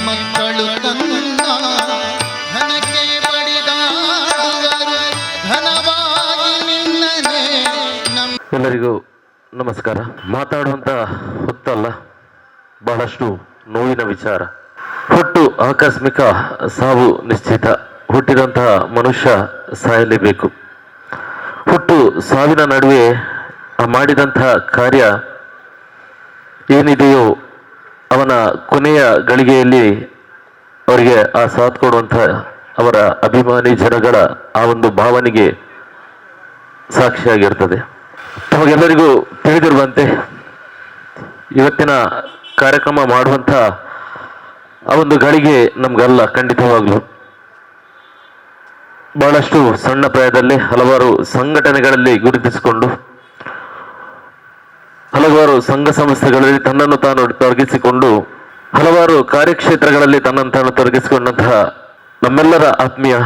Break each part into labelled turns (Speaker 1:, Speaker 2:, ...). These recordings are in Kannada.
Speaker 1: ಮಕ್ಕಳು ತನ್ನ ಧನಕ್ಕೆ ಬಡಿದಾಡುವರು ಧನವಾಗಿ ನಿನ್ನನೆ.
Speaker 2: ಎಲ್ಲರಿಗೂ ನಮಸ್ಕಾರ. ಮಾತಾಡುವಂತ ಹೊತ್ತಲ್ಲ, ಬಹಳಷ್ಟು ನೋವಿನ ವಿಚಾರ. ಹುಟ್ಟು ಆಕಸ್ಮಿಕ, ಸಾವು ನಿಶ್ಚಿತ. ಹುಟ್ಟಿದಂತಹ ಮನುಷ್ಯ ಸಾಯಲೇಬೇಕು. ಹುಟ್ಟು ಸಾವಿನ ನಡುವೆ ಮಾಡಿದಂತಹ ಕಾರ್ಯ ಏನಿದೆಯೋ ಅವನ ಕೊನೆಯ ಗಳಿಗೆಯಲ್ಲಿ ಅವರಿಗೆ ಆ ಸಾಥ್ ಕೊಡುವಂಥ ಅವರ ಅಭಿಮಾನಿ ಜನಗಳ ಆ ಒಂದು ಭಾವನೆಗೆ ಸಾಕ್ಷಿಯಾಗಿರ್ತದೆ. ತಮಗೆಲ್ಲರಿಗೂ ತಿಳಿದಿರುವಂತೆ ಇವತ್ತಿನ ಕಾರ್ಯಕ್ರಮ ಮಾಡುವಂಥ ಆ ಒಂದು ಗಳಿಗೆ ನಮಗಲ್ಲ, ಖಂಡಿತವಾಗ್ಲು ಬಹಳಷ್ಟು ಸಣ್ಣ ಪ್ರಾಯದಲ್ಲಿ ಹಲವಾರು ಸಂಘಟನೆಗಳಲ್ಲಿ ಗುರುತಿಸಿಕೊಂಡು ಹಲವಾರು ಸಂಘ ಸಂಸ್ಥೆಗಳಲ್ಲಿ ತನ್ನನ್ನು ತಾನು ತೊಡಗಿಸಿಕೊಂಡು ಹಲವಾರು ಕಾರ್ಯಕ್ಷೇತ್ರಗಳಲ್ಲಿ ತನ್ನನ್ನು ತಾನು ತೊಡಗಿಸಿಕೊಂಡಂತಹ ನಮ್ಮೆಲ್ಲರ ಆತ್ಮೀಯ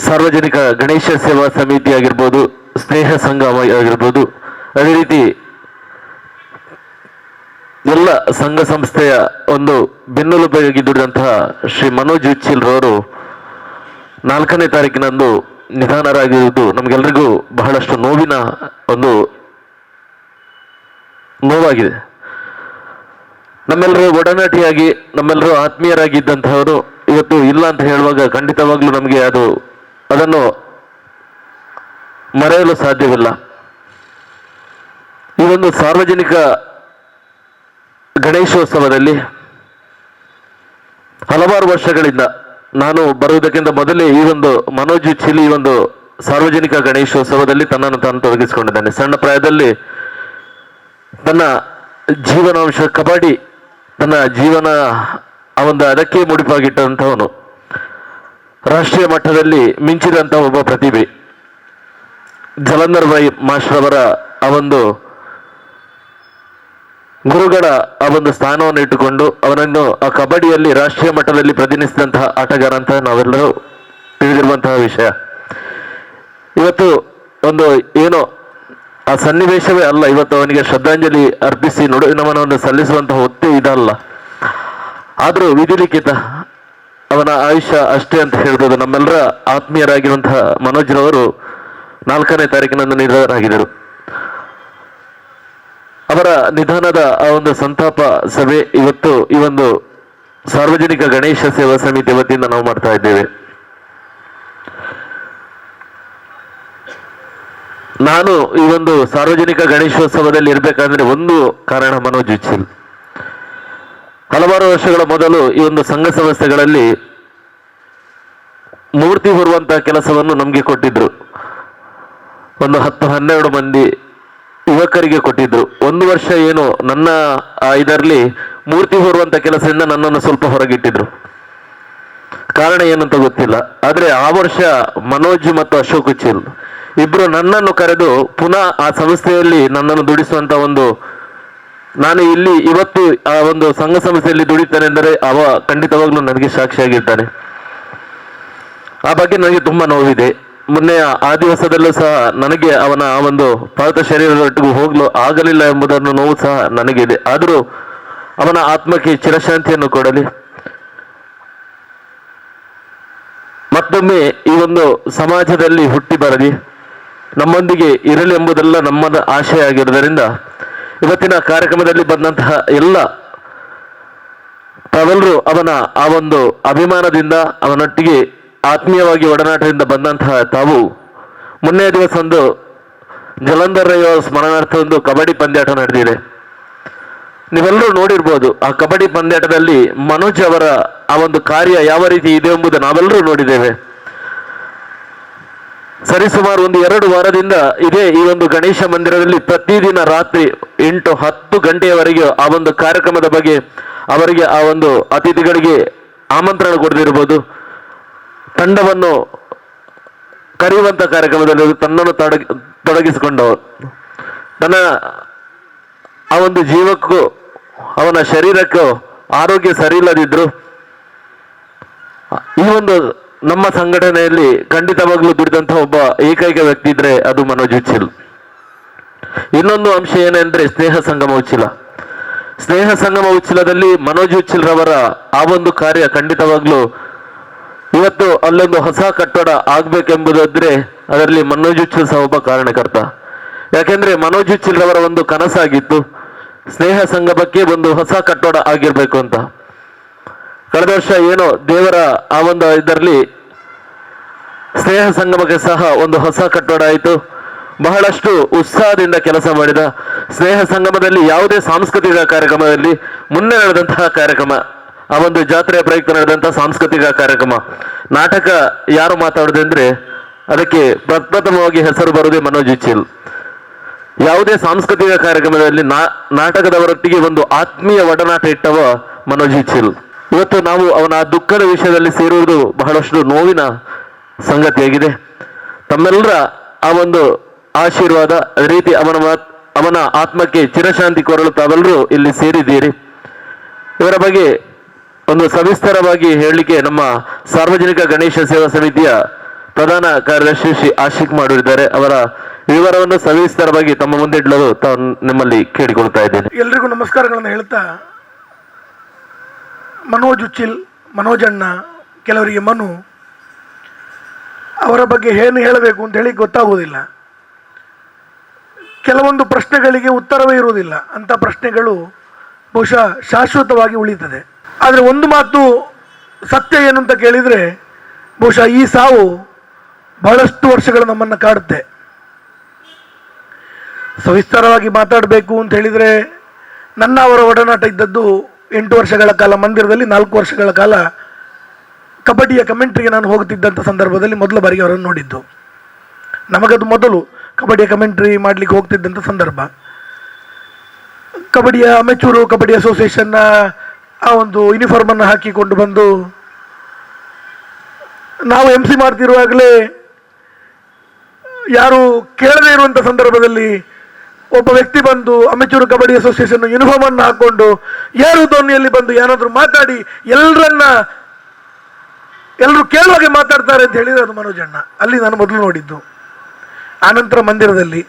Speaker 2: ಸಾರ್ವಜನಿಕ ಗಣೇಶ ಸೇವಾ ಸಮಿತಿ ಆಗಿರ್ಬೋದು, ಸ್ನೇಹ ಸಂಘ ಆಗಿರ್ಬೋದು, ಅದೇ ರೀತಿ ಎಲ್ಲ ಸಂಘ ಸಂಸ್ಥೆಯ ಒಂದು ಬೆನ್ನೆಲುಬಾಗಿ ದುಡಿದಂತಹ ಶ್ರೀ ಮನೋಜ್ ಉಚ್ಚಿಲ್ರವರು 4ನೇ ತಾರೀಕಿನಂದು ನಿಧನರಾಗಿರುವುದು ನಮಗೆಲ್ಲರಿಗೂ ಬಹಳಷ್ಟು ನೋವಿನ ಒಂದು ನೋವಾಗಿದೆ. ನಮ್ಮೆಲ್ಲರೂ ಒಡನಾಟಿಯಾಗಿ ನಮ್ಮೆಲ್ಲರೂ ಆತ್ಮೀಯರಾಗಿದ್ದಂತಹವರು ಇವತ್ತು ಇಲ್ಲ ಅಂತ ಹೇಳುವಾಗ ಖಂಡಿತವಾಗ್ಲೂ ನಮಗೆ ಅದನ್ನು ಮರೆಯಲು ಸಾಧ್ಯವಿಲ್ಲ. ಈ ಒಂದು ಸಾರ್ವಜನಿಕ ಗಣೇಶೋತ್ಸವದಲ್ಲಿ ಹಲವಾರು ವರ್ಷಗಳಿಂದ, ನಾನು ಬರುವುದಕ್ಕಿಂತ ಮೊದಲೇ ಈ ಒಂದು ಮನೋಜ್ ಚಿಲಿ ಈ ಒಂದು ಸಾರ್ವಜನಿಕ ಗಣೇಶೋತ್ಸವದಲ್ಲಿ ತನ್ನನ್ನು ತಾನು ತೊಡಗಿಸಿಕೊಂಡಿದ್ದಾನೆ. ಸಣ್ಣ ಪ್ರಾಯದಲ್ಲಿ ತನ್ನ ಜೀವನಾಂಶ ಕಬಡ್ಡಿ, ತನ್ನ ಜೀವನ ಅದಕ್ಕೆ ಮುಡಿಪಾಗಿಟ್ಟಂಥವನು. ರಾಷ್ಟ್ರೀಯ ಮಟ್ಟದಲ್ಲಿ ಮಿಂಚಿದಂತಹ ಒಬ್ಬ ಪ್ರತಿಭೆ. ಜಲಂಧರ್ ಭಾಯಿ ಮಾಸ್ಟರ್ ಅವರ ಆ ಒಂದು ಗುರುಗಳ ಆ ಒಂದು ಸ್ಥಾನವನ್ನು ಇಟ್ಟುಕೊಂಡು ಅವನನ್ನು ಆ ಕಬಡ್ಡಿಯಲ್ಲಿ ರಾಷ್ಟ್ರೀಯ ಮಟ್ಟದಲ್ಲಿ ಪ್ರತಿನಿಧಿಸಿದಂತಹ ಆಟಗಾರ ಅಂತ ನಾವೆಲ್ಲರೂ ತಿಳಿದಿರುವಂತಹ ವಿಷಯ. ಇವತ್ತು ಒಂದು ಏನೋ ಆ ಸನ್ನಿವೇಶವೇ ಅಲ್ಲ, ಇವತ್ತು ಅವನಿಗೆ ಶ್ರದ್ಧಾಂಜಲಿ ಅರ್ಪಿಸಿ ನಮನವನ್ನು ಸಲ್ಲಿಸುವಂತಹ ಹೊತ್ತೇ ಇದಲ್ಲ. ಆದರೂ ವಿಧಿಲಿಖಿತ ಅವನ ಆಯುಷ್ಯ ಅಷ್ಟೇ ಅಂತ ಹೇಳ್ಬೋದು. ನಮ್ಮೆಲ್ಲರ ಆತ್ಮೀಯರಾಗಿರುವಂತಹ ಮನೋಜ್ರವರು 4ನೇ ತಾರೀಕಿನಂದು ನಿಧನರಾಗಿದ್ದರು. ಅವರ ನಿಧನದ ಆ ಒಂದು ಸಂತಾಪ ಸಭೆ ಇವತ್ತು ಈ ಒಂದು ಸಾರ್ವಜನಿಕ ಗಣೇಶ ಸೇವಾ ಸಮಿತಿ ವತಿಯಿಂದ ನಾವು ಮಾಡ್ತಾ ಇದ್ದೇವೆ. ನಾನು ಈ ಒಂದು ಸಾರ್ವಜನಿಕ ಗಣೇಶೋತ್ಸವದಲ್ಲಿ ಇರಬೇಕಾದ್ರೆ ಒಂದು ಕಾರಣ, ಮನೋಜ್ ಉಚ್ಚಿಲ್ ಹಲವಾರು ವರ್ಷಗಳ ಮೊದಲು ಈ ಒಂದು ಸಂಘ ಸಂಸ್ಥೆಗಳಲ್ಲಿ ಮೂರ್ತಿ ಹೊರುವಂತಹ ಕೆಲಸವನ್ನು ನಮಗೆ ಕೊಟ್ಟಿದ್ರು. ಒಂದು 10-12 ಮಂದಿ ಯುವಕರಿಗೆ ಕೊಟ್ಟಿದ್ರು. ಒಂದು ವರ್ಷ ಏನು ನನ್ನ ಇದರಲ್ಲಿ ಮೂರ್ತಿ ಹೊರುವಂತ ಕೆಲಸದಿಂದ ನನ್ನನ್ನು ಸ್ವಲ್ಪ ಹೊರಗಿಟ್ಟಿದ್ರು. ಕಾರಣ ಏನಂತ ಗೊತ್ತಿಲ್ಲ. ಆದ್ರೆ ಆ ವರ್ಷ ಮನೋಜ್ ಮತ್ತು ಅಶೋಕ್ ಉಚ್ಚಿಲ್ ಇಬ್ರು ನನ್ನನ್ನು ಕರೆದು ಪುನಃ ಆ ಸಂಸ್ಥೆಯಲ್ಲಿ ನನ್ನನ್ನು ದುಡಿಸುವಂತ ನಾನು ಇಲ್ಲಿ ಇವತ್ತು ಆ ಒಂದು ಸಂಘ ಸಂಸ್ಥೆಯಲ್ಲಿ ದುಡಿತಾನೆ ಎಂದರೆ ಅವ ಖಂಡಿತವಾಗ್ಲೂ ನನಗೆ ಸಾಕ್ಷಿಯಾಗಿರ್ತಾನೆ. ಆ ಬಗ್ಗೆ ನನಗೆ ತುಂಬಾ ನೋವಿದೆ. ಮೊನ್ನೆ ಆ ದಿವಸದಲ್ಲೂ ಸಹ ನನಗೆ ಅವನ ಆ ಒಂದು ಪಾರ್ಥ ಶರೀರದೊಟ್ಟಿಗೂ ಹೋಗಲು ಆಗಲಿಲ್ಲ ಎಂಬುದನ್ನು ನೋವು ಸಹ ನನಗಿದೆ. ಆದರೂ ಅವನ ಆತ್ಮಕ್ಕೆ ಚಿರಶಾಂತಿಯನ್ನು ಕೊಡಲಿ. ಮತ್ತೊಮ್ಮೆ ಈ ಒಂದು ಸಮಾಜದಲ್ಲಿ ಹುಟ್ಟಿ ಬರಲಿ, ನಮ್ಮೊಂದಿಗೆ ಇರಲಿ ಎಂಬುದೆಲ್ಲ ನಮ್ಮದ ಆಶಯ ಆಗಿರುವುದರಿಂದ ಇವತ್ತಿನ ಕಾರ್ಯಕ್ರಮದಲ್ಲಿ ಬಂದಂತಹ ಎಲ್ಲ ತಾವೆಲ್ಲರೂ ಅವನ ಆ ಒಂದು ಅಭಿಮಾನದಿಂದ ಅವನೊಟ್ಟಿಗೆ ಆತ್ಮೀಯವಾಗಿ ಒಡನಾಟದಿಂದ ಬಂದಂತಹ ತಾವು ಮೊನ್ನೆ ದಿವಸ ಒಂದು ಜಲಂಧರ್ ಸ್ಮರಣಾರ್ಥ ಒಂದು ಕಬಡ್ಡಿ ಪಂದ್ಯಾಟ ನಡೆದಿದೆ. ನೀವೆಲ್ಲರೂ ನೋಡಿರ್ಬೋದು. ಆ ಕಬಡ್ಡಿ ಪಂದ್ಯಾಟದಲ್ಲಿ ಮನೋಜ್ ಅವರ ಆ ಒಂದು ಕಾರ್ಯ ಯಾವ ರೀತಿ ಇದೆ ಎಂಬುದು ನಾವೆಲ್ಲರೂ ನೋಡಿದ್ದೇವೆ. ಸರಿಸುಮಾರು ಒಂದು 2 ವಾರದಿಂದ ಇದೇ ಈ ಒಂದು ಗಣೇಶ ಮಂದಿರದಲ್ಲಿ ಪ್ರತಿದಿನ ರಾತ್ರಿ 8-10 ಗಂಟೆಯವರೆಗೆ ಆ ಒಂದು ಕಾರ್ಯಕ್ರಮದ ಬಗ್ಗೆ ಅವರಿಗೆ ಆ ಒಂದು ಅತಿಥಿಗಳಿಗೆ ಆಮಂತ್ರಣ ಕೊಡದಿರ್ಬೋದು, ತಂಡವನ್ನು ಕರೆಯುವಂತ ಕಾರ್ಯಕ್ರಮದಲ್ಲಿ ತನ್ನನ್ನು ತೊಡಗಿಸಿಕೊಂಡವರು. ತನ್ನ ಆ ಒಂದು ಜೀವಕ್ಕೂ ಅವನ ಶರೀರಕ್ಕೂ ಆರೋಗ್ಯ ಸರಿ ಇಲ್ಲದಿದ್ರು ಈ ಒಂದು ನಮ್ಮ ಸಂಘಟನೆಯಲ್ಲಿ ಖಂಡಿತವಾಗ್ಲೂ ದುಡಿದಂತಹ ಒಬ್ಬ ಏಕೈಕ ವ್ಯಕ್ತಿ ಇದ್ರೆ ಅದು ಮನೋಜ್ ಉಚ್ಚಿಲ್. ಇನ್ನೊಂದು ಅಂಶ ಏನೆಂದ್ರೆ ಸ್ನೇಹ ಸಂಗಮ ಉಚ್ಚಿಲ. ಸ್ನೇಹ ಸಂಗಮ ಉಚ್ಚಿಲದಲ್ಲಿ ಮನೋಜ್ ಉಚ್ಚಿಲ್ರವರ ಆ ಒಂದು ಕಾರ್ಯ ಖಂಡಿತವಾಗ್ಲೂ ಇವತ್ತು ಅಲ್ಲೊಂದು ಹೊಸ ಕಟ್ಟಡ ಆಗ್ಬೇಕೆಂಬುದಾದ್ರೆ ಅದರಲ್ಲಿ ಮನೋಜ್ ಉಚ್ಚಿಲ್ ಸಹ ಒಬ್ಬ ಕಾರಣಕರ್ತ. ಯಾಕೆಂದ್ರೆ ಮನೋಜ್ ಉಚ್ಚಿಲ್ರವರ ಒಂದು ಕನಸಾಗಿತ್ತು ಸ್ನೇಹ ಸಂಗಮಕ್ಕೆ ಒಂದು ಹೊಸ ಕಟ್ಟಡ ಆಗಿರ್ಬೇಕು ಅಂತ. ಕಳೆದ ವರ್ಷ ಏನೋ ದೇವರ ಆ ಒಂದು ಇದರಲ್ಲಿ ಸ್ನೇಹ ಸಂಗಮಕ್ಕೆ ಸಹ ಒಂದು ಹೊಸ ಕಟ್ಟಡ ಆಯಿತು. ಬಹಳಷ್ಟು ಉತ್ಸಾಹದಿಂದ ಕೆಲಸ ಮಾಡಿದ. ಸ್ನೇಹ ಸಂಗಮದಲ್ಲಿ ಯಾವುದೇ ಸಾಂಸ್ಕೃತಿಕ ಕಾರ್ಯಕ್ರಮದಲ್ಲಿ ಮುನ್ನೆ ನಡೆದಂತಹ ಕಾರ್ಯಕ್ರಮ, ಆ ಒಂದು ಜಾತ್ರೆಯ ಪ್ರಯುಕ್ತ ನಡೆದಂತಹ ಸಾಂಸ್ಕೃತಿಕ ಕಾರ್ಯಕ್ರಮ, ನಾಟಕ ಯಾರು ಮಾತಾಡಿದೆ ಅಂದ್ರೆ ಅದಕ್ಕೆ ಪ್ರಪ್ರಥಮವಾಗಿ ಹೆಸರು ಬರುವುದೇ ಮನೋಜ್ ಉಚ್ಚಿಲ್. ಯಾವುದೇ ಸಾಂಸ್ಕೃತಿಕ ಕಾರ್ಯಕ್ರಮದಲ್ಲಿ ನಾಟಕದವರೊಟ್ಟಿಗೆ ಒಂದು ಆತ್ಮೀಯ ಒಡನಾಟ ಇಟ್ಟವ ಮನೋಜ್ ಉಚ್ಚಿಲ್. ಇವತ್ತು ನಾವು ಅವನ ದುಃಖದ ವಿಷಯದಲ್ಲಿ ಸೇರುವುದು ಬಹಳಷ್ಟು ನೋವಿನ ಸಂಗತಿಯಾಗಿದೆ. ತಮ್ಮೆಲ್ಲರ ಆ ಒಂದು ಆಶೀರ್ವಾದ, ಅದೇ ರೀತಿ ಅವನ ಆತ್ಮಕ್ಕೆ ಚಿರಶಾಂತಿ ಕೋರಲು ತಾವೆಲ್ಲರೂ ಇಲ್ಲಿ ಸೇರಿದ್ದೀರಿ. ಇವರ ಬಗ್ಗೆ ಒಂದು ಸವಿಸ್ತರವಾಗಿ ಹೇಳಲಿಕ್ಕೆ ನಮ್ಮ ಸಾರ್ವಜನಿಕ ಗಣೇಶ ಸೇವಾ ಸಮಿತಿಯ ಪ್ರಧಾನ ಕಾರ್ಯದರ್ಶಿ ಶ್ರೀ ಆಶಿಕ್ ಮಾಡಿದ್ದಾರೆ. ಅವರ ವಿವರವನ್ನು ಸವಿಸ್ತರವಾಗಿ ತಮ್ಮ ಮುಂದೆ ಇಡಲು ನಿಮ್ಮಲ್ಲಿ ಕೇಳಿಕೊಳ್ತಾ ಇದ್ದೇನೆ.
Speaker 3: ಎಲ್ರಿಗೂ ನಮಸ್ಕಾರಗಳನ್ನು ಹೇಳ್ತಾ, ಮನೋಜ್ ಉಚ್ಚಿಲ್, ಮನೋಜಣ್ಣ, ಕೆಲವರಿಗೆ ಮನು, ಅವರ ಬಗ್ಗೆ ಏನು ಹೇಳಬೇಕು ಅಂತ ಹೇಳಿ ಗೊತ್ತಾಗುವುದಿಲ್ಲ. ಕೆಲವೊಂದು ಪ್ರಶ್ನೆಗಳಿಗೆ ಉತ್ತರವೇ ಇರುವುದಿಲ್ಲ. ಅಂಥ ಪ್ರಶ್ನೆಗಳು ಬಹುಶಃ ಶಾಶ್ವತವಾಗಿ ಉಳಿತದೆ. ಆದರೆ ಒಂದು ಮಾತು ಸತ್ಯ ಏನು ಅಂತ ಕೇಳಿದರೆ, ಬಹುಶಃ ಈ ಸಾವು ಬಹಳಷ್ಟು ವರ್ಷಗಳು ನಮ್ಮನ್ನು ಕಾಡುತ್ತೆ. ಸವಿಸ್ತಾರವಾಗಿ ಮಾತಾಡಬೇಕು ಅಂತ ಹೇಳಿದರೆ, ನನ್ನ ಅವರ ಒಡನಾಟ ಇದ್ದದ್ದು 8 ವರ್ಷಗಳ ಕಾಲ ಮಂದಿರದಲ್ಲಿ, 4 ವರ್ಷಗಳ ಕಾಲ ಕಬಡ್ಡಿಯ ಕಮೆಂಟ್ರಿಗೆ ನಾನು ಹೋಗುತ್ತಿದ್ದಂಥ ಸಂದರ್ಭದಲ್ಲಿ ಮೊದಲ ಬಾರಿಗೆ ಅವರನ್ನು ನೋಡಿದ್ದು. ನಮಗದು ಮೊದಲು ಕಬಡ್ಡಿಯ ಕಮೆಂಟ್ರಿ ಮಾಡಲಿಕ್ಕೆ ಹೋಗ್ತಿದ್ದಂಥ ಸಂದರ್ಭ. ಕಬಡ್ಡಿಯ ಅಮೆಚೂರು ಕಬಡ್ಡಿ ಅಸೋಸಿಯೇಷನ್ನ ಆ ಒಂದು ಯೂನಿಫಾರ್ಮನ್ನು ಹಾಕಿಕೊಂಡು ಬಂದು ನಾವು MC ಮಾಡ್ತಿರುವಾಗಲೇ ಯಾರು ಕೇಳದೇ ಇರುವಂಥ ಸಂದರ್ಭದಲ್ಲಿ ಒಬ್ಬ ವ್ಯಕ್ತಿ ಬಂದು ಅಮೆಚೂರು ಕಬಡ್ಡಿ ಅಸೋಸಿಯೇಷನ್ ಯೂನಿಫಾರ್ಮನ್ನು ಹಾಕ್ಕೊಂಡು ಯಾರು ಧ್ವನಿಯಲ್ಲಿ ಬಂದು ಏನಾದರೂ ಮಾತಾಡಿ ಎಲ್ಲರೂ ಕೇಳುವಾಗೆ ಮಾತಾಡ್ತಾರೆ ಅಂತ ಹೇಳಿದರೆ ಅದು ಮನೋಜಣ್ಣ. ಅಲ್ಲಿ ನಾನು ಮೊದಲು ನೋಡಿದ್ದು. ಆನಂತರ ಮಂದಿರದಲ್ಲಿ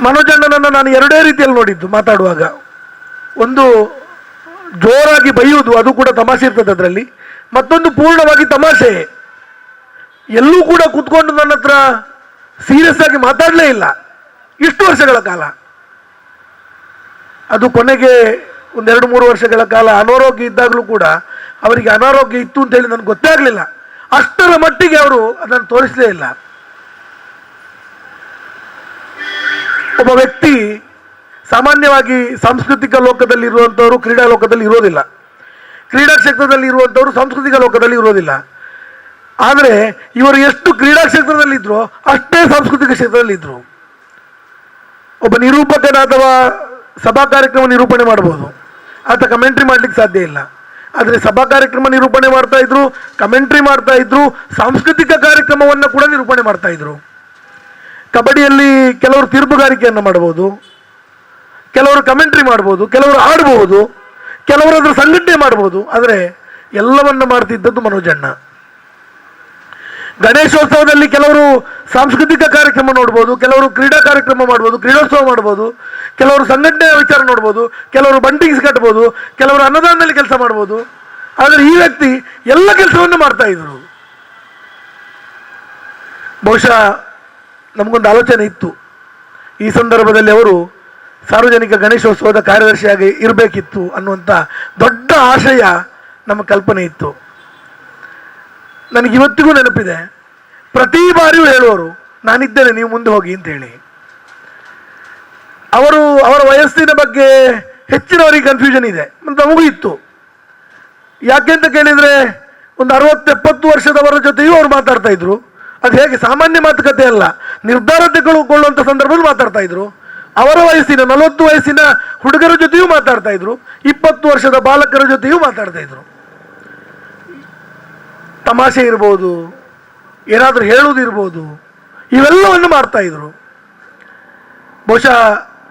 Speaker 3: ಮನೋಜಣ್ಣನನ್ನು ನಾನು 2 ರೀತಿಯಲ್ಲಿ ನೋಡಿದ್ದು ಮಾತಾಡುವಾಗ. ಒಂದು ಜೋರಾಗಿ ಬೈಯುವುದು, ಅದು ಕೂಡ ತಮಾಷೆ ಇರ್ತದೆ ಅದರಲ್ಲಿ. ಮತ್ತೊಂದು ಪೂರ್ಣವಾಗಿ ತಮಾಷೆ. ಎಲ್ಲೂ ಕೂಡ ಕೂತ್ಕೊಂಡು ನನ್ನ ಹತ್ರ ಸೀರಿಯಸ್ ಆಗಿ ಮಾತಾಡಲೇ ಇಲ್ಲ ಇಷ್ಟು ವರ್ಷಗಳ ಕಾಲ. ಅದು ಕೊನೆಗೆ 1-2-3 ವರ್ಷಗಳ ಕಾಲ ಅನಾರೋಗ್ಯ ಇದ್ದಾಗಲೂ ಕೂಡ ಅವರಿಗೆ ಅನಾರೋಗ್ಯ ಇತ್ತು ಅಂತ ಹೇಳಿ ನನಗೆ ಗೊತ್ತೇ ಆಗಲಿಲ್ಲ. ಅಷ್ಟರ ಮಟ್ಟಿಗೆ ಅವರು ಅದನ್ನು ತೋರಿಸಲೇ ಇಲ್ಲ. ಒಬ್ಬ ವ್ಯಕ್ತಿ ಸಾಮಾನ್ಯವಾಗಿ ಸಾಂಸ್ಕೃತಿಕ ಲೋಕದಲ್ಲಿ ಇರುವಂಥವರು ಕ್ರೀಡಾ ಲೋಕದಲ್ಲಿ ಇರೋದಿಲ್ಲ, ಕ್ರೀಡಾ ಕ್ಷೇತ್ರದಲ್ಲಿ ಇರುವಂಥವರು ಸಾಂಸ್ಕೃತಿಕ ಲೋಕದಲ್ಲಿ ಇರೋದಿಲ್ಲ. ಆದರೆ ಇವರು ಎಷ್ಟು ಕ್ರೀಡಾ ಕ್ಷೇತ್ರದಲ್ಲಿ ಇದ್ರು ಅಷ್ಟೇ ಸಾಂಸ್ಕೃತಿಕ ಕ್ಷೇತ್ರದಲ್ಲಿ ಇದ್ರು. ಒಬ್ಬ ನಿರೂಪಕನ ಅಥವಾ ಸಭಾ ಕಾರ್ಯಕ್ರಮ ನಿರೂಪಣೆ ಮಾಡಬಹುದು, ಆತ ಕಮೆಂಟ್ರಿ ಮಾಡ್ಲಿಕ್ಕೆ ಸಾಧ್ಯ ಇಲ್ಲ. ಆದರೆ ಸಭಾ ಕಾರ್ಯಕ್ರಮ ನಿರೂಪಣೆ ಮಾಡ್ತಾ ಇದ್ರು, ಕಮೆಂಟ್ರಿ ಮಾಡ್ತಾ ಇದ್ರು, ಸಾಂಸ್ಕೃತಿಕ ಕಾರ್ಯಕ್ರಮವನ್ನು ಕೂಡ ನಿರೂಪಣೆ ಮಾಡ್ತಾ ಇದ್ರು. ಕಬಡ್ಡಿಯಲ್ಲಿ ಕೆಲವರು ತೀರ್ಪುಗಾರಿಕೆಯನ್ನು ಮಾಡಬಹುದು, ಕೆಲವರು ಕಮೆಂಟ್ರಿ ಮಾಡ್ಬೋದು, ಕೆಲವರು ಆಡ್ಬೋದು, ಕೆಲವರು ಅದರ ಸಂಘಟನೆ ಮಾಡ್ಬೋದು. ಆದರೆ ಎಲ್ಲವನ್ನ ಮಾಡ್ತಿದ್ದದ್ದು ಮನೋಜಣ್ಣ. ಗಣೇಶೋತ್ಸವದಲ್ಲಿ ಕೆಲವರು ಸಾಂಸ್ಕೃತಿಕ ಕಾರ್ಯಕ್ರಮ ನೋಡ್ಬೋದು, ಕೆಲವರು ಕ್ರೀಡಾ ಕಾರ್ಯಕ್ರಮ ಮಾಡ್ಬೋದು, ಕ್ರೀಡೋತ್ಸವ ಮಾಡ್ಬೋದು, ಕೆಲವರು ಸಂಘಟನೆಯ ವಿಚಾರ ನೋಡ್ಬೋದು, ಕೆಲವರು ಬಂಟಿಂಗ್ಸ್ ಕಟ್ಬೋದು, ಕೆಲವರು ಅನ್ನದಾನದಲ್ಲಿ ಕೆಲಸ ಮಾಡ್ಬೋದು. ಆದರೆ ಈ ವ್ಯಕ್ತಿ ಎಲ್ಲ ಕೆಲಸವನ್ನು ಮಾಡ್ತಾ ಇದ್ರು. ಬಹುಶಃ ನಮಗೊಂದು ಆಲೋಚನೆ ಇತ್ತು, ಈ ಸಂದರ್ಭದಲ್ಲಿ ಅವರು ಸಾರ್ವಜನಿಕ ಗಣೇಶೋತ್ಸವದ ಕಾರ್ಯದರ್ಶಿಯಾಗಿ ಇರಬೇಕಿತ್ತು ಅನ್ನುವಂಥ ದೊಡ್ಡ ಆಶಯ ನಮ್ಮ ಕಲ್ಪನೆ ಇತ್ತು. ನನಗಿವತ್ತಿಗೂ ನೆನಪಿದೆ, ಪ್ರತಿ ಬಾರಿಯೂ ಹೇಳುವರು, ನಾನಿದ್ದೇನೆ, ನೀವು ಮುಂದೆ ಹೋಗಿ ಅಂತ ಹೇಳಿ. ಅವರ ವಯಸ್ಸಿನ ಬಗ್ಗೆ ಹೆಚ್ಚಿನವರಿಗೆ ಕನ್ಫ್ಯೂಷನ್ ಇದೆ, ಮತ್ತು ನಮಗೂ ಇತ್ತು. ಯಾಕೆ ಅಂತ ಕೇಳಿದರೆ, ಒಂದು 60-70 ವರ್ಷದವರ ಜೊತೆಯೂ ಅವ್ರು ಮಾತಾಡ್ತಾ ಇದ್ರು. ಅದು ಹೇಗೆ ಸಾಮಾನ್ಯ ಮಾತುಕತೆ ಅಲ್ಲ, ನಿರ್ಧಾರ ತೆಗೆದುಕೊಳ್ಳುವಂಥ ಸಂದರ್ಭದಲ್ಲಿ ಮಾತಾಡ್ತಾ ಇದ್ರು. ಅವರ ವಯಸ್ಸಿನ 40 ವಯಸ್ಸಿನ ಹುಡುಗರ ಜೊತೆಯೂ ಮಾತಾಡ್ತಾ ಇದ್ರು, 20 ವರ್ಷದ ಬಾಲಕರ ಜೊತೆಯೂ ಮಾತಾಡ್ತಾ ಇದ್ರು. ತಮಾಷೆ ಇರ್ಬೋದು, ಏನಾದರೂ ಹೇಳುವುದಿರ್ಬೋದು, ಇವೆಲ್ಲವನ್ನು ಮಾಡ್ತಾ ಇದ್ರು. ಬಹುಶಃ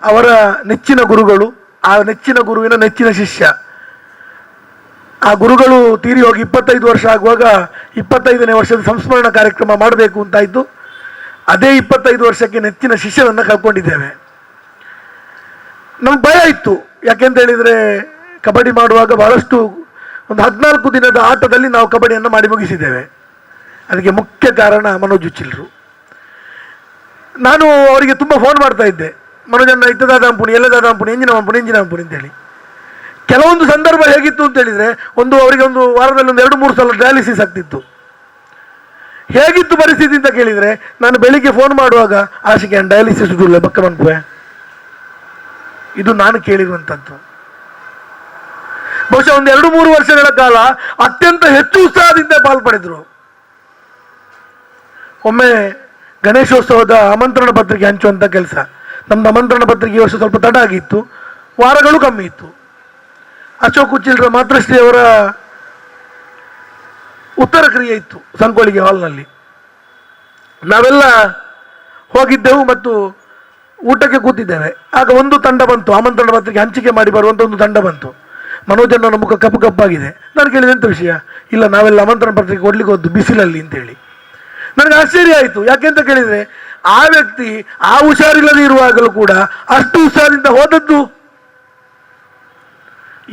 Speaker 3: ಅವರ ನೆಚ್ಚಿನ ಗುರುಗಳು, ಆ ನೆಚ್ಚಿನ ಗುರುವಿನ ನೆಚ್ಚಿನ ಶಿಷ್ಯ, ಆ ಗುರುಗಳು ತೀರಿ ಹೋಗಿ 25 ವರ್ಷ ಆಗುವಾಗ 25ನೇ ವರ್ಷದ ಸಂಸ್ಮರಣ ಕಾರ್ಯಕ್ರಮ ಮಾಡಬೇಕು ಅಂತಾಯಿತು. ಅದೇ 25 ವರ್ಷಕ್ಕೆ ನೆಚ್ಚಿನ ಶಿಷ್ಯನನ್ನು ಕಳ್ಕೊಂಡಿದ್ದೇವೆ. ನಮ್ಗೆ ಭಯ ಇತ್ತು. ಯಾಕೆಂತ ಹೇಳಿದರೆ ಕಬಡ್ಡಿ ಮಾಡುವಾಗ ಬಹಳಷ್ಟು ಒಂದು 14 ದಿನದ ಆಟದಲ್ಲಿ ನಾವು ಕಬಡ್ಡಿಯನ್ನು ಮಾಡಿ ಮುಗಿಸಿದ್ದೇವೆ. ಅದಕ್ಕೆ ಮುಖ್ಯ ಕಾರಣ ಮನೋಜ್ ಉಚ್ಚಿಲ್ರು. ನಾನು ಅವರಿಗೆ ತುಂಬ ಫೋನ್ ಮಾಡ್ತಾ ಇದ್ದೆ, ಮನೋಜನ್ನ ಇತ್ತದಾದ ಅಂಪುಣಿ, ಎಲ್ಲದಾದ ಅಂಪುಣಿ, ಎಂಜಿನ ಅಂಪುಣಿ ಅಂತೇಳಿ. ಕೆಲವೊಂದು ಸಂದರ್ಭ ಹೇಗಿತ್ತು ಅಂತ ಹೇಳಿದರೆ ಅವರಿಗೆ ಒಂದು ವಾರದಲ್ಲಿ 2-3 ಸಲ ಡಯಾಲಿಸಿಸ್ ಆಗ್ತಿತ್ತು. ಹೇಗಿತ್ತು ಪರಿಸ್ಥಿತಿ ಅಂತ ಕೇಳಿದರೆ, ನಾನು ಬೆಳಿಗ್ಗೆ ಫೋನ್ ಮಾಡುವಾಗ ಆಶಿಕೆ ಡಯಾಲಿಸಿಸ್ ಇಲ್ಲ ಬಕ್ಕ ಮನ್ಪುವೆ, ಇದು ನಾನು ಕೇಳಿರುವಂಥದ್ದು. ಬಹುಶಃ 2-3 ವರ್ಷಗಳ ಕಾಲ ಅತ್ಯಂತ ಹೆಚ್ಚು ಉತ್ಸಾಹದಿಂದ ಪಾಲ್ಪಡಿದ್ರು. ಒಮ್ಮೆ ಗಣೇಶೋತ್ಸವದ ಆಮಂತ್ರಣ ಪತ್ರಿಕೆ ಹಂಚುವಂಥ ಕೆಲಸ, ನಮ್ದು ಆಮಂತ್ರಣ ಪತ್ರಿಕೆ ಈ ವರ್ಷ ಸ್ವಲ್ಪ ತಡ ಆಗಿತ್ತು, ವಾರಗಳು ಕಮ್ಮಿ ಇತ್ತು. ಅಶೋಕ್ ಉಚ್ಚಿಲ್ರ ಮಾತೃಶ್ರೀ ಅವರ ಉತ್ತರ ಕ್ರಿಯೆ ಇತ್ತು ಸಂಕೋಳಿಗೆ ಹಾಲ್ನಲ್ಲಿ. ನಾವೆಲ್ಲ ಹೋಗಿದ್ದೆವು ಮತ್ತು ಊಟಕ್ಕೆ ಕೂತಿದ್ದೇವೆ. ಆಗ ಒಂದು ತಂಡ ಬಂತು, ಆಮಂತ್ರಣ ಪತ್ರಿಕೆ ಹಂಚಿಕೆ ಮಾಡಿ ಬರುವಂಥ ಒಂದು ತಂಡ ಬಂತು. ಮನೋಜನ್ನ ಮುಖ ಕಪ್ಪು ಕಪ್ಪಾಗಿದೆ. ನಾನು ಕೇಳಿದೆ ಎಂಥ ವಿಷಯ? ಇಲ್ಲ, ನಾವೆಲ್ಲ ಆಮಂತ್ರಣ ಪತ್ರಿಕೆ ಕೊಡ್ಲಿಕ್ಕೆ ಹೋದ್ದು ಬಿಸಿಲಲ್ಲಿ ಅಂತೇಳಿ. ನನಗೆ ಆಶ್ಚರ್ಯ ಆಯಿತು. ಯಾಕೆಂತ ಕೇಳಿದರೆ ಆ ವ್ಯಕ್ತಿ ಆ ಹುಷಾರಿಲ್ಲದೆ ಇರುವಾಗಲೂ ಕೂಡ ಅಷ್ಟು ಉತ್ಸಾಹದಿಂದ ಹೋದದ್ದು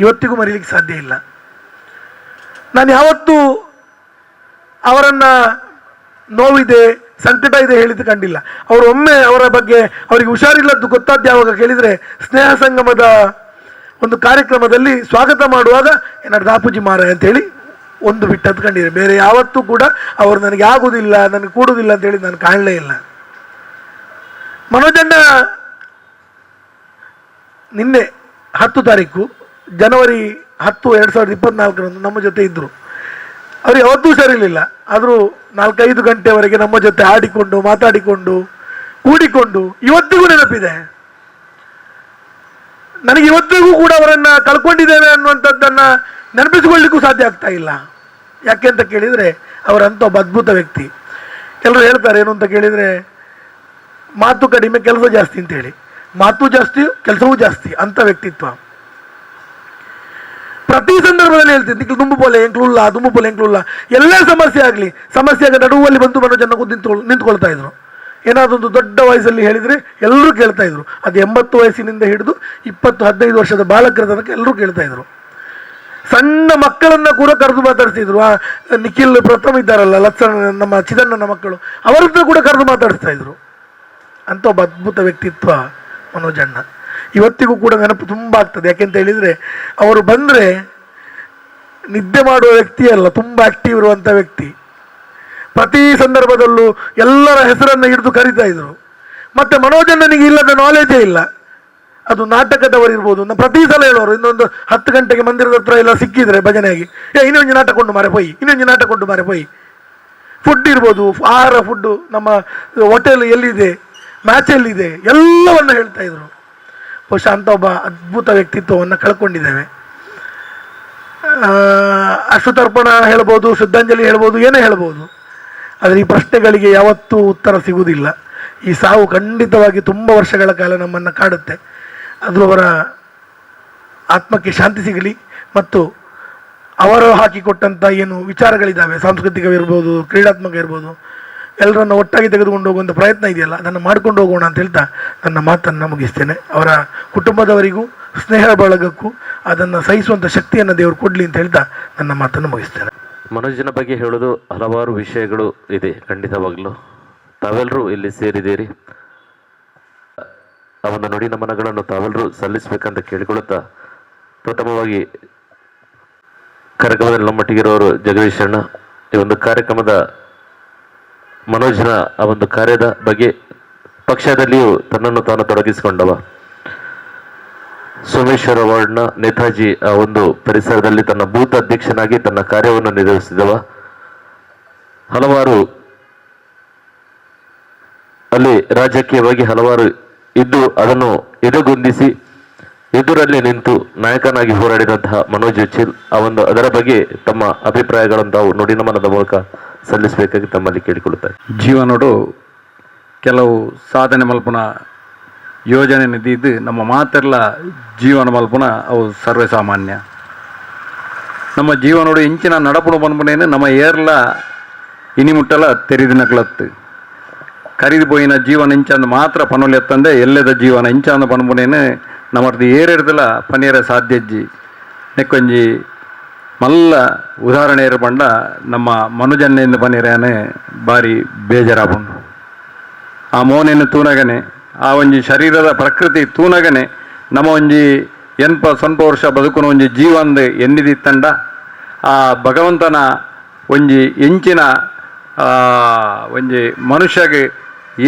Speaker 3: ಇವತ್ತಿಗೂ ಮರೀಲಿಕ್ಕೆ ಸಾಧ್ಯ ಇಲ್ಲ. ನಾನು ಯಾವತ್ತೂ ಅವರನ್ನು ನೋವಿದೆ, ಸಂಕಟ ಇದೆ ಹೇಳಿದ್ದು ಕಂಡಿಲ್ಲ. ಅವರು ಒಮ್ಮೆ ಅವರ ಬಗ್ಗೆ ಅವರಿಗೆ ಹುಷಾರಿಲ್ಲದ್ದು ಗೊತ್ತಾದ್ದು ಯಾವಾಗ ಕೇಳಿದರೆ, ಸ್ನೇಹ ಸಂಗಮದ ಒಂದು ಕಾರ್ಯಕ್ರಮದಲ್ಲಿ ಸ್ವಾಗತ ಮಾಡುವಾಗ ಏನಾದ್ರು ದಾಪೂಜಿ ಮಾರ ಅಂತೇಳಿ ಒಂದು ಬಿಟ್ಟು ಹತ್ಕೊಂಡಿದ್ದಾರೆ. ಬೇರೆ ಯಾವತ್ತೂ ಕೂಡ ಅವರು ನನಗೆ ಆಗುವುದಿಲ್ಲ, ನನಗೆ ಕೂಡುವುದಿಲ್ಲ ಅಂತೇಳಿ ನಾನು ಕಾಣಲೇ ಇಲ್ಲ. ಮನೋಜನ್ನ ನಿನ್ನೆ 10 ತಾರೀಕು ಜನವರಿ 10, 2024 ನಮ್ಮ ಜೊತೆ ಇದ್ದರು. ಅವರು ಯಾವತ್ತೂ ಹುಷಾರಿರಲಿಲ್ಲ, ಆದರೂ 4-5 ಗಂಟೆವರೆಗೆ ನಮ್ಮ ಜೊತೆ ಆಡಿಕೊಂಡು ಮಾತಾಡಿಕೊಂಡು ಕೂಡಿಕೊಂಡು ಇವತ್ತಿಗೂ ನೆನಪಿದೆ. ನನಗೆ ಇವತ್ತಿಗೂ ಕೂಡ ಅವರನ್ನು ಕಳ್ಕೊಂಡಿದ್ದೇವೆ ಅನ್ನುವಂಥದ್ದನ್ನು ನೆನಪಿಸಿಕೊಳ್ಳಿಕ್ಕೂ ಸಾಧ್ಯ ಆಗ್ತಾ ಇಲ್ಲ. ಯಾಕೆ ಅಂತ ಕೇಳಿದರೆ ಅವರಂತ ಒಬ್ಬ ಅದ್ಭುತ ವ್ಯಕ್ತಿ. ಕೆಲವರು ಹೇಳ್ತಾರೆ ಏನು ಅಂತ ಕೇಳಿದರೆ, ಮಾತು ಕಡಿಮೆ ಕೆಲಸ ಜಾಸ್ತಿ ಅಂತೇಳಿ. ಮಾತು ಜಾಸ್ತಿ, ಕೆಲಸವೂ ಜಾಸ್ತಿ ಅಂತ ವ್ಯಕ್ತಿತ್ವ. ಪ್ರತಿ ಸಂದರ್ಭದಲ್ಲಿ ಹೇಳ್ತೀನಿ, ನಿಕ್ಲು ದುಂಬು ಪೋಲೆ ಎಂಕ್ಲುಲ್ಲ, ದುಂಬು ಪೋಲೆ ಎಂಕ್ಲುಲ್ಲ. ಎಲ್ಲೇ ಸಮಸ್ಯೆ ಆಗಲಿ, ಸಮಸ್ಯೆಗೆ ನಡುವಲ್ಲಿ ಬಂದು ಮನೋಜನ್ನ ನಿಂತ್ಕೊಳ್ತಾ ಇದ್ರು. ಏನಾದೊಂದು ದೊಡ್ಡ ವಯಸ್ಸಲ್ಲಿ ಹೇಳಿದರೆ ಎಲ್ಲರೂ ಕೇಳ್ತಾ ಇದ್ರು. ಅದು 80 ವಯಸ್ಸಿನಿಂದ ಹಿಡಿದು 20-15 ವರ್ಷದ ಬಾಲಕರ ತನಕ ಎಲ್ಲರೂ ಕೇಳ್ತಾ ಇದ್ರು. ಸಣ್ಣ ಮಕ್ಕಳನ್ನ ಕೂಡ ಕರೆದು ಮಾತಾಡ್ತಿದ್ರು. ನಿಖಿಲ್ ಪ್ರಥಮ ಇದ್ದಾರಲ್ಲ, ಲಕ್ಷಣ ನಮ್ಮ ಚಿದಣ್ಣನ ಮಕ್ಕಳು, ಅವರತ್ರ ಕೂಡ ಕರೆದು ಮಾತಾಡಿಸ್ತಾ ಇದ್ರು. ಅಂತ ಒಬ್ಬ ಅದ್ಭುತ ವ್ಯಕ್ತಿತ್ವ ಮನೋಜಣ್ಣ. ಇವತ್ತಿಗೂ ಕೂಡ ನೆನಪು ತುಂಬ ಆಗ್ತದೆ. ಯಾಕೆಂತ ಹೇಳಿದರೆ ಅವರು ಬಂದರೆ ನಿದ್ದೆ ಮಾಡುವ ವ್ಯಕ್ತಿ ಅಲ್ಲ, ತುಂಬ ಆಕ್ಟಿವ್ ಇರುವಂಥ ವ್ಯಕ್ತಿ. ಪ್ರತಿ ಸಂದರ್ಭದಲ್ಲೂ ಎಲ್ಲರ ಹೆಸರನ್ನು ಹಿಡಿದು ಕರೀತಾ ಇದ್ರು. ಮತ್ತು ಮನೋಜಣ್ಣನಿಗೆ ಇಲ್ಲದ ನಾಲೆಜೇ ಇಲ್ಲ. ಅದು ನಾಟಕದವರಿರ್ಬೋದು, ಪ್ರತಿ ಸಲ ಹೇಳೋರು, ಇನ್ನೊಂದು 10 ಗಂಟೆಗೆ ಮಂದಿರದ ಹತ್ರ ಎಲ್ಲ ಸಿಕ್ಕಿದ್ರೆ ಭಜನೆಯಾಗಿ, ಇನ್ನೊಂದು ನಾಟಕ ಕೊಂಡು ಮಾರೆ ಪೋಯಿ, ಇನ್ನೊಂದು ನಾಟಕ ಕೊಂಡು ಮಾರೆ ಪೋಯಿ. ಫುಡ್ ಇರ್ಬೋದು, ಆಹಾರ, ಫುಡ್ಡು, ನಮ್ಮ ಹೋಟೆಲ್ ಎಲ್ಲಿದೆ, ಮ್ಯಾಚ್ ಎಲ್ಲಿದೆ, ಎಲ್ಲವನ್ನು ಹೇಳ್ತಾ ಇದ್ರು. ಬಹುಶಃ ಅಂತ ಒಬ್ಬ ಅದ್ಭುತ ವ್ಯಕ್ತಿತ್ವವನ್ನು ಕಳ್ಕೊಂಡಿದ್ದೇವೆ. ಅಶ್ರುತರ್ಪಣ ಹೇಳ್ಬೋದು, ಶ್ರದ್ಧಾಂಜಲಿ ಹೇಳ್ಬೋದು, ಏನೇ ಹೇಳ್ಬೋದು, ಆದರೆ ಈ ಪ್ರಶ್ನೆಗಳಿಗೆ ಯಾವತ್ತೂ ಉತ್ತರ ಸಿಗುವುದಿಲ್ಲ. ಈ ಸಾವು ಖಂಡಿತವಾಗಿ ತುಂಬ ವರ್ಷಗಳ ಕಾಲ ನಮ್ಮನ್ನು ಕಾಡುತ್ತೆ. ಅದು ಅವರ ಆತ್ಮಕ್ಕೆ ಶಾಂತಿ ಸಿಗಲಿ. ಮತ್ತು ಅವರು ಹಾಕಿಕೊಟ್ಟಂಥ ಏನು ವಿಚಾರಗಳಿದ್ದಾವೆ, ಸಾಂಸ್ಕೃತಿಕವಿರ್ಬೋದು, ಕ್ರೀಡಾತ್ಮಕ ಇರ್ಬೋದು, ಎಲ್ಲರನ್ನು ಒಟ್ಟಾಗಿ ತೆಗೆದುಕೊಂಡು ಹೋಗುವಂಥ ಪ್ರಯತ್ನ ಇದೆಯಲ್ಲ, ಅದನ್ನು ಮಾಡ್ಕೊಂಡು ಹೋಗೋಣ ಅಂತ ಹೇಳ್ತಾ ನನ್ನ ಮಾತನ್ನು ಮುಗಿಸ್ತೇನೆ. ಅವರ ಕುಟುಂಬದವರಿಗೂ ಸ್ನೇಹ ಬಳಗಕ್ಕೂ ಅದನ್ನು ಸಹಿಸುವಂಥ ಶಕ್ತಿಯನ್ನು ದೇವರು ಕೊಡಲಿ ಅಂತ ಹೇಳ್ತಾ ನನ್ನ ಮಾತನ್ನು ಮುಗಿಸ್ತೇನೆ.
Speaker 2: ಮನೋಜನ ಬಗ್ಗೆ ಹೇಳೋದು ಹಲವಾರು ವಿಷಯಗಳು ಇದೆ. ಖಂಡಿತವಾಗ್ಲೂ ತಾವೆಲ್ಲರೂ ಇಲ್ಲಿ ಸೇರಿದ್ದೀರಿ. ಆ ಒಂದು ನುಡಿ ನಮನಗಳನ್ನು ತಾವೆಲ್ಲರೂ ಸಲ್ಲಿಸಬೇಕಂತ ಕೇಳಿಕೊಳ್ಳುತ್ತಾ, ಪ್ರಥಮವಾಗಿ ಕಾರ್ಯಕ್ರಮದಲ್ಲಿ ನಮ್ಮೊಟ್ಟಿಗಿರೋರು ಜಗದೀಶ್ ಅಣ್ಣ, ಈ ಒಂದು ಕಾರ್ಯಕ್ರಮದ ಮನೋಜನ ಆ ಒಂದು ಕಾರ್ಯದ ಬಗ್ಗೆ ಪಕ್ಷದಲ್ಲಿಯೂ ತನ್ನನ್ನು ತಾನು ತೊಡಗಿಸಿಕೊಂಡವ. ಸೋಮೇಶ್ವರ ವಾರ್ಡ್ನ ನೇತಾಜಿ ಆ ಒಂದು ಪರಿಸರದಲ್ಲಿ ತನ್ನ ಬೂತ್ ಅಧ್ಯಕ್ಷನಾಗಿ ತನ್ನ ಕಾರ್ಯವನ್ನು ನಿರ್ವಹಿಸಿದವ. ಹಲವಾರು ಅಲ್ಲಿ ರಾಜಕೀಯವಾಗಿ ಹಲವಾರು ಇದ್ದು ಅದನ್ನು ಎದೆಗುಂದಿಸಿ ಎದುರಲ್ಲಿ ನಿಂತು ನಾಯಕನಾಗಿ ಹೋರಾಡಿದಂತಹ ಮನೋಜ್ ಉಚ್ಚಿಲ್ ಆ ಒಂದು ಅದರ ಬಗ್ಗೆ ತಮ್ಮ ಅಭಿಪ್ರಾಯಗಳನ್ನು ತಾವು ನುಡಿನಮನದ ಮೂಲಕ ಸಲ್ಲಿಸಬೇಕಾಗಿ ತಮ್ಮಲ್ಲಿ ಕೇಳಿಕೊಳ್ಳುತ್ತಾರೆ.
Speaker 4: ಜೀವನೋಡು ಕೆಲವು ಸಾಧನೆ ಮಲ್ಪುನ ಯೋಜನೆ ನಿಧಿದ್ದು ನಮ್ಮ ಮಾತೆಲ್ಲ ಜೀವನ ಮಲ್ಪುನ ಅವು ಸರ್ವೇ ಸಾಮಾನ್ಯ. ನಮ್ಮ ಜೀವನೋಡು ಇಂಚಿನ ನಡಪುಣ ಬಂದ್ಪನೇನು ನಮ್ಮ ಏರ್ಲ ಇನಿಮುಟ್ಟಲ ತೆರಿದಿನಕ್ಲತ್ತು ಕರಿದು ಪೋಯಿನ ಜೀವನ ಇಂಚಂದು ಮಾತ್ರ ಪನುಲು ಎತ್ತಂದೆ ಎಲ್ಲೆದ ಜೀವನ ಇಂಚಂದು ಪನ್ಪುನೇನು ನಮ್ಮದು ಏರಿರ್ದಲ ಪನೀರ ಸಾಧ್ಯಜ್ಜಿ ನೆಕ್ಕೊಂಜಿ ಮಲ್ಲ ಉದಾಹರಣೆ ಬಂಡ ನಮ್ಮ ಮನುಜನ್ನೆಂದು ಪನೀರೇನೆ ಭಾರಿ ಬೇಜಾರಾಪುಂಡು. ಆ ಮೋನೆಯನ್ನು ತೂನಗನೆ ಆ ಒಂಜಿ ಶರೀರದ ಪ್ರಕೃತಿ ತೂನಗನೆ ನಮ್ಮ ಒಂಜಿ ಸ್ವಲ್ಪ ವರ್ಷ ಬದುಕುನ ಒಂಜಿ ಜೀವಂದು ಎನ್ನಿದಿತ್ತಂಡ ಆ ಭಗವಂತನ ಒಂಜಿ ಎಂಚಿನ ಒಂಜಿ ಮನುಷ್ಯಗೆ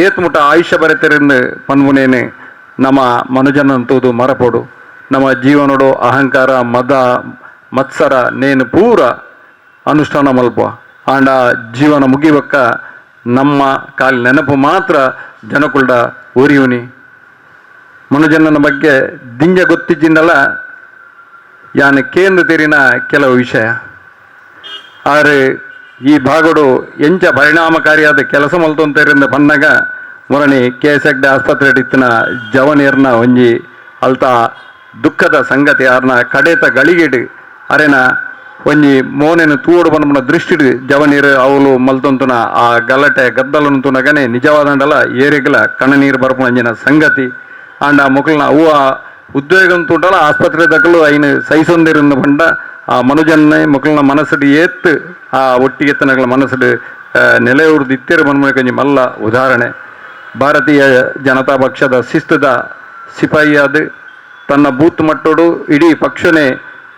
Speaker 4: ಏತ್ಮುಟ ಆಯುಷ್ಯ ಬರೆತರಿಂದ ಪನ್ಮುನೇನೆ ನಮ್ಮ ಮನುಜನಂತೂದು ಮರಪೋಡು ನಮ್ಮ ಜೀವನೋಡು ಅಹಂಕಾರ ಮದ ಮತ್ಸರ ನೇನು ಪೂರ ಅನುಷ್ಠಾನ ಮಲ್ಪ ಆಂಡ ಜೀವನ ಮುಗಿಬೇಕ ನಮ್ಮ ಕಾಲಿ ನೆನಪು ಮಾತ್ರ ಜನಕುಲ್ಡ ಊರಿಯುನಿ. ಮನುಜನನ ಬಗ್ಗೆ ದಿಂಜ ಗೊತ್ತಿದ್ದಿದ್ದಲ್ಲ ಯಾನು ಕೇಂದ್ರ ತೆರಿನ ಕೆಲವು ವಿಷಯ ಆದ್ರೆ ಈ ಭಾಗಡು ಎಂಚ ಪರಿಣಾಮಕಾರಿಯಾದ ಕೆಲಸ ಮಲ್ತೊಂತರಿಂದ ಬಂದಾಗ ಮೊರಣಿ KSHD ಆಸ್ಪತ್ರೆ ಇತ್ತಿನ ಜವನೀರ್ನ ಒಂಜಿ ಅಲ್ತ ದುಃಖದ ಸಂಗತಿ ಆರ್ನ ಕಡೆತ ಗಳಿಗೆಡು ಅರೆನ ಒಂಜಿ ಮೋನೆನು ತೂಡು ಬಂದ ದೃಷ್ಟಿಡು ಜವನೀರು ಅವಳು ಮಲ್ತೊಂತುನ ಆ ಗಲಾಟೆ ಗದ್ದಲನು ತುನಗನೆ ನಿಜವಾದಂಡಲ ಏರಿಗಲ ಕಣ್ಣನೀರು ಬರ್ಪಂಜಿನ ಸಂಗತಿ ಆಂಡ ಮುಕ್ಕಳನ ಅವ್ವ ಉದ್ವೇಗಂ ತುಂಡಲ ಆಸ್ಪತ್ರೆ ದಕ್ಕಲು ಐನು ಸಹಿಸೊಂದಿರಿಂದ ಬಂಡ ಆ ಮನುಜನ್ನೇ ಮುಕ್ಕಳನ ಮನಸ್ಸಡು ಏತ್ತು ಆ ಒಟ್ಟಿಗೆತ್ತನಗಳ ಮನಸ್ಸಡು ನೆಲೆಯೂರ್ದು ಇತ್ತೇರು ಬಂದ ಕಂಜಿ ಮಲ್ಲ ಉದಾಹರಣೆ. ಭಾರತೀಯ ಜನತಾ ಪಕ್ಷದ ಶಿಸ್ತದ ಸಿಪಾಯಿಯಾದ ತನ್ನ ಬೂತ್ ಮಟ್ಟೋಡು ಇಡೀ ಪಕ್ಷನೇ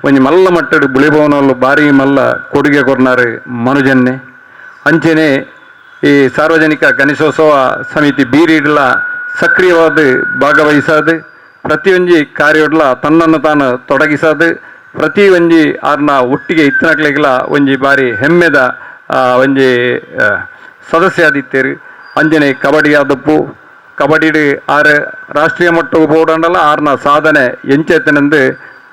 Speaker 4: ಒಂಜಿ ಮಲ್ಲ ಮಟ್ಟಡು ಬುಳಿಭವನಲ್ಲೂ ಭಾರಿ ಮಲ್ಲ ಕೊಡುಗೆ ಕೊರ್ನಾರು ಮನುಜನ್ನೇ. ಅಂಚೆನೆ ಈ ಸಾರ್ವಜನಿಕ ಗಣೇಶೋತ್ಸವ ಸಮಿತಿ ಬೀರಿಡ್ಲ ಸಕ್ರಿಯವಾದ ಭಾಗವಹಿಸೋದು ಪ್ರತಿಯೊಂಜಿ ಕಾರ್ಯೋಡ್ಲ ತನ್ನನ್ನು ತಾನು ತೊಡಗಿಸೋದು ಪ್ರತಿ ಒಂಜಿ ಆರ್ನ ಒಟ್ಟಿಗೆ ಇತ್ತಿನಕ್ಲೆಗ್ಲ ಒಂಜಿ ಬಾರಿ ಹೆಮ್ಮೆದ ಒಂಜಿ ಸದಸ್ಯ ಆದಿತ್ತೇರು. ಅಂಜನೆ ಕಬಡ್ಡಿ ಆದಪ್ಪು ಕಬಡ್ಡಿ ಆರು ರಾಷ್ಟ್ರೀಯ ಮಟ್ಟಕ್ಕೆ ಹೋಡಂಡಲ್ಲ ಆರ್ನ ಸಾಧನೆ ಎಂಚೆತ್ತನೆಂದು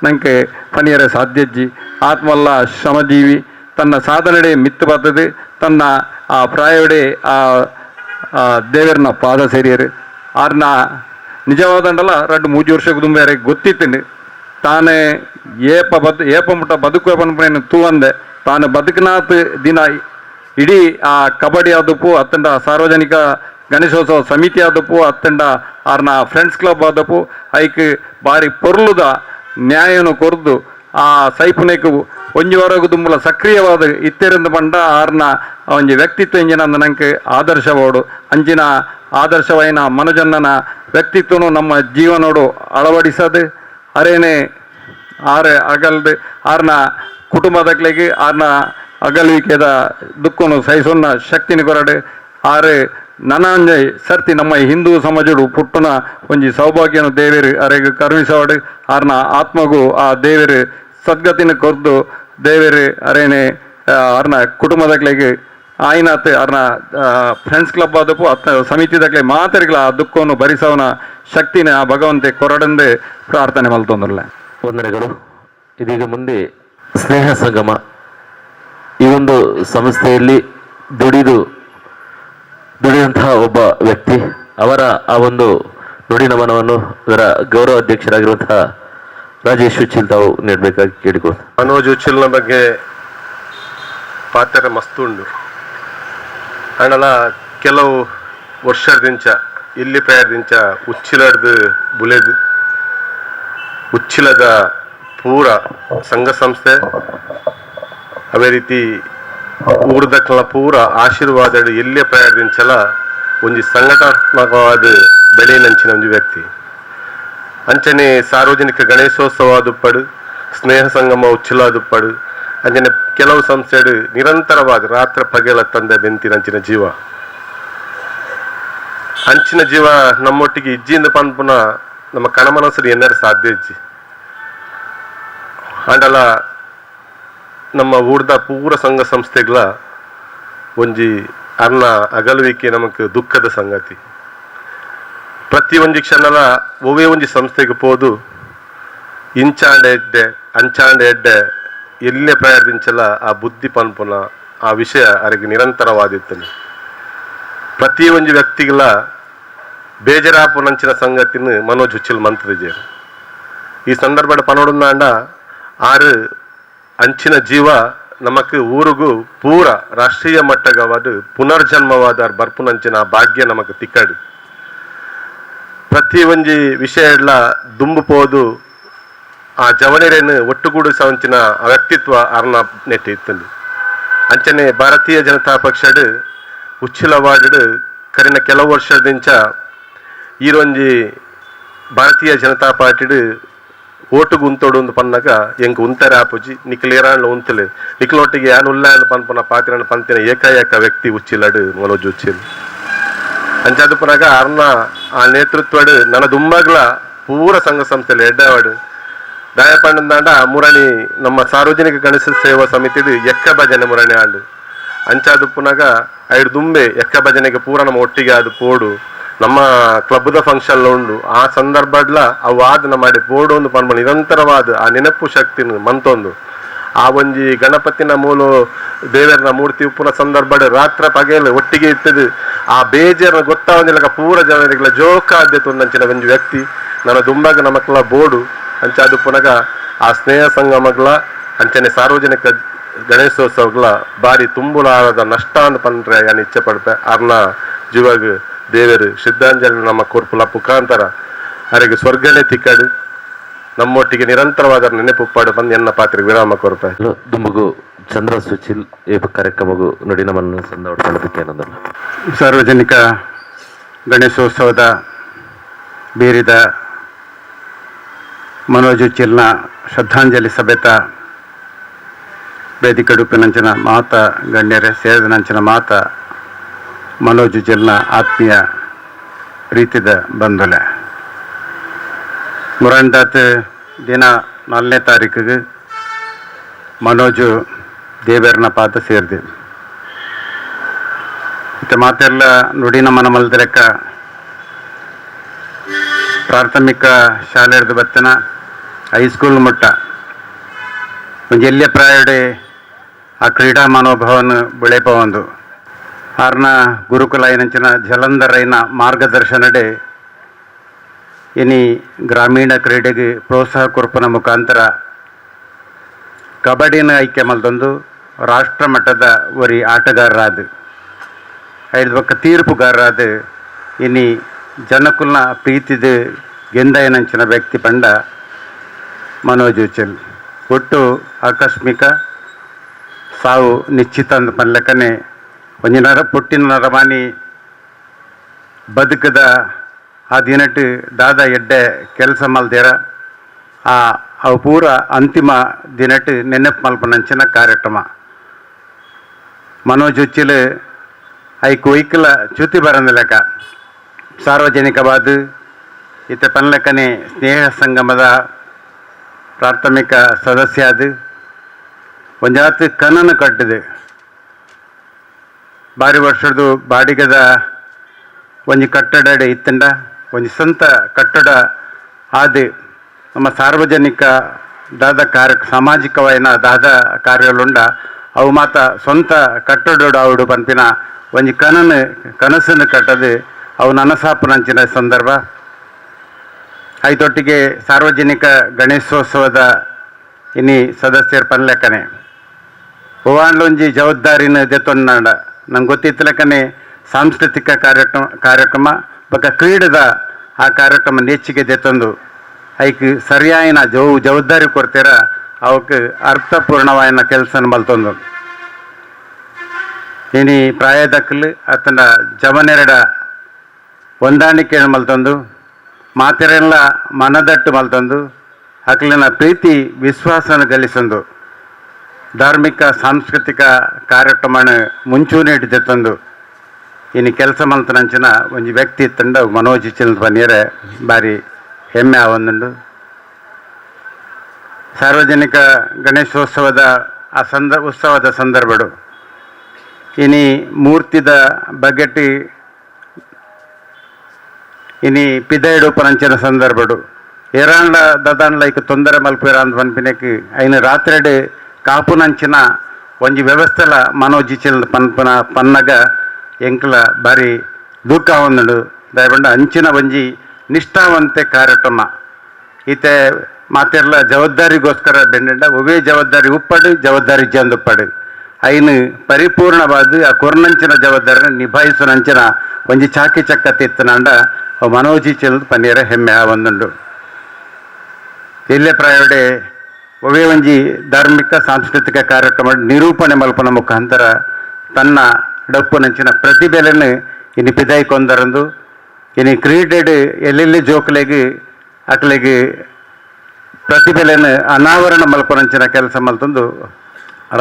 Speaker 4: ನಂಗೆ ಪನಿಯರ ಸಾಧ್ಯಜ್ಜಿ ಆತ್ಮಲ್ಲ ಶ್ರಮಜೀವಿ ತನ್ನ ಸಾಧನೆಡೆ ಮಿತ್ತು ಬರ್ತದೆ ತನ್ನ ಆ ಪ್ರಾಯವಡೆ ಆ ದೇವರನ್ನ ಪಾದ ಸೇರಿಯರು ಆರ್ನ ನಿಜವಾದಂಡಲ್ಲ 2-3 ವರ್ಷಕ್ಕೆ ತುಂಬಾರೆ ಗೊತ್ತಿತ್ತು ತಾನೇ ಏಪ ಮುಟ್ಟ ಬದುಕುವ ಪನ್ಪೇನು ತೂವಂದೆ ತಾನು ಬದುಕನಾತ್ ದಿನ ಇಡೀ ಆ ಕಬಡ್ಡಿ ಆದಪ್ಪು ಅತ್ತಂಡ ಸಾರ್ವಜನಿಕ ಗಣೇಶೋತ್ಸವ ಸಮಿತಿ ಆದಪ್ಪು ಅತ್ತಂಡ ಆರ್ನ ಫ್ರೆಂಡ್ಸ್ ಕ್ಲಬ್ ಆದಪ್ಪು ಐಕ್ ಬಾರಿ ಪೊರ್ಲುದ ನ್ಯಾಯನು ಕೊರ್ದು ಆ ಸೈಪುನೇಕು ಒಂಜಿವರೆಗೂ ತುಂಬಲ ಸಕ್ರಿಯವಾದ ಇತ್ತೆರಿಂದ ಬಂಡ ಆರ್ನ ಒಂಜಿ ವ್ಯಕ್ತಿತ್ವ ಇಂಜಿನ ನಂಗೆ ಆದರ್ಶವಾಡು ಅಂಚಿನ ಆದರ್ಶವೈನ ಮನುಜನ್ನನ ವ್ಯಕ್ತಿತ್ವನು ನಮ್ಮ ಜೀವನೋಡು ಅಳವಡಿಸದು ಅರೇನೆ ಆರೆ ಅಗಲ್ದು ಆರ್ನ ಕುಟುಂಬದಕ್ಲೆಗೆ ಆರ್ನ ಅಗಲುವಿಕೆದ ದುಃಖನು ಸಹಿಸೊನ್ನ ಶಕ್ತಿನಿ ಕೊರಡು ಆರೆ ನನಂಜೈ ಸರ್ತಿ ನಮ್ಮ ಹಿಂದೂ ಸಮಾಜಡು ಪುಟ್ಟುನ ಒಂಜಿ ಸೌಭಾಗ್ಯನು ದೇವೇರು ಅರೆಗೆ ಕರುಣಿಸವಾಡು ಆರ್ನ ಆತ್ಮಗೂ ಆ ದೇವೇರು ಸದ್ಗತಿನ ಕೊರ್ದು ದೇವೇರು ಅರೇನೆ ಆರ್ನ ಕುಟುಂಬದಕ್ಲೆಗೆ ಆಯ್ನಾತ್ ಆರ್ನ ಫ್ರೆಂಡ್ಸ್ ಕ್ಲಬ್ ಆದಪ್ಪು ಅತ್ತ ಸಮಿತಿದಕ್ಲೆ ಮಾತರಿಗಳ ಆ ದುಃಖವನ್ನು ಭರಿಸವನ ಶಕ್ತಿನ ಆ ಭಗವಂತೆ ಕೊರಡಂದೆ ಪ್ರಾರ್ಥನೆ ಮಲ್ತೊಂದಲ್ಲ.
Speaker 2: ವಂದನೆಗಳು. ಇದೀಗ ಮುಂದೆ ಸ್ನೇಹ ಸಂಗಮ ಈ ಒಂದು ಸಂಸ್ಥೆಯಲ್ಲಿ ದುಡಿದಂತಹ ಒಬ್ಬ ವ್ಯಕ್ತಿ ಅವರ ಆ ಒಂದು ನುಡಿ ನಮನವನ್ನು ಅದರ ಗೌರವ ಅಧ್ಯಕ್ಷರಾಗಿರುವಂತಹ ರಾಜೇಶ್ ಉಚ್ಚಿಲ್ ತಾವು ನೀಡಬೇಕಾಗಿ ಕೇಳಿಕೊಂಡು.
Speaker 5: ಮನೋಜ್ ಉಚ್ಚಿಲ್ನ ಬಗ್ಗೆ ಪಾತ್ರ ಮಸ್ತ್ ಉಂಡು ಅಂಡಲ ಕೆಲವು ವರ್ಷದಿಂಚ ಇಲ್ಲಿ ಪೇರ್ದಿಂಚ ಉಚ್ಚಿಲಡ್ದು ಬುಲೆದು ಉಚ್ಚಿಲದ ಪೂರ ಸಂಘ ಸಂಸ್ಥೆ ಅವೇ ರೀತಿ ಊರ್ದಕ್ಲ ಪೂರ ಆಶೀರ್ವಾದ ಎಲ್ಲೇ ಪ್ರಯಾರದಿಂಚಲ ಒಂಜಿ ಸಂಘಟನಾತ್ಮಕವಾದ ಬೆಳೆನಂಚಿನ ಒಂದು ವ್ಯಕ್ತಿ ಅಂಚನೆ ಸಾರ್ವಜನಿಕ ಗಣೇಶೋತ್ಸವ ಆದುಪ್ಪಡು ಸ್ನೇಹ ಸಂಗಮ ಉಚ್ಚಿಲಾದುಪ್ಪಡು ಅಂಚನೆ ಕೆಲವು ಸಂಸ್ಥೆಡು ನಿರಂತರವಾದ ರಾತ್ರ ಪಗೆಲ ತಂದೆ ಬೆಂತಿನಂಚಿನ ಜೀವ ಅಂಚಿನ ಜೀವ ನಮ್ಮೊಟ್ಟಿಗೆ ಇಜ್ಜಿಯಿಂದ ಪನ್ಪುನ ನಮ್ಮ ಕಣಮನಸ್ಸು ಎನ್ನರ ಸಾಧ್ಯ ಇಜ್ಜಿ ಅಂಡಲ ನಮ್ಮ ಊರ್ದ ಪೂರ ಸಂಘ ಸಂಸ್ಥೆಗಳ ಒಂಜಿ ಅರ್ನ ಅಗಲುವಿಕೆ ನಮಕ್ ದುಃಖದ ಸಂಗತಿ. ಪ್ರತಿ ಒಂಜಿ ಕ್ಷಣಲ ಒವೇ ಒಂಜಿ ಸಂಸ್ಥೆಗೆ ಪೋದು ಇಂಚಾಂಡೆ ಎಡ್ಡೆ ಅಂಚಾಂಡೆ ಎಡ್ಡೆ ಎಲ್ಲೇ ಪ್ರಯಾರದಿಂಚಲ ಆ ಬುದ್ಧಿ ಪನ್ಪುನ ಆ ವಿಷಯ ಅವರಿಗೆ ನಿರಂತರವಾದಿತ್ತನು. ಪ್ರತಿ ಒಂಜಿ ವ್ಯಕ್ತಿಗಳ ಬೇಜರಾಪುನಂಚಿನ ಸಂಗತಿನ ಮನೋಜ್ ಉಚ್ಚಿಲ್ ಮಂತ್ರಿಜೇರು ಈ ಸಂದರ್ಭದ ಪನೋಡುಂದಾಂಡ ಆರು ಅಂಚಿನ ಜೀವ ನಮಕ್ ಊರಿಗೂ ಪೂರ ರಾಷ್ಟ್ರೀಯ ಮಟ್ಟಗವಾದ ಪುನರ್ಜನ್ಮವಾದ ಬರ್ಪುನಂಚಿನ ಭಾಗ್ಯ ನಮಕ್ ತಿಕ್ಕಡು ಪ್ರತಿ ಒಂಜಿ ವಿಷಯಡ್ಲ ದುಂಬು ಪೋದು ಆ ಜವನಿರೇನು ಒಟ್ಟುಗೂಡಿಸವಂಚಿನ ಆ ವ್ಯಕ್ತಿತ್ವ ಅರ್ನ ನೆಟ್ಟಿ ಇತ್ತಂದು. ಅಂಚನೆ ಭಾರತೀಯ ಜನತಾ ಪಕ್ಷಡ್ ಉಚ್ಚಿಲ ವಾರ್ಡ್ ಕರಿನ ಕೆಲವು ವರ್ಷದಿಂಚ ಈರೊಂಜಿ ಭಾರತೀಯ ಜನತಾ ಪಾರ್ಟಿಡ್ ಓಟುಗು ಉಂತೋಡು ಒಂದು ಪನ್ನಗ ಎಂಕ್ ಉಂತಾರೆ ಆಪುಜಿ ನಿಖಿಲೇರಾಂಡ್ಲ ಉಂತಲೆ ನಿಖಲೊಟ್ಟಿಗೆ ಯಾನ್ ಉಲ್ಲಾಂಡ್ ಪನ್ಪನ ಪಾತಿರಣ್ಣ ಪಂತಿನ ಏಕಾಏಕ ವ್ಯಕ್ತಿ ಉಚ್ಚಿಲಡ್ ಮನೋಜ್ ಉಚ್ಚಿಲ್ ಅಂಚಾದ ಪುನಗ ಅರ್ನ ಆ ನೇತೃತ್ವಡ್ ನನ್ನ ದುಂಬಗ್ಲ ಪೂರ ಸಂಘ ಸಂಸ್ಥೆಯಲ್ಲಿ ಎಡ್ಡವಾಡ್ ದಯಪಂಡ ಮುರಣಿ ನಮ್ಮ ಸಾರ್ವಜನಿಕ ಗಣೇಶ ಸೇವಾ ಸಮಿತಿಡ್ ಎಕ್ಕ ಭಜನೆ ಮುರಣಿ ಆಂಡ್ ಅಂಚಾದ ಪುನಗ ಐದು ದುಂಬೆ ಎಕ್ಕ ಭಜನೆಗೆ ಪೂರ ನಮ್ಮ ಒಟ್ಟಿಗೆ ಅದು ಪೋಡು ನಮ್ಮ ಕ್ಲಬ್ದ ಫಂಕ್ಷನ್ ಉಂಡು ಆ ಸಂದರ್ಭಡ್ಲ ಆ ವಾದನ ಮಾಡಿ ಪೋಡು ಒಂದು ಪನ್ಪ ನಿರಂತರವಾದ ಆ ನೆನಪು ಶಕ್ತಿನ ಮಂತೊಂದು ಆ ಒಂಜಿ ಗಣಪತಿನ ಮೂಲ ದೇವರನ ಮೂರ್ತಿ ಉಪ್ಪುನ ಸಂದರ್ಭಡ್ ರಾತ್ರ ಪಗೇಲು ಒಟ್ಟಿಗೆ ಇತ್ತದು ಆ ಬೇಜಾರನ ಗೊತ್ತಾವಂದಿಲ್ಲ ಪೂರ ಜನರಿಗೆಲ್ಲ ಜೋಕಾದ್ಯತೆ ಒಂದಂಚಿನ ಒಂಜಿ ವ್ಯಕ್ತಿ ನನ್ನ ದುಂಬಾಗ ನಮಕ್ಲ ಬೋಡು ಅಂಚಾದು ಪುನಗ ಆ ಸ್ನೇಹ ಸಂಗಮಗಳ ಅಂಚನೆ ಸಾರ್ವಜನಿಕ ಗಣೇಶೋತ್ಸವಗಳ ಬಾರಿ ತುಂಬುಲಾರದ ನಷ್ಟ ಅಂತ ಪಂಡ್ರೆ ನಾನು ಇಚ್ಛೆ ಪಡ್ಪೆ ಅರ್ನ ಜೀವಾಗ ದೇವರು ಶ್ರದ್ಧಾಂಜಲಿ ನಮ್ಮ ಕೊರ್ಪುಲ ಮುಖಾಂತರ ಅವರಿಗೆ ಸ್ವರ್ಗನೇ ತಿಕ್ಕಡು ನಮ್ಮೊಟ್ಟಿಗೆ ನಿರಂತರವಾದ ನೆನಪುಪ್ಪಾಡು ಬಂದು ಎನ್ನ ಪಾತ್ರೆಗೆ ವಿರಾಮ ಕೊರ್ಪೆ
Speaker 2: ದುಂಬುಗು ಚಂದ್ರ ಸುಚಿಲ್ ಈ ಕಾರ್ಯಕ್ರಮಗೂ ನುಡಿನ ಮನ ಸಂದರ್ಭಕ್ಕೆ ಏನಂದಲ್ಲ.
Speaker 6: ಸಾರ್ವಜನಿಕ ಗಣೇಶೋತ್ಸವದ ಬೀರಿದ ಮನೋಜ್ ಉಚ್ಚಿಲ್ನ ಶ್ರದ್ಧಾಂಜಲಿ ಸಭೆತ ವೇದಿಕಡುಪಿನಂಚಿನ ಮಾತ ಗಣ್ಯರೇ ಸೇರಿದನಂಚಿನ ಮಾತ ಮನೋಜ್ ಉಚ್ಚಿಲ್ನ ಆತ್ಮೀಯ ಪ್ರೀತಿದ ಬಂಧುಲೆ ಮುರಂಡಾತ್ ದಿನ 4ನೇ ತಾರೀಕಿಗೆ ಮನೋಜು ದೇವರನ ಪಾದ ಸೇರಿದೆ ಮತ್ತು ಮಾತೆಲ್ಲ ನುಡಿನ ಮನ ಮಲ್ದಲೆಕ್ಕ ಪ್ರಾಥಮಿಕ ಶಾಲೆಯರ್ದು ಬತ್ತನ ಹೈಸ್ಕೂಲ್ ಮುಟ್ಟ ಒಂದು ಎಲ್ಲಿಯ ಪ್ರಾಯಡೆ ಆ ಕ್ರೀಡಾ ಮನೋಭಾವನ ಬೆಳೆಪವೊಂದು ಆರ್ನ ಗುರುಕುಲ ಏನಂಚಿನ ಜಲಂಧರೈನ ಮಾರ್ಗದರ್ಶನಡೆ ಇನಿ ಗ್ರಾಮೀಣ ಕ್ರೀಡೆಗೆ ಪ್ರೋತ್ಸಾಹ ಕೊರ್ಪನ ಮುಖಾಂತರ ಕಬಡ್ಡಿನ ಆಯ್ಕೆ ಮಲ್ದೊಂದು ರಾಷ್ಟ್ರ ಮಟ್ಟದ ಒರಿ ಆಟಗಾರರಾದ ಐದು ಪಕ್ಕ ತೀರ್ಪುಗಾರರಾದ ಇನಿ ಜನಕುಲ್ನ ಪ್ರೀತಿದ ಗೆಂದಯನಂಚಿನ ವ್ಯಕ್ತಿ ಪಂಡ ಮನೋಜ್ ಉಚ್ಚಿಲ್ ಒಟ್ಟು ಆಕಸ್ಮಿಕ ಸಾವು ನಿಶ್ಚಿತ ಅಂದ ಪನ್ಲೆಕ್ಕನೆ ಒಂಜಿ ಪುಟ್ಟಿನ ನರಮಾನಿ ಬದುಕದ ಆ ದಿನಟ್ಟು ದಾದ ಎಡ್ಡೆ ಕೆಲಸ ಮಲ್ದೇರ ಅವು ಪೂರ ಅಂತಿಮ ದಿನಟ್ಟು ನೆನಪು ಮಲ್ಪನಂಚಿನ ಕಾರ್ಯಕ್ರಮ ಮನೋಜ್ ಉಚ್ಚಿಲ್ ಐಕು ಒಯ್ಕಲ ಚ್ಯುತಿ ಬರಂದ ಲೆಕ್ಕ ಸಾರ್ವಜನಿಕವಾದ ಇತ್ತ ಪನ್ಲೆಕ್ಕನೆ ಸ್ನೇಹ ಸಂಗಮದ ಪ್ರಾಥಮಿಕ ಸದಸ್ಯ ಅದು ಒಂಜಾತ್ ಕನನ ಕಟ್ಟಿದೆ ಬಾರಿ ವರ್ಷದ್ದು ಬಾಡಿಗೆದ ಒಂಜಿ ಕಟ್ಟಡ ಇತ್ತಂಡ ಒಂಜಿ ಸ್ವಂತ ಕಟ್ಟಡ ಆದ ನಮ್ಮ ಸಾರ್ವಜನಿಕ ದಾದ ಸಾಮಾಜಿಕವಾಯಿನ ದಾದ ಕಾರ್ಯಗಳುಂಡ ಅವು ಮಾತ ಸ್ವಂತ ಕಟ್ಟಡ ಅವಡು ಪನ್ಪಿನ ಒಂಜಿ ಕನಸನ್ನು ಕಟ್ಟದು ಅವು ನನಸಾಪುನಂಚಿನ ಸಂದರ್ಭ ಐತೊಟ್ಟಿಗೆ ಸಾರ್ವಜನಿಕ ಗಣೇಶೋತ್ಸವದ ಇನಿ ಸದಸ್ಯರ ಪನ್ಲೆಕ್ಕನೆ ಒವಾಂಡ್ಲೊಂಜಿ ಜವಾಬ್ದಾರಿನ ದೆತ್ತೊಂಡ ನಂಗೆ ಗೊತ್ತಿತ್ತಲೆಕ್ಕನೆ ಸಾಂಸ್ಕೃತಿಕ ಕಾರ್ಯಕ್ರಮ ಬಕ ಕ್ರೀಡದ ಆ ಕಾರ್ಯಕ್ರಮ ನೆಚ್ಚಿಗೆ ದೆತ್ತೊಂದು ಐಕ್ ಸರಿಯಾಯಿನ ಜವಾಬ್ದಾರಿ ಕೊಡ್ತೀರ ಅವಕ್ಕೆ ಅರ್ಥಪೂರ್ಣವಾಯಿನ ಕೆಲಸನ ಮಲ್ತೊಂದು ಇನಿ ಪ್ರಾಯದಕ್ಕಲು ಆತನ ಜವನೆರಡ ಹೊಂದಾಣಿಕೆ ಮಲ್ತೊಂದು ಮಾತೆರೆಲ್ಲ ಮನದಟ್ಟು ಮಲ್ತೊಂದು ಅಕ್ಲಿನ ಪ್ರೀತಿ ವಿಶ್ವಾಸನ ಗಳಿಸೊಂದು ಧಾರ್ಮಿಕ ಸಾಂಸ್ಕೃತಿಕ ಕಾರ್ಯಕ್ರಮನ ಮುಂಚೂಣಿ ಹಿಡಿದೆತ್ತಂದು ಇನ್ನು ಕೆಲಸ ಮಲ್ತನಂಚಿನ ಒಂಜಿ ವ್ಯಕ್ತಿ ಇತ್ತಂಡ ಮನೋಜ್ ಉಚ್ಚಿಲ್ ಪನ್ನೀರೆ ಬಾರಿ ಹೆಮ್ಮೆ ಆವೊಂದುಂಡು ಸಾರ್ವಜನಿಕ ಗಣೇಶೋತ್ಸವದ ಆ ಉತ್ಸವದ ಸಂದರ್ಭಡು ಇನಿ ಮೂರ್ತಿದ ಬಗೆಟಿ ಇನಿ ಪಿದೈಡು ಪರಂಚಿನ ಸಂದರ್ಭಡು ಏರಾಂಡ್ಲ ದದಾಂಡ್ಲ ಐಕ್ ತೊಂದರೆ ಮಲ್ಪೇರ ಅಂತ ಪನ್ಪಿನಕ್ಕೆ ಐನು ರಾತ್ರಿಡೆ ಕಾಪುನಂಚಿನ ಒಂಜಿ ವ್ಯವಸ್ಥೆಲ ಮನೋಜ್ ಉಚ್ಚಿಲ್ ಪನ್ನಗ ಎಂಕ್ಲ ಬಾರಿ ದುಃಖ ಹೊಂದುಂಡು ದಯಪಂಡ ಅಂಚಿನ ಒಂಜಿ ನಿಷ್ಠಾವಂತೆ ಕಾರ್ಯಕ್ರಮ ಈತೆ ಮಾತೆರ್ಲ ಜವಾಬ್ದಾರಿಗೋಸ್ಕರ ಬೆಂಡ ಒವೇ ಜವಾಬ್ದಾರಿ ಉಪ್ಪಡು ಜವಾಬ್ದಾರಿ ಜಂದುಪ್ಪಡು ಐನು ಪರಿಪೂರ್ಣವಾದ ಆ ಕೊರ್ನಂಚಿನ ಜವಾಬ್ದಾರಿನ ನಿಭಾಯಿಸುನಂಚಿನ ಒಂಜಿ ಚಾಕಿ ಚಕ್ಕ ತಿತ್ತನಂಡ ಮನೋಜಿಚ್ಚಲ್ ಪನ್ನೀರ ಹೆಮ್ಮೆ ಒಂದುಂಡು ಎಲ್ಲೆ ಪ್ರಾಯವಡೆ ಒವೇ ಒಂಜಿ ಧಾರ್ಮಿಕ ಸಾಂಸ್ಕೃತಿಕ ಕಾರ್ಯಕ್ರಮ ನಿರೂಪಣೆ ಮಲ್ಪನ ಮುಖಾಂತರ ತನ್ನ ಡಪ್ಪುನಂಚಿನ ಪ್ರತಿಭೆಯನ್ನು ಇನ್ನು ಪಿದಾಯ್ಕೊಂಡರಂದು ಇನ್ನು ಕ್ರೀಡೆಡ್ ಎಲ್ಲೆಲ್ಲಿ ಜೋಕ್ಲೆಗೆ ಅಕ್ಲೆಗೆ ಪ್ರತಿಭೆಯನ್ನು ಅನಾವರಣ ಮಲ್ಪನಂಚಿನ ಕೆಲಸ ಮಲ್ತಂದು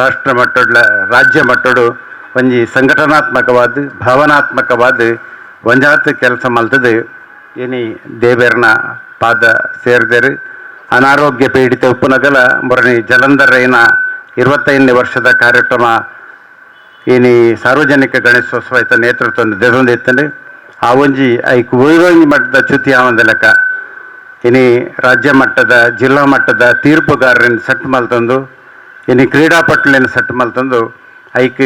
Speaker 6: ರಾಷ್ಟ್ರ ಮಟ್ಟದ ರಾಜ್ಯ ಮಟ್ಟಡು ಒಂಜಿ ಸಂಘಟನಾತ್ಮಕವಾದ ಭಾವನಾತ್ಮಕವಾದ ಒಂಜಾತ್ ಕೆಲಸ ಮಲ್ತದು ಇನಿ ದೇವೇರ್ನ ಪಾದ ಸೇರಿದರು ಅನಾರೋಗ್ಯ ಪೀಡಿತ ಉಪ್ಪುನಗಲ ಮೊರನಿ ಜಲಂಧರೈನ 25ನೇ ವರ್ಷದ ಕಾರ್ಯಕ್ರಮ ಇನಿ ಸಾರ್ವಜನಿಕ ಗಣೇಶೋತ್ಸವ ಇತ್ತ ನೇತೃತ್ವ ದೆಸೊಂದಿತ್ತಂಡು ಆ ಒಂಜಿ ಐಕ್ ಒಂಜಿ ಮಟ್ಟದ ಚ್ಯುತಿ ಆವಂದ ಲೆಕ್ಕ ಇನಿ ರಾಜ್ಯ ಮಟ್ಟದ ಜಿಲ್ಲಾ ಮಟ್ಟದ ತೀರ್ಪುಗಾರರನ್ನು ಸೆಟ್ ಮಲ್ತಂದು ಇನಿ ಕ್ರೀಡಾಪಟುಲಿನ ಸೆಟ್ ಮಲ್ತಂದು ಐಕ್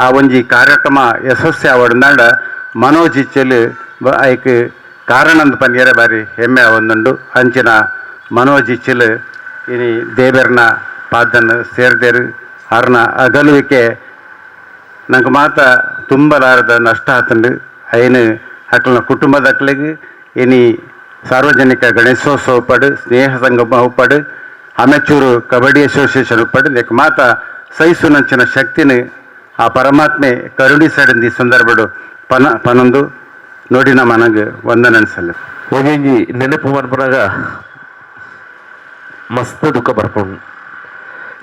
Speaker 6: ಆ ಒಂಜಿ ಕಾರ್ಯಕ್ರಮ ಯಶಸ್ವಿ ಆವಡ್ನಾಡ ಮನೋಜ್ ಇಚ್ಚಲು ಐಕ್ ಕಾರಣಂದ ಪನ್ಯರ ಬಾರಿ ಹೆಮ್ಮೆ ಆವೊಂದುಂಡು ಅಂಚಿನ ಮನೋಜ್ ಇಚ್ಚಲು ಇನಿ ದೇವೇರ್ನ ಪಾದನ್ನು ಸೇರಿದೇರು ಅವ್ರನ್ನ ಅಗಲುವಿಕೆ ನಂಗೆ ಮಾತ ತುಂಬಲಾರದ ನಷ್ಟ ಆತಂಡು ಐನು ಅಕ್ಲನ ಕುಟುಂಬದ ಅಕ್ಲಿಗೆ ಇನಿ ಸಾರ್ವಜನಿಕ ಗಣೇಶೋತ್ಸವ ಪಡು ಸ್ನೇಹ ಸಂಗಮ ಪಡು ಅಮೆಚೂರು ಕಬಡ್ಡಿ ಅಸೋಸಿಯೇಷನ್ ಪಡು ನೆಕ್ ಮಾತ ಸಹಿಸುನಂಚಿನ ಶಕ್ತಿನ ಆ ಪರಮಾತ್ಮೆ ಕರುಣಿಸಡಿಂದ ಈ ಸಂದರ್ಭಡು ಪನೊಂದು ನೋಡಿನ ಮನಗೆ ವಂದನೆಸಲ್ಲ
Speaker 2: ಒಂಜಿ ನೆನಪು ಮನ್ಪನಾಗ ಮಸ್ತ್ ದುಃಖ ಬರ್ಕೊಂಡು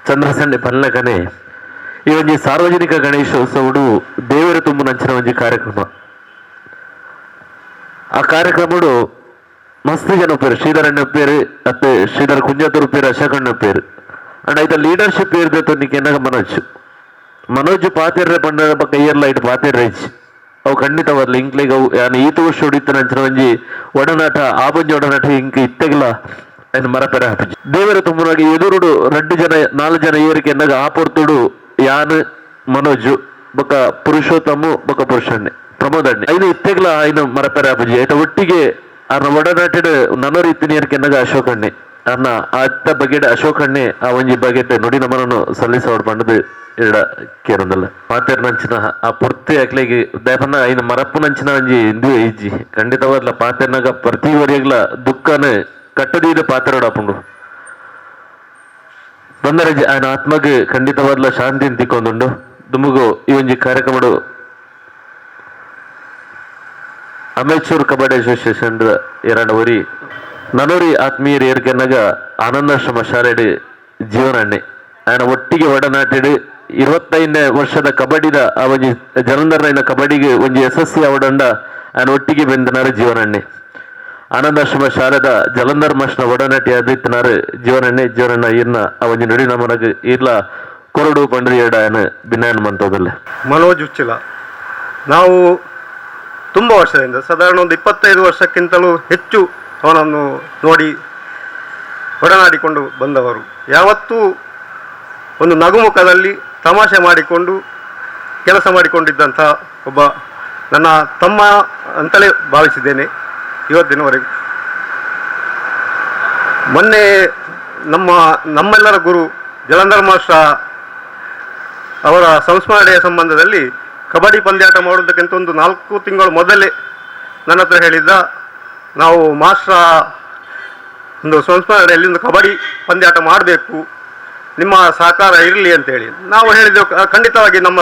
Speaker 2: ಚಂದ್ರಸಂಡೆ ಪಲ್ಲಕನೆ ಈ ಒಂಜಿ ಸಾರ್ವಜನಿಕ ಗಣೇಶೋತ್ಸವಡು ದೇವರ ತುಂಬು ನಂಚಿನ ಒಂಜಿ ಕಾರ್ಯಕ್ರಮ ಆ ಕಾರ್ಯಕ್ರಮಡು ಮಸ್ತ್ ಜನ ಉಪ್ಪೇರು ಶ್ರೀಧರ್ ಅಣ್ಣ ಉಪ್ಪೇರು ಅತ್ತೆ ಶ್ರೀಧರ್ ಕುಂಜಾತೂರ್ ಉಪ್ಪೇರು ಅಶೋಕ್ ಅಣ್ಣ ಉಪ್ಪೇರು ಅಂಡ್ ಐತ ಲೀಡರ್ಶಿಪ್ ಇರ್ದತ್ತು ನಿಕ್ಕೆ ಎನ್ನಾಗ ಮನೋಜ್ ಪಾತಿರ್ರೆ ಪಂಡ ಬಕ್ಕ ಇಯರ್ಲ ಇಟ್ಟು ಪಾತಿರ್ರೇಜ್ ಅವು ಖಂಡಿತವಾದ್ಲು ಇಂಕ್ಲಿಗೆ ಅವು ಯಾನು ಈತ ವರ್ಷ ಹೊಡಿತ ನಂಚಿನ ಒಂಜಿ ಒಡನಾಟ ಆಬಂಜಿ ಒಡನಾಟ ಇಂಕ ಇತ್ತೆಗಿಲ್ಲ ఆయన మరపెర దేవర తుమ్మునగి ఎదురుడు 4 జన ఏరికి ఎన్నగ ఆ పొర్తుడు యాన్ మనోజు బొక పురుషోత్తము బొక పురుషన్ని ಪ್ರಮೋದಣ್ಣಿ ಐದು ಇತ್ತೆಗ್ಲ ఆయన ಮರಪೆರ ಅಪ್ಪಜಿ ಐತ ಒಟ್ಟಿಗೆ ಅರ್ನ ಒಡನಾಟಿಡು ನನರು ಇತ್ತಿನಿಯರ್ಕೆ ಎನ್ನಗ ಅಶೋಕಣ್ಣೆ ಅರ್ನ ಅತ್ತ ಬಗೆಡ ಅಶೋಕಣ್ಣೆ ಆ ಒಂಜಿ ಬಗೆಟ್ ನುಡಿ ನಮನನ್ನು ಸಲ್ಲಿಸೋಡ್ ಪಂಡದು ಇಡ ಕೇರೊಂದಲ್ಲ ಪಾತೆರ್ ನಂಚಿನ ಆ ಪೂರ್ತಿ ಅಕ್ಲೆಗೆ ದೇಪನ್ನ ಐನ ಮರಪ್ಪು ನಂಚಿನ ಒಂಜಿ ಇಂದು ಐಜಿ ಖಂಡಿತವಾದ್ಲ ಪಾತೆರ್ನಾಗ ಪ್ರತಿ ವರಿಯಗ್ಲ ದುಃಖನ ಕಟ್ಟದೀದ ಪಾತ್ರೋಡ ಅಪ್ಪುಂಡು ಬಂದರೆ ఆయన ಆತ್ಮಗೆ ಖಂಡಿತವಾದ್ಲ ಶಾಂತಿ ತಿಕ್ಕೊಂದುಂಡು ದುಮುಗು ಈ ಒಂಜಿ ಕಾರ್ಯಕ್ರಮಡು ಅಮೇಚೂರ್ ಕಬಡ್ಡಿ ಅಸೋಸಿಯೇಷನ್ ಎರಡು ವರಿ ನನೂರಿ ಆತ್ಮೀಯರು ಏರ್ಕೆನ್ನಾಗ ಆನಂದಾಶ್ರಮ ಶಾಲೆಡು ಜೀವನಣ್ಣೆ ఆయన ಒಟ್ಟಿಗೆ ಒಡನಾಟಿಡು 25ನೇ ವರ್ಷದ ಕಬಡ್ಡಿದ ಆ ಒಂಜಿ ಜಲಂಧರ್ನ ಕಬಡ್ಡಿಗೆ ಒಂಜಿ ಯಶಸ್ವಿ ಅವಡಂಡ ఆయన ಒಟ್ಟಿಗೆ ಬೆಂದನಾರು ಜೀವನಣ್ಣೆ ಆನಂದಾಶ್ರಮ ಶಾಲೆದ ಜಲಂಧರ್ ಮಾಸ್ನ ಒಡನಾಟಿ ಆದಿತ್ತನಾರು ಜೀವನಣ್ಣ ಇರ್ನ ಆ ಒಂಜಿ ನುಡಿ ನಮನಗ ಇರ್ಲ ಕೊರಡು ಪಂಡ್ರಿ ಎಡ ఆయన ಭಿನ್ನಾಯನ ಮಂತೋದಲ್ಲ
Speaker 5: ಮನೋಜ್ ಉಚ್ಚಿಲ ನಾವು ತುಂಬ ವರ್ಷದಿಂದ ಸಾಧಾರಣ ಒಂದು 25 ವರ್ಷಕ್ಕಿಂತಲೂ ಹೆಚ್ಚು ಅವನನ್ನು ನೋಡಿ ಒಡನಾಡಿಕೊಂಡು ಬಂದವರು. ಯಾವತ್ತೂ ಒಂದು ನಗುಮುಖದಲ್ಲಿ ತಮಾಷೆ ಮಾಡಿಕೊಂಡು ಕೆಲಸ ಮಾಡಿಕೊಂಡಿದ್ದಂಥ ಒಬ್ಬ ನನ್ನ ತಮ್ಮ ಅಂತಲೇ ಭಾವಿಸಿದ್ದೇನೆ ಇವತ್ತಿನವರೆಗೂ. ಮೊನ್ನೆ ನಮ್ಮೆಲ್ಲರ ಗುರು ಜಲಂಧರ್ ಮಾಸ್ಟರ್ ಅವರ ಸಂಸ್ಮರಣೆಯ ಸಂಬಂಧದಲ್ಲಿ ಕಬಡ್ಡಿ ಪಂದ್ಯಾಟ ಮಾಡೋದಕ್ಕಿಂತ ಒಂದು 4 ತಿಂಗಳು ಮೊದಲೇ ನನ್ನ ಹತ್ರ ಹೇಳಿದ್ದ, ನಾವು ಮಾಸ್ಟರ್ ಒಂದು ಸಂಸ್ಮರಣೆಯಲ್ಲಿ ಒಂದು ಕಬಡ್ಡಿ ಪಂದ್ಯಾಟ ಮಾಡಬೇಕು, ನಿಮ್ಮ ಸಹಕಾರ ಇರಲಿ ಅಂತೇಳಿ. ನಾವು ಹೇಳಿದೆವು, ಖಂಡಿತವಾಗಿ ನಮ್ಮ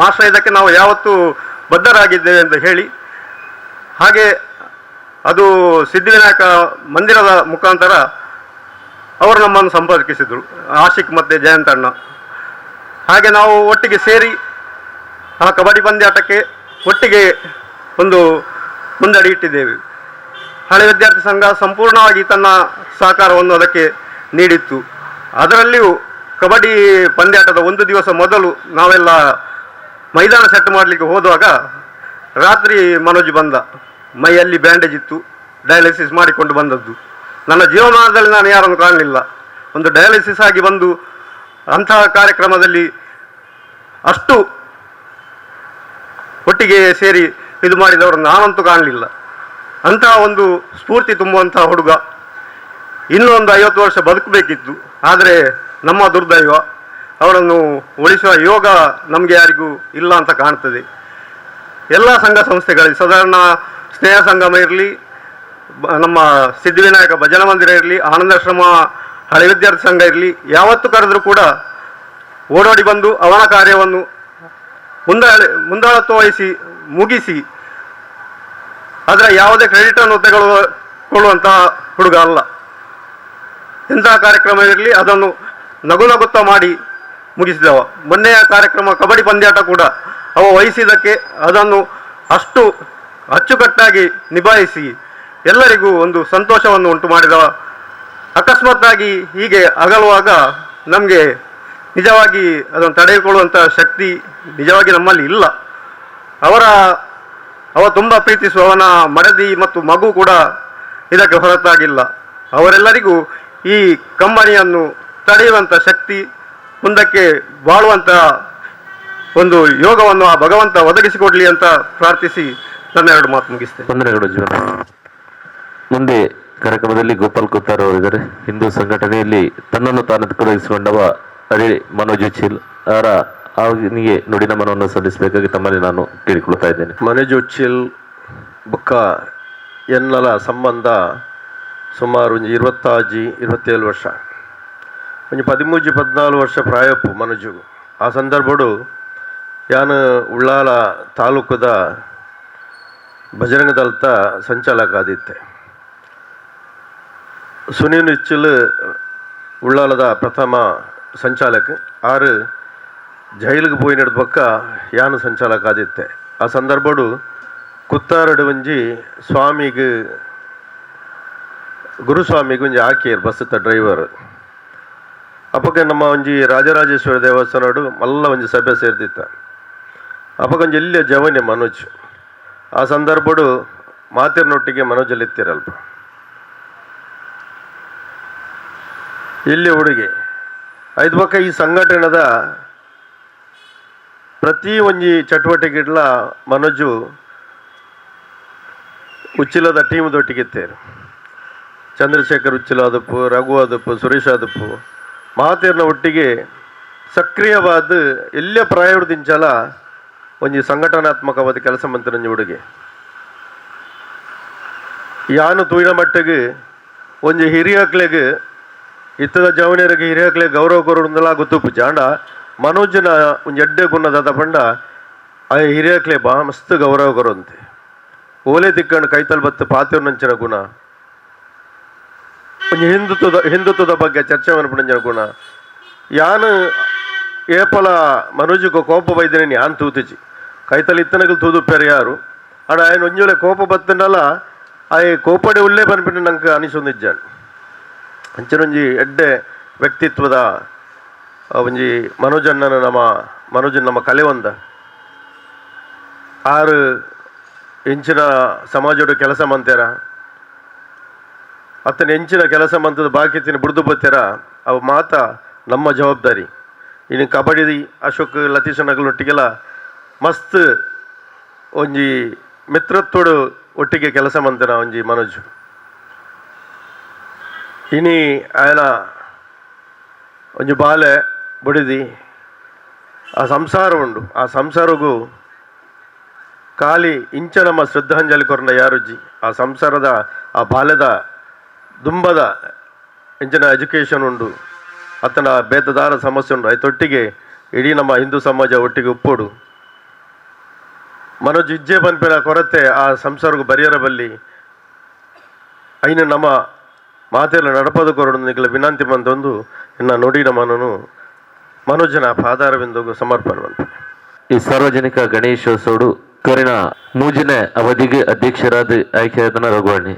Speaker 5: ಮಾಸ್ಟರ್ ಇದಕ್ಕೆ ನಾವು ಯಾವತ್ತೂ ಬದ್ಧರಾಗಿದ್ದೇವೆ ಅಂತ ಹೇಳಿ. ಹಾಗೆ ಅದು ಸಿದ್ಧಿವಿನಾಯಕ ಮಂದಿರದ ಮುಖಾಂತರ ಅವರು ನಮ್ಮನ್ನು ಸಂಪರ್ಕಿಸಿದರು, ಆಶಿಕ್ ಮತ್ತು ಜಯಂತಣ್ಣ. ಹಾಗೆ ನಾವು ಒಟ್ಟಿಗೆ ಸೇರಿ ಆ ಕಬಡ್ಡಿ ಪಂದ್ಯಾಟಕ್ಕೆ ಒಟ್ಟಿಗೆ ಒಂದು ಮುಂದಡಿ ಇಟ್ಟಿದ್ದೇವೆ. ಹಳೆ ವಿದ್ಯಾರ್ಥಿ ಸಂಘ ಸಂಪೂರ್ಣವಾಗಿ ತನ್ನ ಸಹಕಾರವನ್ನು ಅದಕ್ಕೆ ನೀಡಿತ್ತು. ಅದರಲ್ಲಿಯೂ ಕಬಡ್ಡಿ ಪಂದ್ಯಾಟದ ಒಂದು ದಿವಸ ಮೊದಲು ನಾವೆಲ್ಲ ಮೈದಾನ ಸೆಟ್ ಮಾಡಲಿಕ್ಕೆ ಹೋದಾಗ ರಾತ್ರಿ ಮನೋಜ್ ಬಂದ. ಮೈಯಲ್ಲಿ ಬ್ಯಾಂಡೇಜ್ ಇತ್ತು, ಡಯಾಲಿಸಿಸ್ ಮಾಡಿಕೊಂಡು ಬಂದದ್ದು. ನನ್ನ ಜೀವಮಾನದಲ್ಲಿ ನಾನು ಯಾರನ್ನು ಕಾಣಲಿಲ್ಲ. ಒಂದು ಡಯಾಲಿಸಿಸ್ ಆಗಿ ಬಂದು ಅಂತಹ ಕಾರ್ಯಕ್ರಮದಲ್ಲಿ ಅಷ್ಟು ಒಟ್ಟಿಗೆ ಸೇರಿ ಇದು ಮಾಡಿದವರನ್ನು ನಾನಂತೂ ಕಾಣಲಿಲ್ಲ. ಅಂತಹ ಒಂದು ಸ್ಫೂರ್ತಿ ತುಂಬುವಂತಹ ಹುಡುಗ. ಇನ್ನೊಂದು 50 ವರ್ಷ ಬದುಕಬೇಕಿತ್ತು, ಆದರೆ ನಮ್ಮ ದುರ್ದೈವ ಅವರನ್ನು ಉಳಿಸುವ ಯೋಗ ನಮಗೆ ಯಾರಿಗೂ ಇಲ್ಲ ಅಂತ ಕಾಣ್ತದೆ. ಎಲ್ಲ ಸಂಘ ಸಂಸ್ಥೆಗಳಲ್ಲಿ ಸಾಧಾರಣ
Speaker 7: ಸ್ನೇಹ ಸಂಗಮ ಇರಲಿ, ನಮ್ಮ ಸಿದ್ಧಿವಿನಾಯಕ ಭಜನಾ ಮಂದಿರ ಇರಲಿ, ಆನಂದಾಶ್ರಮ ಹಳೆ ವಿದ್ಯಾರ್ಥಿ ಸಂಘ ಇರಲಿ, ಯಾವತ್ತು ಕರೆದರೂ ಕೂಡ ಓಡೋಡಿ ಬಂದು ಅವನ ಕಾರ್ಯವನ್ನು ಮುಂದಾಳತ್ವ ವಹಿಸಿ ಮುಗಿಸಿ ಅದರ ಯಾವುದೇ ಕ್ರೆಡಿಟನ್ನು ತೆಗೆದುಕೊಳ್ಳುವಂತಹ ಹುಡುಗ ಅಲ್ಲ. ಇಂತಹ ಕಾರ್ಯಕ್ರಮ ಇರಲಿ ಅದನ್ನು ನಗುತ್ತಾ ಮಾಡಿ ಮುಗಿಸಿದವ. ಮೊನ್ನೆಯ ಕಾರ್ಯಕ್ರಮ ಕಬಡ್ಡಿ ಪಂದ್ಯಾಟ ಕೂಡ ಅವ ವಹಿಸಿದ್ದಕ್ಕೆ ಅದನ್ನು ಅಷ್ಟು ಅಚ್ಚುಕಟ್ಟಾಗಿ ನಿಭಾಯಿಸಿ ಎಲ್ಲರಿಗೂ ಒಂದು ಸಂತೋಷವನ್ನು ಉಂಟು ಮಾಡಿದವ. ಅಕಸ್ಮಾತ್ತಾಗಿ ಹೀಗೆ ಅಗಲುವಾಗ ನಮಗೆ ನಿಜವಾಗಿ ಅದನ್ನು ತಡೆದುಕೊಳ್ಳುವಂಥ ಶಕ್ತಿ ನಿಜವಾಗಿ ನಮ್ಮಲ್ಲಿ ಇಲ್ಲ. ಅವ ತುಂಬ ಪ್ರೀತಿಸುವ ಅವನ ಮಡದಿ ಮತ್ತು ಮಗು ಕೂಡ ಇದಕ್ಕೆ ಹೊರತಾಗಿಲ್ಲ. ಅವರೆಲ್ಲರಿಗೂ ಈ ಕಂಬನಿಯನ್ನು ತಡೆಯುವಂಥ ಶಕ್ತಿ, ಮುಂದಕ್ಕೆ ಬಾಳುವಂಥ ಒಂದು ಯೋಗವನ್ನು ಆ ಭಗವಂತ ಒದಗಿಸಿಕೊಡ್ಲಿ ಅಂತ ಪ್ರಾರ್ಥಿಸಿ ನನ್ನ ಎರಡು ಮಾತು ಮುಗಿಸ್ತೇನೆ.
Speaker 2: ವಂದನೆಗಳು ಜೀವನ. ಮುಂದೆ ಕಾರ್ಯಕ್ರಮದಲ್ಲಿ ಗೋಪಾಲ್ ಕುತ್ತಾರ್ ಅವರಿದ್ದಾರೆ. ಹಿಂದೂ ಸಂಘಟನೆಯಲ್ಲಿ ತನ್ನನ್ನು ತಾನು ತೊಡಗಿಸಿಕೊಂಡವ ಅದೇ ಮನೋಜ್ ಉಚ್ಚಿಲ್ ಅವರ ಅವನಿಗೆ ನುಡಿನ ಮನವನ್ನು ಸಲ್ಲಿಸಬೇಕಾಗಿ ತಮ್ಮಲ್ಲಿ ನಾನು ಕೇಳಿಕೊಳ್ತಾ ಇದ್ದೇನೆ.
Speaker 5: ಮನೋಜ್ ಉಚ್ಚಿಲ್ ಬೊಕ್ಕ ಎನ್ನಲ ಸಂಬಂಧ ಸುಮಾರು 27 ವರ್ಷ, ಒಂದು 13-14 ವರ್ಷ ಪ್ರಾಯಪ್ಪು ಮನೋಜು. ಆ ಸಂದರ್ಭಡು ಯಾನು ಉಳ್ಳಾಲ ತಾಲೂಕದ ಬಜರಂಗ ದಳದ ಸಂಚಾಲಕ ಆದಿತ್ತೆ. ಸುನೀಲ್ ಉಚ್ಚಿಲ್ ಉಳ್ಳಾಲದ ಪ್ರಥಮ ಸಂಚಾಲಕ. ಆರು ಜೈಲಿಗೆ ಪೋಯಿ ನಡೆದ ಪಕ್ಕ ಯಾನು ಸಂಚಾಲಕ ಆದಿತ್ತೆ. ಆ ಸಂದರ್ಭಡು ಕುತ್ತಾರಡು ಒಂಜಿ ಸ್ವಾಮಿಗೆ ಗುರುಸ್ವಾಮಿಗೆ ಒಂಜಿ ಹಾಕಿಯರು ಬಸ್ಸತ್ತ ಡ್ರೈವರ್. ಅಪ್ಪಗೆ ನಮ್ಮ ಒಂಜಿ ರಾಜರಾಜೇಶ್ವರಿ ದೇವಸ್ಥಾನಡು ಮಲ್ಲ ಒಂಜಿ ಸಭೆ ಸೇರ್ದಿತ್ತ. ಅಪ್ಪಗೊಂಜಿ ಎಲ್ಲಿಯ ಜವನೆ ಮನೋಜ್. ಆ ಸಂದರ್ಭಡು ಮಾತಿರ್ನೊಟ್ಟಿಗೆ ಮನೋಜಲ್ಲಿ ಎತ್ತಿರಲ್ಪ ಇಲ್ಲಿ ಹುಡುಗಿ ಐದು ಪಕ್ಕ ಈ ಸಂಘಟನೆದ ಪ್ರತಿ ಒಂಜಿ ಚಟುವಟಿಕೆಗಳ ಮನೋಜು ಉಚ್ಚಿಲದ ಟೀಮ್ದೊಟ್ಟಿಗಿತ್ತೇರು. ಚಂದ್ರಶೇಖರ್ ಉಚ್ಚಿಲ ಆದಪ್ಪು, ರಘು ಆದಪ್ಪು, ಸುರೇಶ್ ಆದಪ್ಪು ಮಾತೇರ್ನ ಒಟ್ಟಿಗೆ ಸಕ್ರಿಯವಾದ ಎಲ್ಲೇ ಪ್ರಾಯೋಡಿಂಚಲ ಒಂಜಿ ಸಂಘಟನಾತ್ಮಕವಾದ ಕೆಲಸ ಮಂತ್ರಿ ಹುಡುಗಿ. ಯಾನು ತೂಯಿನ ಮಟ್ಟಿಗೆ ಒಂಜಿ ಹಿರಿಯಕ್ಲೆಗೆ ಇತ್ತದ ಜವನಿಯರಿಗೆ ಹಿರಿಯಕ್ಲೆ ಗೌರವ ಕೊರೋದಲ್ಲ ಗೊತ್ತುಪ್ಪು ಜಾಂಡ ಮನೋಜನ ಒಂಜಿ ಎಡ್ಡೆ ಗುಣದ ಪಂಡ ಆ ಹಿರಿಯಕ್ಲೆ ಬಾ ಮಸ್ತ್ ಗೌರವ ಕೊರೋಂತೆ ಓಲೆ ತಿಕ್ಕಂಡು ಕೈತಲ್ ಬತ್ತು ಪಾತ್ರ ನಂಚಿನ ಗುಣ, ಒಂಜಿ ಹಿಂದುತ್ವದ ಬಗ್ಗೆ ಚರ್ಚೆ ಮನ್ಪುಣಂಚಿನ ಗುಣ. ಯಾನು ಏಪಲ ಮನೋಜುಗ ಕೋಪ ಬೈದೇನೆ ಯಾನ್ ತೂತಿಜಿ ಕೈತಲ್ ಇತ್ತನಗಲ್ ತೂದುಪ್ಪೇರು ಯಾರು ಆಡ ఆయన ಒಂಜೊಲೆ ಕೋಪ ಬತ್ತಂಡಲ್ಲ ಆ ಕೋಪಡೆ ಉಳ್ಳೇ ಪನ್ಪಿಟ್ಟು ನಂಗೆ ಅನಿಸೊಂದಿಜ್ಜಾನು. ಅಂಚನೊಂಜಿ ಎಡ್ಡೆ ವ್ಯಕ್ತಿತ್ವದ ಒಂಜಿ ಮನೋಜನ್ನ ನಮ್ಮ ಕಲೆ ಒಂದ 6 ಇಂಚಿನ ಸಮಾಜೋಡು ಕೆಲಸ ಮಂತೇರ ಅತ್ತನ ಹೆಂಚಿನ ಕೆಲಸ ಮಂತದ ಬಾಕಿತ್ತಿನ ಬುಡ್ದು ಬತ್ತೇರ ಅವು ಮಾತ ನಮ್ಮ ಜವಾಬ್ದಾರಿ. ಇನ್ನು ಕಬಡ್ಡಿ ಅಶೋಕ್ ಲತೀಶ್ ನಗಲೊಟ್ಟಿಗೆಲ್ಲ ಮಸ್ತ್ ಒಂಜಿ ಮಿತ್ರತ್ವಡು ಒಟ್ಟಿಗೆ ಕೆಲಸ ಮಂತನ ಒಂಜಿ ಮನೋಜ್. ಇನಿ ಆಯನ ಒಂಜಿ ಬಾಲೆ ಬುಡಿದಿ ಆ ಸಂಸಾರ ಉಂಡು. ಆ ಸಂಸಾರಗೂ ಖಾಲಿ ಇಂಚ ನಮ್ಮ ಶ್ರದ್ಧಾಂಜಲಿ ಕೊರನ ಯಾರುಜ್ಜಿ ಆ ಸಂಸಾರದ ಆ ಬಾಲ್ಯದ ದುಂಬದ ಇಂಚಿನ ಎಜುಕೇಷನ್ ಉಂಡು. ಅತನ ಬೇತದಾರ ಸಮಸ್ಯೆ ಉಂಡು. ಅದೊಟ್ಟಿಗೆ ಇಡೀ ನಮ್ಮ ಹಿಂದೂ ಸಮಾಜ ಒಟ್ಟಿಗೆ ಉಪ್ಪೋಡು. ಮನೋಜ್ ಇಜ್ಜೆ ಪನ್ಪಿನ ಕೊರತೆ ಆ ಸಂಸಾರಗೂ ಬರಿಯರ ಬಲ್ಲಿ ಐನು ನಮ್ಮ ಮಾತೆಲ್ಲ ನಡಪದ ಕೊರಡು ನಿಗಲ ವಿನಂತಿ ಬಂದೊಂದು ಇನ್ನ ನುಡಿನ ಮನನು ಮನೋಜನ ಪಾದಾರವೆಂದು ಸಮರ್ಪಣೆ ಮಾಡ್ತಾರೆ.
Speaker 2: ಈ ಸಾರ್ವಜನಿಕ ಗಣೇಶೋತ್ಸವಡು ಕೊರಿನ ಮೂಜಿನ ಅವಧಿಗೆ ಅಧ್ಯಕ್ಷರಾದ ಆಯ್ಕೆಯಾದನ ರಘುವಣ್ಣಿ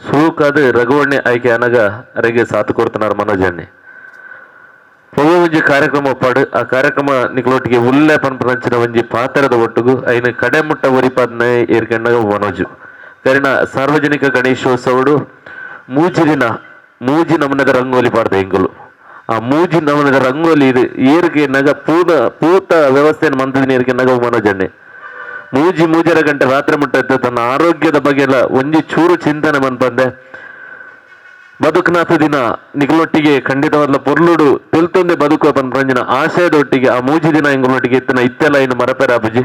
Speaker 2: ಸೂಕಾದ ರಘುವಣ್ಣಿ ಆಯ್ಕೆ ಅನಗ ಅರೆಗೆ ಸಾತು ಕೊಡ್ತನಾರ ಮನೋಜಣ್ಣಿ ಒಂಜಿ ಕಾರ್ಯಕ್ರಮ ಪಾಡು ಆ ಕಾರ್ಯಕ್ರಮ ನಿಕ್ಲೊಟ್ಟಿಗೆ ಉಲ್ಲೆ ಪಂಪಂಚಿನ ಒಂಜಿ ಪಾತ್ರದ ಒಟ್ಟಿಗೂ ಐನ ಕಡೆ ಮುಟ್ಟ ಒರಿಪಾದನೆ ಏರ್ಕೊಂಡಾಗ ಮನೋಜು ಕರಿನ ಸಾರ್ವಜನಿಕ ಗಣೇಶೋತ್ಸವಡು ಮೂಜಿ ನಮನದ ರಂಗೋಲಿ ಪಾಡ್ದ ಹಿಂಗಲು ಆ ಮೂಜಿ ನಮನದ ರಂಗೋಲಿ ಇದು ಏರ್ಗೆ ನಗ ಪೂತ ವ್ಯವಸ್ಥೆಯನ್ನು ಮಂತದಿನ ಏರ್ಗೆ ನಗ ಮನೋಜಣ್ಣೆ ಮೂಜರ ಗಂಟೆ ರಾತ್ರಿ ಮುಟ್ಟ ತನ್ನ ಆರೋಗ್ಯದ ಬಗ್ಗೆ ಎಲ್ಲ ಒಂಜಿ ಚೂರು ಚಿಂತನೆ ಮನ್ಪಂದೆ ಬದುಕನಾಥ ದಿನ ನಿಗಲೊಟ್ಟಿಗೆ ಖಂಡಿತವಾದ ಪೊರ್ಲುಡು ತಿಳ್ತೊಂದೆ ಬದುಕುವ ಪಂಜಿನ ಆಶಯದೊಟ್ಟಿಗೆ ಆ ಮೂಜಿ ದಿನ ಹಿಂಗಳೊಟ್ಟಿಗೆ ಇತ್ತನ ಇತ್ತೆಲ್ಲ ಇನ್ನು ಮರಪೆರ ಅಬ್ಬಜಿ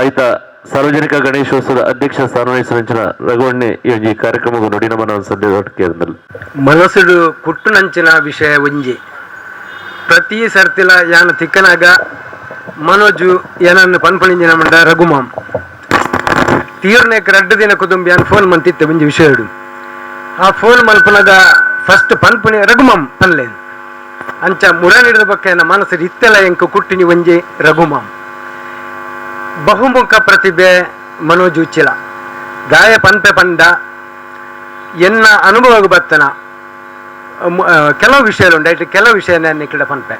Speaker 2: ಆಯ್ತಾ ಸಾರ್ವಜನಿಕ ಗಣೇಶೋತ್ಸವದ ಅಧ್ಯಕ್ಷ ಸ್ಥಾನವಹಿಸಿನ ರಘುವಣ್ಣೆ ಈ ಕಾರ್ಯಕ್ರಮಕ್ಕೆ ನುಡಿ ನಮನ ಸದ್ಯ
Speaker 8: ಮನಸ್ಸುಡು ಕುಟ್ಟುನಂಚಿನ ವಿಷಯ ಒಂಜಿ ಪ್ರತಿ ಸರ್ತಿಲ ಯಾನ ತಿಕ್ಕನಾಗ ಮನೋಜು ಏನನ್ನು ಪನ್ಪಣಿಂಜಿನ ಮಂಡ ರಘುಮಾಮ್ ತೀರ್ನೇಕ್ 2 ದಿನ ಕುದುಂಬಿ ಯಾನ್ ಫೋನ್ ಮಂತಿತ್ತೆ ಒಂಜಿ ವಿಷಯ ಆ ಫೋನ್ ಮಲ್ಪನಾಗ ಫಸ್ಟ್ ಪನ್ಪಣಿ ರಘುಮಾಮ್ ಪನ್ಲೇನ್ ಅಂಚ ಮುರಣಿಡಿದ ಬಗ್ಗೆ ಮನಸ್ಸು ಇತ್ತೆಲ್ಲ ಎಂಕು ಕುಟ್ಟಿನಿ ಒಂಜಿ ರಘುಮಾಮ್ ಬಹುಮುಖ ಪ್ರತಿಭೆ ಮನೋಜ್ ಉಚ್ಚಿಲ ಗಾಯ ಪನ್ಪೆ ಪಂಡ ಎನ್ನ ಅನುಭವ ಬತ್ತನ ಕೆಲವು ವಿಷಯಲು ಉಂಟಾಯ್ತು ಕೆಲವು ವಿಷಯ ನಿಕ್ಕಿಡ ಪನ್ಪೆ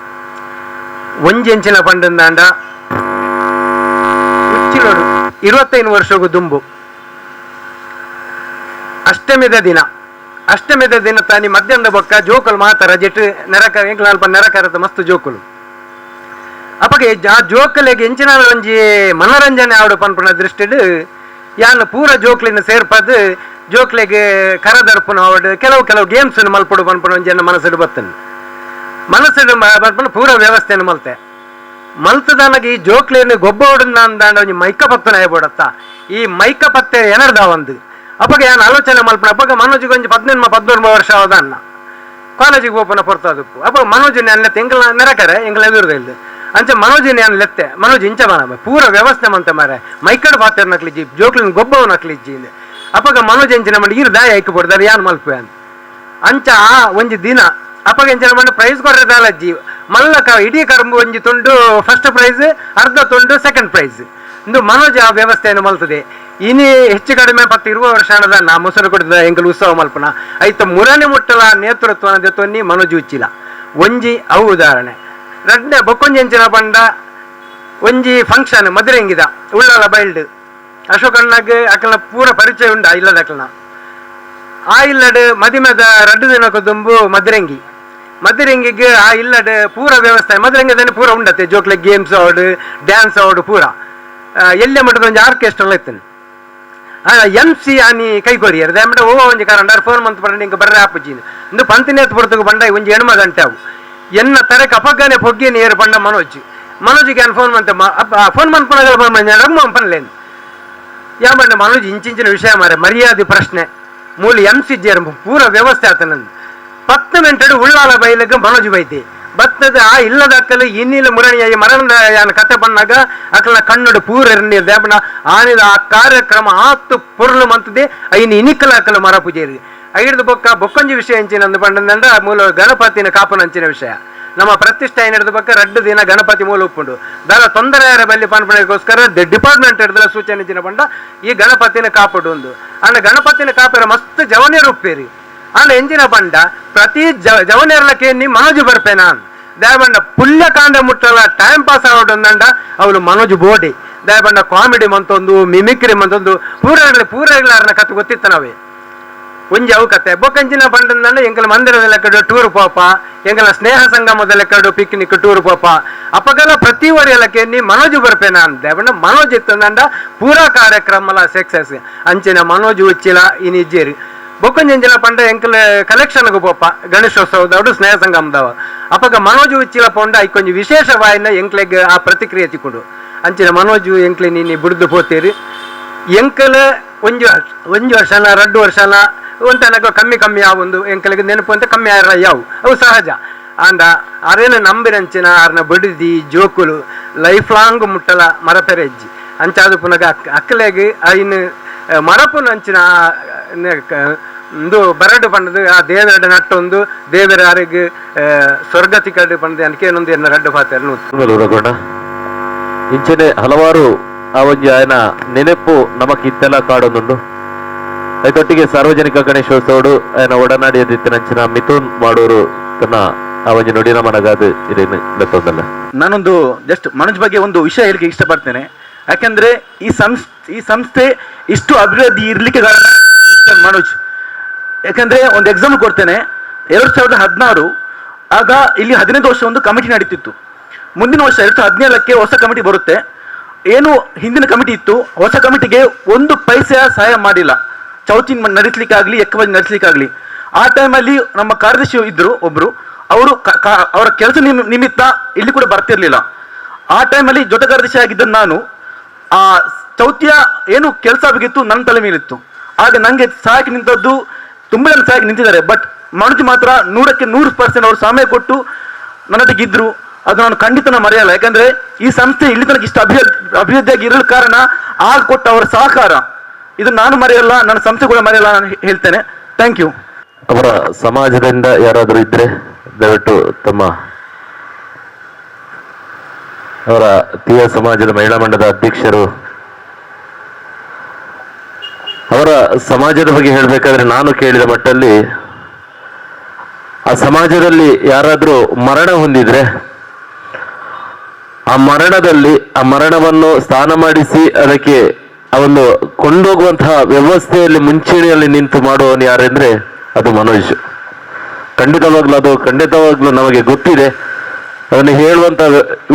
Speaker 8: ಒಂಜಿ ಎಂಚಿನ ಪಂಡಂದಾಂಡ ಉಚ್ಚಿಲೋಡು 25 ವರ್ಷಗೂ ದುಂಬು ಅಷ್ಟಮಿದ ದಿನ ತಾನಿ ಮಧ್ಯಾಹ್ನದ ಬೊಕ್ಕ ಜೋಕುಲು ಮಾತಾರ ಜೆಟ್ ನೆರಕ ಎಂಕ್ಲ ನೆರಕರದ ಮಸ್ತ್ ಜೋಕುಲು ಅಪ್ಪಗೆ ಆ ಜೋಕಲೆಗೆ ಎಂಚಿನ ಒಂಜಿ ಮನೋರಂಜನೆ ಆವಡು ಪನ್ಪುನ ದೃಷ್ಟಿಡ್ ಯಾನು ಪೂರ ಜೋಕ್ಲಿನ ಸೇರ್ಪದ್ ಜೋಕ್ಲೆಗೆ ಕರದರ್ಪುನ ಆವಡು ಕೆಲವು ಗೇಮ್ಸ್ ಮಲ್ಪಡು ಪನ್ಪುನ ಒಂಜಿ ಮನಸ್ಸಿಡು ಮನಸ್ಸಿಡು ಬರ್ಪುನ ಪೂರ ವ್ಯವಸ್ಥೆಯನ್ನು ಮಲ್ತದಾನಾಗ ಈ ಜೋಕ್ಲೇನು ಗೊಬ್ಬ ಹೊಡೆದ ಅಂದಾಂಡ ಒಂಜಿ ಮೈಕ ಪತ್ತನ ಆಯ್ಬೋಡತ್ತ ಈ ಮೈಕ ಪತ್ತೆ ಏನರ್ದ ಒಂದು ಅಪ್ಪಗೆ ಯಾನು ಆಲೋಚನೆ ಮಲ್ಪನ ಅಪ್ಪಗ ಮನೋಜಿಗೆ ಒಂಜಿ 18 ವರ್ಷ ಆದ ಅನ್ನ ಕಾಲೇಜಿಗೆ ಓಪನ ಪೊರ್ತದಪ್ಪು ಅಪ್ಪ ಮನೋಜಿನ ಅನ್ಲೆತ್ತೆ ಎಂಕಲ್ ನೆರಕರೆ ಎಂಕಲ್ ಎದುರುದ ಇಲ್ಲ ಅಂಚ ಮನೋಜಿನ ಅನ್ಲೆತ್ತೆ ಮನೋಜ್ ಇಂಚ ಮನ ಪೂರ ವ್ಯವಸ್ಥೆ ಮಂತ ಮಾರೆ ಮೈಕಡ್ ಪಾತ್ರ ನಕ್ಲಿಜ್ಜಿ ಜೋಕ್ಲಿನ ಗೊಬ್ಬವ ನಕ್ಲಿಜ್ಜಿ ಅಪ್ಪಗ ಮನೋಜ್ ಎಂಚಿನ ಮಾಡಿ ಇರ್ ದಾಯ ಐಕ್ ಬಿಡ್ದಾರೆ ಯಾನ್ ಮಲ್ಪೆ ಅಂತ ಅಂಚ ಒಂಜಿ ದಿನ ಅಪ್ಪಗ ಎಂಚಿನ ಮಾಡಿ ಪ್ರೈಸ್ ಕೊಡ್ರದಲ್ಲಜ್ಜಿ ಮಲ್ಲಕ ಇಡೀ ಕರ್ಮು ಒಂಜಿ ತುಂಡು ಫಸ್ಟ್ ಪ್ರೈಸ್ ಅರ್ಧ ತುಂಡು ಸೆಕೆಂಡ್ ಪ್ರೈಸ್ ಇಂದು ಮನೋಜ್ ಆ ವ್ಯವಸ್ಥೆಯನ್ನು ಮಲ್ತದೆ ಇನಿ ಹೆಚ್ಚು ಕಡಿಮೆ 20 ವರ್ಷ ಅನ್ನದ ನಾ ಮೊಸರು ಕೊಡಿದ ಎಂಕಲ್ ಉತ್ಸವ ಮಲ್ಪನ ಐತ ಮುರನೆ ಮುಟ್ಟಲ ನೇತೃತ್ವ ದೆತ್ತೊನ್ನಿ ಮನೋಜ್ ಉಚ್ಚಿಲ ಒಂಜಿ ಅವು ಉದಾಹರಣೆ ರಡ್ಡೆ ಬೊಕ್ಕೊಂಜಿ ಎಂಚಿನ ಪಂಡ ಒಂಜಿ ಫಂಕ್ಷನ್ ಮದುರೆಂಗಿದ ಉಳ್ಳಲ ಬೈಲ್ಡ್ ಅಶೋಕಣ್ಣಗೆ ಅಕಲ್ನ ಪೂರ ಪರಿಚಯ ಉಂಡ ಇಲ್ಲದ ಅಕಲ್ನ ಆ ಇಲ್ಲಡ್ ಮದಿಮೆದ 2 ದಿನ ಕುದುಂಬು ಮದುರೆಂಗಿಗೆ ಆ ಇಲ್ಲಡ್ ಪೂರ ವ್ಯವಸ್ಥೆ ಮದುರೆಂಗಿದನೆ ಪೂರ ಉಂಡತ್ತೆ ಜೋಕ್ಲೆ ಗೇಮ್ಸ್ ಆವಡು ಡ್ಯಾನ್ಸ್ ಆವಡು ಪೂರ ಎಲ್ಲೆ ಮಟ್ಟದ ಒಂಜಿ ಆರ್ಕೆಸ್ಟ್ರಾ ಇತ್ತೇನೆ MC ಆನಿ ಕೈಕೊರಿಯರ್ ದಯಮಟ ಒಂಜಿ ಕಾರಣ ಫೋನ್ ಮಂತ್ ಪಂಡ ಇಂಕ ಬರ್ರೆ ಆಪುಜಿ ಇಂದು ಪಂತಿನೇತ್ ಪುರತುಗು ಪಂಡ ಒಂಜಿ ಎಣ್ಮ ಗಂಟೆ ಅವು ಎನ್ನ ತರಕ ಅಪಗ್ಗಾನೆ ಪೊಗ್ಗೇನೆ ಏರು ಪಂಡ ಮನೋಜಿಗೆ ನಾನು ಫೋನ್ ಮಂತೆ ಫೋನ್ ಮಂತ್ಪಣಗಳ ರಘುಮಾಮ್ ಪನ್ಲೇನು ಯಾ ಬಂಡ ಮನೋಜ್ ಇಂಚಿಂಚಿನ ವಿಷಯ ಮಾರೆ ಮರ್ಯಾದೆ ಪ್ರಶ್ನೆ ಮೂಲ MC ಜೇರ್ ಪೂರ ವ್ಯವಸ್ಥೆ ಆತನಂದು 10 ಮಿನಿಟ್ ಉಳ್ಳಾಲ ಬೈಲಿಗೆ ಮನೋಜ್ ಬೈತಿ ಬತ್ತದ ಆ ಇಲ್ಲದ ಅಕ್ಕಲು ಇನ್ನಿಲ್ಲ ಮುರಣಿಯಾಗಿ ಮರಣದ ಯಾನ ಕತೆ ಬಂದಾಗ ಅಕ್ಕಲ ಕಣ್ಣಡು ಪೂರ ದೇವನ ಆನಿದ ಆ ಕಾರ್ಯಕ್ರಮ ಆತು ಪುರ್ಲು ಮಂತದೆ ಐನು ಇನಿಕ್ಕಲ ಅಕ್ಕಲು ಮರ ಪೂಜೆರಿ ಐಡ್ದು ಬೊಕ್ಕೊಂಜಿ ವಿಷಯ ಹಂಚಿನ ಅಂದು ಬಂದಂಡ ಮೂಲ ಗಣಪತಿನ ಕಾಪನ ಹಂಚಿನ ವಿಷಯ ನಮ್ಮ ಪ್ರತಿಷ್ಠೆ ಹಿಡಿದ ಬೊಕ್ಕ 2 ದಿನ ಗಣಪತಿ ಮೂಲ ಉಪ್ಪುಂಡು ದಾರ ತೊಂದರೆ ಬಲ್ಲಿ ಪನ್ಪಣೆಗೋಸ್ಕರ ಡಿಪಾರ್ಟ್ಮೆಂಟ್ ಹಿಡಿದ ಸೂಚನೆ ಹಂಚಿನ ಬಂಡ ಈ ಗಣಪತಿನ ಕಾಪಡು ಒಂದು ಅಂಡ ಗಣಪತಿನ ಕಾಪರ ಮಸ್ತ್ ಜವನಿಯರು ಉಪ್ಪೇರಿ ಅಂಡ ಎಂಜಿನ ಬಂಡ ಪ್ರತಿ ಜವನಿಯರ್ಲಕ್ಕೆ ನೀ ಮನೋಜು ಬರ್ಪೇನಾ ದಯಬಂಡ ಪುಲ್ಯ ಕಾಂಡ ಮುಟ್ಟಲ ಟೈಮ್ ಪಾಸ್ ಆಗೋದಂಡ ಅವಳು ಮನೋಜ್ ಬೋಡಿ ದಯಬಂಡ ಕಾಮಿಡಿ ಮಂತೊಂದು ಮಿಮಿಕ್ರಿ ಮಂತೊಂದು ಪೂರಗಳನ್ನ ಕತ್ತು ಗೊತ್ತಿತ್ತ ನಾವೇ ಒಂಜಿ ಅವು ಕತೆ ಬೊಕ್ಕಂಚಿನ ಬಂಡ ಎಂಕಲ ಮಂದಿರದ ಲೆಕ್ಕಡು ಟೂರ್ ಪೋಪ ಎಂಕಲ ಸ್ನೇಹ ಸಂಗಮದ ಲೆಕ್ಕಡು ಪಿಕ್ನಿಕ್ ಟೂರ್ ಪೋಪ ಅಪ್ಪಗೆಲ್ಲ ಪ್ರತಿ ವರಿಯಲಕ್ಕೆ ನೀ ಮನೋಜ್ ಬರ್ಪೇನಾ ಅಂತ ಬಂಡ ಮನೋಜ್ ಇತ್ತಂದ ಪೂರಾ ಕಾರ್ಯಕ್ರಮ ಸಕ್ಸಸ್ ಅಂಚಿನ ಮನೋಜ್ ಉಚ್ಚಿಲ ಇನಿಜ್ಜೇರಿ ಬೊಕ್ಕಂಜಂಜಿನ ಪಂಡ ಎಂಕಲ್ ಕಲೆಕ್ಷನ್ಗೂ ಪೋಪ ಗಣೇಶೋತ್ಸವದವಡು ಸ್ನೇಹ ಸಂಗಮದವ ಅಪ್ಪಗ ಮನೋಜ್ ಉಚ್ಚಿಲ ಪೊಂಡ ಐಕೊಂಜಿ ವಿಶೇಷವಾಯಿನ ಎಂಕ್ಲೆಗ್ ಆ ಪ್ರತಿಕ್ರಿಯೆ ತಿಕ್ಕೊಂಡು ಅಂಚಿನ ಮನೋಜು ಎಂಕ್ಲೆ ನೀನು ಬಿಡ್ದು ಪೋತೀರಿ ಎಂಕಲ್ ಒಂಜಿ ವರ್ಷನ 2 ವರ್ಷನ ಒಂತನಕ ಕಮ್ಮಿ ಆವೊಂದು ಎಂಕಲಿಗೆ ನೆನಪು ಅಂತ ಕಮ್ಮಿ ಆರ ಅವು ಸಹಜ ಅಂದ ಅರೇನ ನಂಬಿನಂಚಿನ ಆರ್ನ ಬಡಿದಿ ಜೋಕುಲು ಲೈಫ್ ಲಾಂಗ್ ಮುಟ್ಟಲ ಮರಪೆರೆಜ್ಜಿ ಅಂಚಾದು ಪುನಗ ಅಕ್ಕಲೆಗೆ ಐನು ಮರಪುನ ಅಂಚಿನ ಒಂದು ಬರಡು ಪಂಡದು ಆ ದೇವರ ನಟ್ಟೊಂದು ದೇವರ ಯಾರಿಗೆ ಸ್ವರ್ಗತಿ ಕಡೆ ಪಂಡದು ಅನ್ಕೆ ಏನೊಂದು ಎನ್ನ ರಡ್ಡು ಪಾತ್ರ
Speaker 2: ಇಂಚನೆ ಹಲವಾರು ಆ ಒಂಜಿ ಆಯನ ನೆನಪು ನಮಕ್ ಇತ್ತೆಲ್ಲ ಕಾಡೊಂದುಂಡು ಐತೊಟ್ಟಿಗೆ ಸಾರ್ವಜನಿಕ ಗಣೇಶೋತ್ಸವಡು ಆಯನ ಒಡನಾಡಿಯದಿತ್ತಿನಂಚಿನ ಮಿಥುನ್ ಮಾಡೋರು ತನ್ನ ಆ ಒಂಜಿ ನುಡಿನ ಮನಗಾದು ಇರೇನು ಲೆಕ್ಕೊಂದಲ್ಲ.
Speaker 9: ನಾನೊಂದು ಜಸ್ಟ್ ಮನೋಜ್ ಬಗ್ಗೆ ಒಂದು ವಿಷಯ ಹೇಳಿಕೆ ಇಷ್ಟಪಡ್ತೇನೆ. ಯಾಕೆಂದ್ರೆ ಈ ಸಂಸ್ಥೆ ಇಷ್ಟು ಅಭಿವೃದ್ಧಿ ಇರ್ಲಿಕ್ಕೆ ಕಾರಣ ಮಿಸ್ಟರ್ ಮನೋಜ್. ಯಾಕಂದ್ರೆ ಒಂದು ಎಕ್ಸಾಂಪಲ್ ಕೊಡ್ತೇನೆ. 2016 ಆಗ ಇಲ್ಲಿ 15 ವರ್ಷ ಒಂದು ಕಮಿಟಿ ನಡೀತಿತ್ತು. ಮುಂದಿನ ವರ್ಷ 2017ಕ್ಕೆ ಹೊಸ ಕಮಿಟಿ ಬರುತ್ತೆ. ಏನು ಹಿಂದಿನ ಕಮಿಟಿ ಇತ್ತು, ಹೊಸ ಕಮಿಟಿಗೆ 1 ಪೈಸೆ ಸಹಾಯ ಮಾಡಿಲ್ಲ. ಚೌತಿ ನಡೆಸಲಿಕ್ಕಾಗ್ಲಿ, ಎಕ್ಕಬಂದಿ ನಡೆಸಲಿಕ್ಕಾಗ್ಲಿ. ಆ ಟೈಮಲ್ಲಿ ನಮ್ಮ ಕಾರ್ಯದರ್ಶಿ ಇದ್ರು ಒಬ್ರು, ಅವರು ಅವರ ಕೆಲಸ ನಿಮಿತ್ತ ಇಲ್ಲಿ ಕೂಡ ಬರ್ತಿರ್ಲಿಲ್ಲ. ಆ ಟೈಮಲ್ಲಿ ಜೊತೆ ಕಾರ್ಯದರ್ಶಿ ಆಗಿದ್ದ ನಾನು ಚೌತಿಯ ಏನು ಕೆಲಸ ಬೇಕಿತ್ತು ನನ್ನ ತಲೆ ಮೇಲಿತ್ತು. ಆಗ ನನಗೆ ಸಹಾಯಕ್ಕೆ ನಿಂತದ್ದು ತುಂಬ ಜನ ಸಹಾಯಕ್ಕೆ ನಿಂತಿದ್ದಾರೆ. ಬಟ್ ಮನೋಜ್ ಮಾತ್ರ 100% ಅವರು ಸಮಯ ಕೊಟ್ಟು ನನ್ನೊಟ್ಟಿಗೆ ಇದ್ರು. ಅದು ನಾನು ಖಂಡಿತ ಮರೆಯಲ್ಲ. ಯಾಕಂದ್ರೆ ಈ ಸಂಸ್ಥೆ ಇಲ್ಲಿ ತನಕ ಇಷ್ಟು ಅಭಿವೃದ್ಧಿಯಾಗಿ ಇರಲು ಕಾರಣ ಆಗ ಕೊಟ್ಟ ಅವರ ಸಹಕಾರ. ಇದು ನಾನು ಮರೆಯಲ್ಲ, ನನ್ನ ಸಂಸ್ಥೆ ಕೂಡ ಮರೆಯಲ್ಲ ನಾನು ಹೇಳ್ತೇನೆ. Thank you.
Speaker 2: ಅವರ ಸಮಾಜದಿಂದ ಯಾರಾದರೂ ಇದ್ರೆ ದಯವಿಟ್ಟು ತಮ್ಮ ಅವರ ತೀಯ ಸಮಾಜದ ಮಹಿಳಾ ಮಂಡಲದ ಅಧ್ಯಕ್ಷರು ಅವರ ಸಮಾಜದ ಬಗ್ಗೆ ಹೇಳಬೇಕಾದ್ರೆ ನಾನು ಕೇಳಿದ ಮಟ್ಟಲ್ಲಿ ಆ ಸಮಾಜದಲ್ಲಿ ಯಾರಾದರೂ ಮರಣ ಹೊಂದಿದ್ರೆ ಆ ಮರಣವನ್ನು ಸ್ನಾನ ಮಾಡಿಸಿ ಅದಕ್ಕೆ ಒಂದು ಕೊಂಡೋಗುವಂತಹ ವ್ಯವಸ್ಥೆಯಲ್ಲಿ ಮುಂಚೂಣಿಯಲ್ಲಿ ನಿಂತು ಮಾಡುವವನು ಯಾರೆಂದ್ರೆ ಅದು ಮನೋಜ್. ಖಂಡಿತವಾಗ್ಲೂ ನಮಗೆ ಗೊತ್ತಿದೆ. ಅವನು ಹೇಳುವಂತ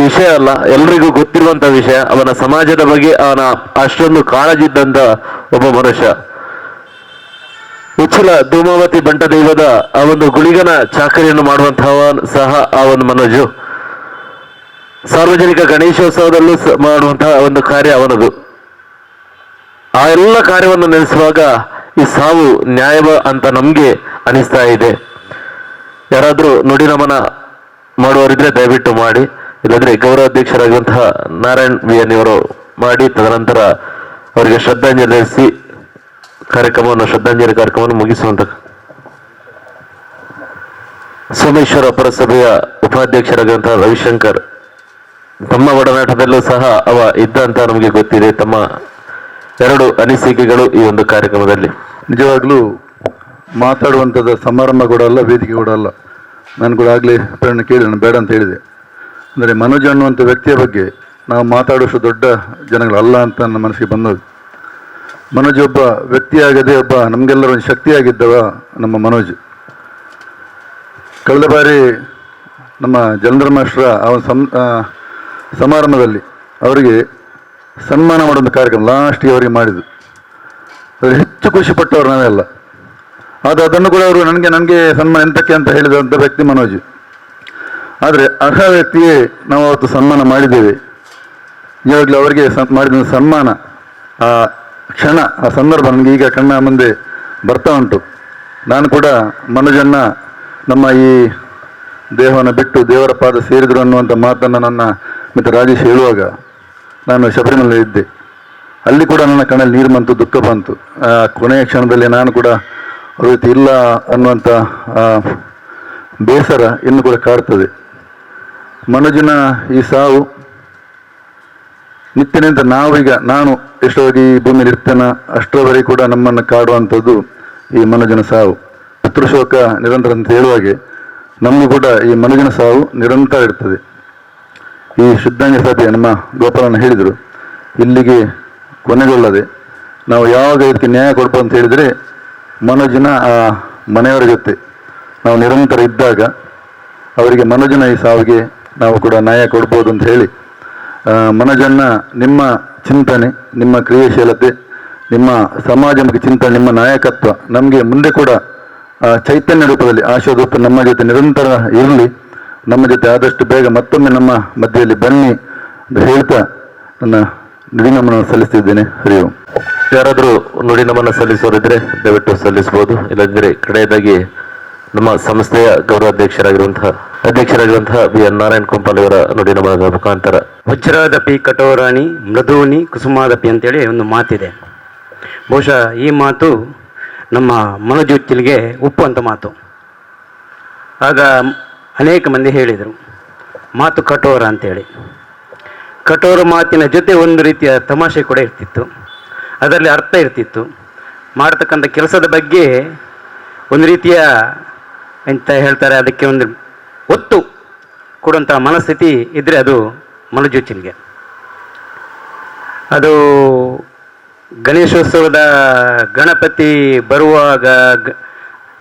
Speaker 2: ವಿಷಯ ಅಲ್ಲ, ಎಲ್ರಿಗೂ ಗೊತ್ತಿರುವಂತ ವಿಷಯ. ಅವನ ಸಮಾಜದ ಬಗ್ಗೆ ಅವನ ಅಷ್ಟೊಂದು ಕಾಳಜಿ ಇದ್ದಂತ ಒಬ್ಬ ಮನುಷ್ಯ. ಉಚ್ಚಲ ಧೂಮಾವತಿ ಬಂಟ ದೈವದ ಆ ಒಂದು ಗುಳಿಗನ ಚಾಕರಿಯನ್ನು ಮಾಡುವಂತಹ ಸಹ ಆ ಒಂದು ಮನೋಜು. ಸಾರ್ವಜನಿಕ ಗಣೇಶೋತ್ಸವದಲ್ಲೂ ಮಾಡುವಂತಹ ಒಂದು ಕಾರ್ಯ ಅವನದು. ಆ ಎಲ್ಲ ಕಾರ್ಯವನ್ನು ನೆನೆಸುವಾಗ ಈ ಸಾವು ನ್ಯಾಯವ ಅಂತ ನಮ್ಗೆ ಅನಿಸ್ತಾ ಇದೆ. ಯಾರಾದ್ರೂ ನುಡಿ ನಮನ ಮಾಡುವವರಿದ್ರೆ ದಯವಿಟ್ಟು ಮಾಡಿ, ಇಲ್ಲಂದ್ರೆ ಗೌರವಾಧ್ಯಕ್ಷರಾಗಿರುವಂತಹ ನಾರಾಯಣ್ VN ಅವರು ಮಾಡಿ ತದನಂತರ ಅವರಿಗೆ ಶ್ರದ್ಧಾಂಜಲಿ ಸಲ್ಲಿಸಿ ಶ್ರದ್ಧಾಂಜಲಿ ಕಾರ್ಯಕ್ರಮವನ್ನು ಮುಗಿಸುವಂತ. ಸೋಮೇಶ್ವರ ಪುರಸಭೆಯ ಉಪಾಧ್ಯಕ್ಷರಾಗಿರುವಂತಹ ರವಿಶಂಕರ್, ತಮ್ಮ ಒಡನಾಟದಲ್ಲೂ ಸಹ ಅವ ಇದ್ದ ಅಂತ ನಮಗೆ ಗೊತ್ತಿದೆ. ತಮ್ಮ 2 ಅನಿಸಿಕೆಗಳು ಈ ಒಂದು ಕಾರ್ಯಕ್ರಮದಲ್ಲಿ.
Speaker 10: ನಿಜವಾಗ್ಲೂ ಮಾತಾಡುವಂಥದ್ದು ಸಮಾರಂಭ ಕೂಡ ಅಲ್ಲ, ವೇದಿಕೆ ಕೂಡ ಅಲ್ಲ. ನಾನು ಕೂಡ ಆಗಲೇ ಪ್ರೇರಣೆ ಕೇಳಿ ನಾನು ಬೇಡ ಅಂತ ಹೇಳಿದೆ. ಅಂದರೆ ಮನೋಜ್ ಅನ್ನುವಂಥ ವ್ಯಕ್ತಿಯ ಬಗ್ಗೆ ನಾವು ಮಾತಾಡುವಷ್ಟು ದೊಡ್ಡ ಜನಗಳಲ್ಲ ಅಂತ ನನ್ನ ಮನಸ್ಸಿಗೆ ಬಂದದ್ದು. ಮನೋಜ್ ಒಬ್ಬ ವ್ಯಕ್ತಿಯಾಗದೆ ಒಬ್ಬ ನಮಗೆಲ್ಲರೂ ಒಂದು ಶಕ್ತಿಯಾಗಿದ್ದವ ನಮ್ಮ ಮನೋಜ್. ಕಳೆದ ಬಾರಿ ನಮ್ಮ ಜಲಂಧರ ಮಾಸ್ಟರ ಸಮಾರಂಭದಲ್ಲಿ ಅವರಿಗೆ ಸನ್ಮಾನ ಮಾಡುವಂಥ ಕಾರ್ಯಕ್ರಮ ಲಾಸ್ಟಿಗೆ ಅವರಿಗೆ ಮಾಡಿದ್ದು. ಅದ್ರ ಹೆಚ್ಚು ಖುಷಿಪಟ್ಟವರು ನಾವೆಲ್ಲ. ಆದರೆ ಅದನ್ನು ಕೂಡ ಅವರು ನನಗೆ ಸನ್ಮಾನ ಎಂತಕ್ಕೆ ಅಂತ ಹೇಳಿದಂಥ ವ್ಯಕ್ತಿ ಮನೋಜ್. ಆದರೆ ಅರ್ಹ ವ್ಯಕ್ತಿಯೇ ನಾವು ಅವತ್ತು ಸನ್ಮಾನ ಮಾಡಿದ್ದೇವೆ. ಈಗಾಗಲೇ ಅವರಿಗೆ ಮಾಡಿದ ಸನ್ಮಾನ, ಆ ಕ್ಷಣ, ಆ ಸಂದರ್ಭ ನನಗೆ ಈಗ ಕಣ್ಣ ಮುಂದೆ ಬರ್ತಾ ಉಂಟು. ನಾನು ಕೂಡ ಮನೋಜನ್ನ ನಮ್ಮ ಈ ದೇಹವನ್ನು ಬಿಟ್ಟು ದೇವರ ಪಾದ ಸೇರಿದರು ಅನ್ನುವಂಥ ಮಾತನ್ನು ನನ್ನ ಮಿತ್ರ ರಾಜೇಶ್ ಹೇಳುವಾಗ ನಾನು ಶಬರಿಮಲೆ ಇದ್ದೆ. ಅಲ್ಲಿ ಕೂಡ ನನ್ನ ಕಣ್ಣಲ್ಲಿ ನೀರು ಬಂತು, ದುಃಖ ಬಂತು. ಕೊನೆಯ ಕ್ಷಣದಲ್ಲಿ ನಾನು ಕೂಡ ಅವ್ರ ಜೊತೆ ಇಲ್ಲ ಅನ್ನುವಂಥ ಬೇಸರ ಇನ್ನು ಕೂಡ ಕಾಡ್ತದೆ. ಮನೋಜನ ಈ ಸಾವು ನಿತ್ಯನಿಂದ ನಾನು ಎಷ್ಟೋಗಿ ಈ ಭೂಮಿಯಲ್ಲಿ ಇರ್ತೇನೆ ಅಷ್ಟರವರೆಗೆ ಕೂಡ ನಮ್ಮನ್ನು ಕಾಡುವಂಥದ್ದು ಈ ಮನೋಜನ ಸಾವು. ಪಿತೃಶೋಕ ನಿರಂತರ ಅಂತ ಹೇಳುವಾಗೆ ನಮಗೂ ಕೂಡ ಈ ಮನೋಜನ ಸಾವು ನಿರಂತರ ಇರ್ತದೆ. ಈ ಶ್ರದ್ಧಾಂಜಲಿ ಸಭೆ ನಮ್ಮ ಗೋಪಾಲನ ಹೇಳಿದರು, ಇಲ್ಲಿಗೆ ಕೊನೆಗೊಳ್ಳದೆ ನಾವು ಯಾವಾಗ ಇದಕ್ಕೆ ನ್ಯಾಯ ಕೊಡ್ಬೋದು ಅಂತ ಹೇಳಿದರೆ ಮನೋಜನ ಆ ಮನೆಯವರ ಜೊತೆ ನಾವು ನಿರಂತರ ಇದ್ದಾಗ ಅವರಿಗೆ ಮನೋಜನ ಈ ಸಾವಿಗೆ ನಾವು ಕೂಡ ನ್ಯಾಯ ಕೊಡ್ಬೋದು ಅಂತ ಹೇಳಿ ಮನೋಜನ್ನ ನಿಮ್ಮ ಚಿಂತನೆ, ನಿಮ್ಮ ಕ್ರಿಯಾಶೀಲತೆ, ನಿಮ್ಮ ಸಮಾಜಮುಖಿ ಚಿಂತನೆ, ನಿಮ್ಮ ನಾಯಕತ್ವ ನಮಗೆ ಮುಂದೆ ಕೂಡ ಚೈತನ್ಯ ರೂಪದಲ್ಲಿ ಆಶಾದೂಪ ನಮ್ಮ ಜೊತೆ ನಿರಂತರ ಇರಲಿ. ನಮ್ಮ ಜೊತೆ ಆದಷ್ಟು ಬೇಗ ಮತ್ತೊಮ್ಮೆ ನಮ್ಮ ಮಧ್ಯೆಯಲ್ಲಿ ಬನ್ನಿ ಅಂತ ಹೇಳ್ತಾ ನನ್ನ ನುಡಿನಮನ ಸಲ್ಲಿಸ್ತಿದ್ದೇನೆ. ಹರಿ ಓಂ.
Speaker 2: ಯಾರಾದರೂ ನುಡಿನಮನ ಸಲ್ಲಿಸೋರಿದ್ರೆ ದಯವಿಟ್ಟು ಸಲ್ಲಿಸಬಹುದು. ಇಲ್ಲಂದ್ರೆ ಕಡೆಯದಾಗಿ ನಮ್ಮ ಸಂಸ್ಥೆಯ ಗೌರವಾಧ್ಯಕ್ಷರಾಗಿರುವಂತಹ BN ನಾರಾಯಣ್ ಕೊಂಪಾಲ್ ಅವರ ನುಡಿನಮನದ ಮುಖಾಂತರ.
Speaker 11: ವಜ್ರಾದಪಿ ಕಠೋರಾಣಿ ಮೃದೂನಿ ಕುಸುಮಾದಪಿ ಅಂತೇಳಿ ಒಂದು ಮಾತಿದೆ. ಬಹುಶಃ ಈ ಮಾತು ನಮ್ಮ ಮನೋಜುಚ್ಚಿಲಿಗೆ ಉಪ್ಪು ಅಂತ ಮಾತು. ಆಗ ಅನೇಕ ಮಂದಿ ಹೇಳಿದರು ಮಾತು ಕಠೋರ ಅಂತೇಳಿ. ಕಠೋರ ಮಾತಿನ ಜೊತೆ ಒಂದು ರೀತಿಯ ತಮಾಷೆ ಕೂಡ ಇರ್ತಿತ್ತು, ಅದರಲ್ಲಿ ಅರ್ಥ ಇರ್ತಿತ್ತು. ಮಾಡತಕ್ಕಂಥ ಕೆಲಸದ ಬಗ್ಗೆ ಒಂದು ರೀತಿಯ ಎಂತ ಹೇಳ್ತಾರೆ, ಅದಕ್ಕೆ ಒಂದು ಒತ್ತು ಕೊಡುವಂಥ ಮನಸ್ಥಿತಿ ಇದ್ದರೆ ಅದು ಮನೋಜುಚ್ಚಿಲಿಗೆ. ಅದು ಗಣೇಶೋತ್ಸವದ ಗಣಪತಿ ಬರುವಾಗ,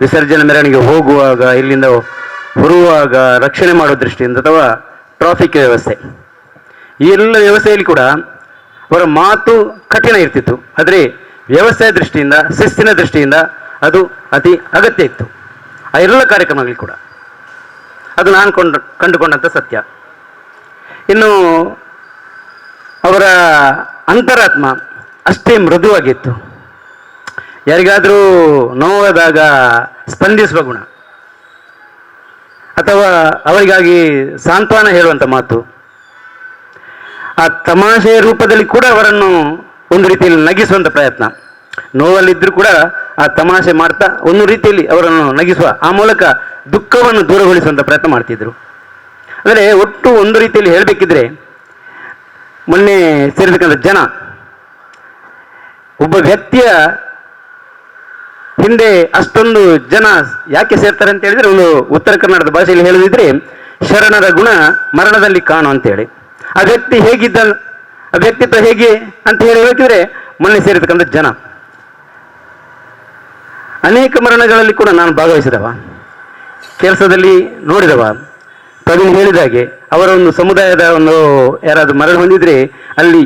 Speaker 11: ವಿಸರ್ಜನೆ ಮೆರವಣಿಗೆ ಹೋಗುವಾಗ, ಇಲ್ಲಿಂದ ಬರುವಾಗ ರಕ್ಷಣೆ ಮಾಡೋ ದೃಷ್ಟಿಯಿಂದ ಅಥವಾ ಟ್ರಾಫಿಕ್ ವ್ಯವಸ್ಥೆ, ಈ ಎಲ್ಲ ವ್ಯವಸ್ಥೆಯಲ್ಲಿ ಕೂಡ ಅವರ ಮಾತು ಕಠಿಣ ಇರ್ತಿತ್ತು. ಆದರೆ ವ್ಯವಸ್ಥೆಯ ದೃಷ್ಟಿಯಿಂದ, ಶಿಸ್ತಿನ ದೃಷ್ಟಿಯಿಂದ ಅದು ಅತಿ ಅಗತ್ಯ ಇತ್ತು ಆ ಎಲ್ಲ ಕಾರ್ಯಕ್ರಮಗಳಲ್ಲಿ ಕೂಡ. ಅದು ನಾನು ಕಂಡುಕೊಂಡಂಥ ಸತ್ಯ. ಇನ್ನು ಅವರ ಅಂತರಾತ್ಮ ಅಷ್ಟೇ ಮೃದುವಾಗಿತ್ತು. ಯಾರಿಗಾದರೂ ನೋವಾದಾಗ ಸ್ಪಂದಿಸುವ ಗುಣ ಅಥವಾ ಅವರಿಗಾಗಿ ಸಾಂತ್ವನ ಹೇಳುವಂಥ ಮಾತು, ಆ ತಮಾಷೆಯ ರೂಪದಲ್ಲಿ ಕೂಡ ಅವರನ್ನು ಒಂದು ರೀತಿಯಲ್ಲಿ ನಗಿಸುವಂಥ ಪ್ರಯತ್ನ. ನೋವಲ್ಲಿದ್ದರೂ ಕೂಡ ಆ ತಮಾಷೆ ಮಾಡ್ತಾ ಒಂದು ರೀತಿಯಲ್ಲಿ ಅವರನ್ನು ನಗಿಸುವ, ಆ ಮೂಲಕ ದುಃಖವನ್ನು ದೂರಗೊಳಿಸುವಂಥ ಪ್ರಯತ್ನ ಮಾಡ್ತಿದ್ರು. ಅಂದರೆ ಒಟ್ಟು ಒಂದು ರೀತಿಯಲ್ಲಿ ಹೇಳಬೇಕಿದ್ರೆ, ಮೊನ್ನೆ ಸೇರಿರ್ತಕ್ಕಂಥ ಜನ ಒಬ್ಬ ವ್ಯಕ್ತಿಯ ಹಿಂದೆ ಅಷ್ಟೊಂದು ಜನ ಯಾಕೆ ಸೇರ್ತಾರೆ ಅಂತ ಹೇಳಿದ್ರೆ, ಒಂದು ಉತ್ತರ ಕನ್ನಡದ ಭಾಷೆಯಲ್ಲಿ ಹೇಳದಿದ್ರೆ ಶರಣರ ಗುಣ ಮರಣದಲ್ಲಿ ಕಾಣು ಅಂತೇಳಿ. ಆ ವ್ಯಕ್ತಿ ಹೇಗಿದ್ದ, ಆ ವ್ಯಕ್ತಿತ್ವ ಹೇಗೆ ಅಂತ ಹೇಳಬೇಕಿದ್ರೆ ಮೊನ್ನೆ ಸೇರಿರ್ತಕ್ಕಂಥ ಜನ. ಅನೇಕ ಮರಣಗಳಲ್ಲಿ ಕೂಡ ನಾನು ಭಾಗವಹಿಸಿದವ, ಕೆಲಸದಲ್ಲಿ ನೋಡಿದವ. ಪ್ರವೀಣ್ ಹೇಳಿದಾಗೆ ಅವರ ಒಂದು ಸಮುದಾಯದ ಒಂದು ಯಾರಾದರೂ ಮರಣ ಹೊಂದಿದ್ರೆ ಅಲ್ಲಿ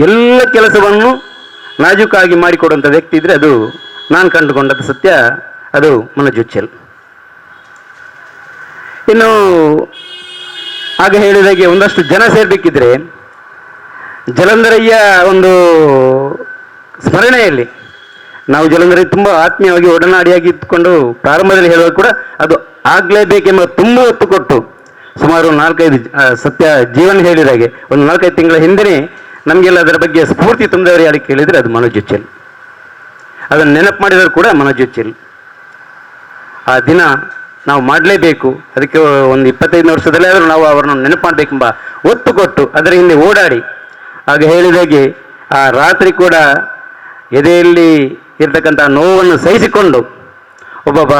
Speaker 11: ಎಲ್ಲ ಕೆಲಸವನ್ನು ನಾಜೂಕಾಗಿ ಮಾಡಿಕೊಡುವಂಥ ವ್ಯಕ್ತಿ ಇದ್ರೆ ಅದು ನಾನು ಕಂಡುಕೊಂಡದ್ದು ಸತ್ಯ, ಅದು ಮನೋಜ್ ಉಚ್ಚಿಲ್. ಇನ್ನು ಆಗ ಹೇಳಿದಾಗೆ ಒಂದಷ್ಟು ಜನ ಸೇರ್ಬೇಕಿದ್ರೆ ಜಲಂಧರಯ್ಯ ಒಂದು ಸ್ಮರಣೆಯಲ್ಲಿ ನಾವು ಜಲಂಧರಯ್ಯ ತುಂಬ ಆತ್ಮೀಯವಾಗಿ ಒಡನಾಡಿಯಾಗಿ ಇದ್ದುಕೊಂಡು ಪ್ರಾರಂಭದಲ್ಲಿ ಹೇಳುವಾಗ ಕೂಡ ಅದು ಆಗಲೇಬೇಕೆಂಬ ತುಂಬ ಒತ್ತು ಕೊಟ್ಟು ಸುಮಾರು 4-5 ಸತ್ಯ ಜೀವನ ಹೇಳಿದಾಗೆ ಒಂದು 4-5 ತಿಂಗಳ ಹಿಂದೆ ನಮಗೆಲ್ಲ ಅದರ ಬಗ್ಗೆ ಸ್ಫೂರ್ತಿ ತುಂಬಿದವರು ಯಾರಿಗೆ ಕೇಳಿದರೆ ಅದು ಮನೋಜ್ ಉಚ್ಚಿಲ್. ಅದನ್ನು ನೆನಪು ಮಾಡಿದವರು ಕೂಡ ಮನೋಜ್ ಉಚ್ಚಿಲ್. ಆ ದಿನ ನಾವು ಮಾಡಲೇಬೇಕು, ಅದಕ್ಕೆ ಒಂದು 25 ವರ್ಷದಲ್ಲೇ ಆದರೂ ನಾವು ಅವರನ್ನು ನೆನಪು ಮಾಡಬೇಕೆಂಬ ಒತ್ತು ಕೊಟ್ಟು ಅದರ ಹಿಂದೆ ಓಡಾಡಿ ಆಗ ಹೇಳಿದಾಗೆ ಆ ರಾತ್ರಿ ಕೂಡ ಎದೆಯಲ್ಲಿ ಇರ್ತಕ್ಕಂಥ ನೋವನ್ನು ಸಹಿಸಿಕೊಂಡು ಒಬ್ಬೊಬ್ಬ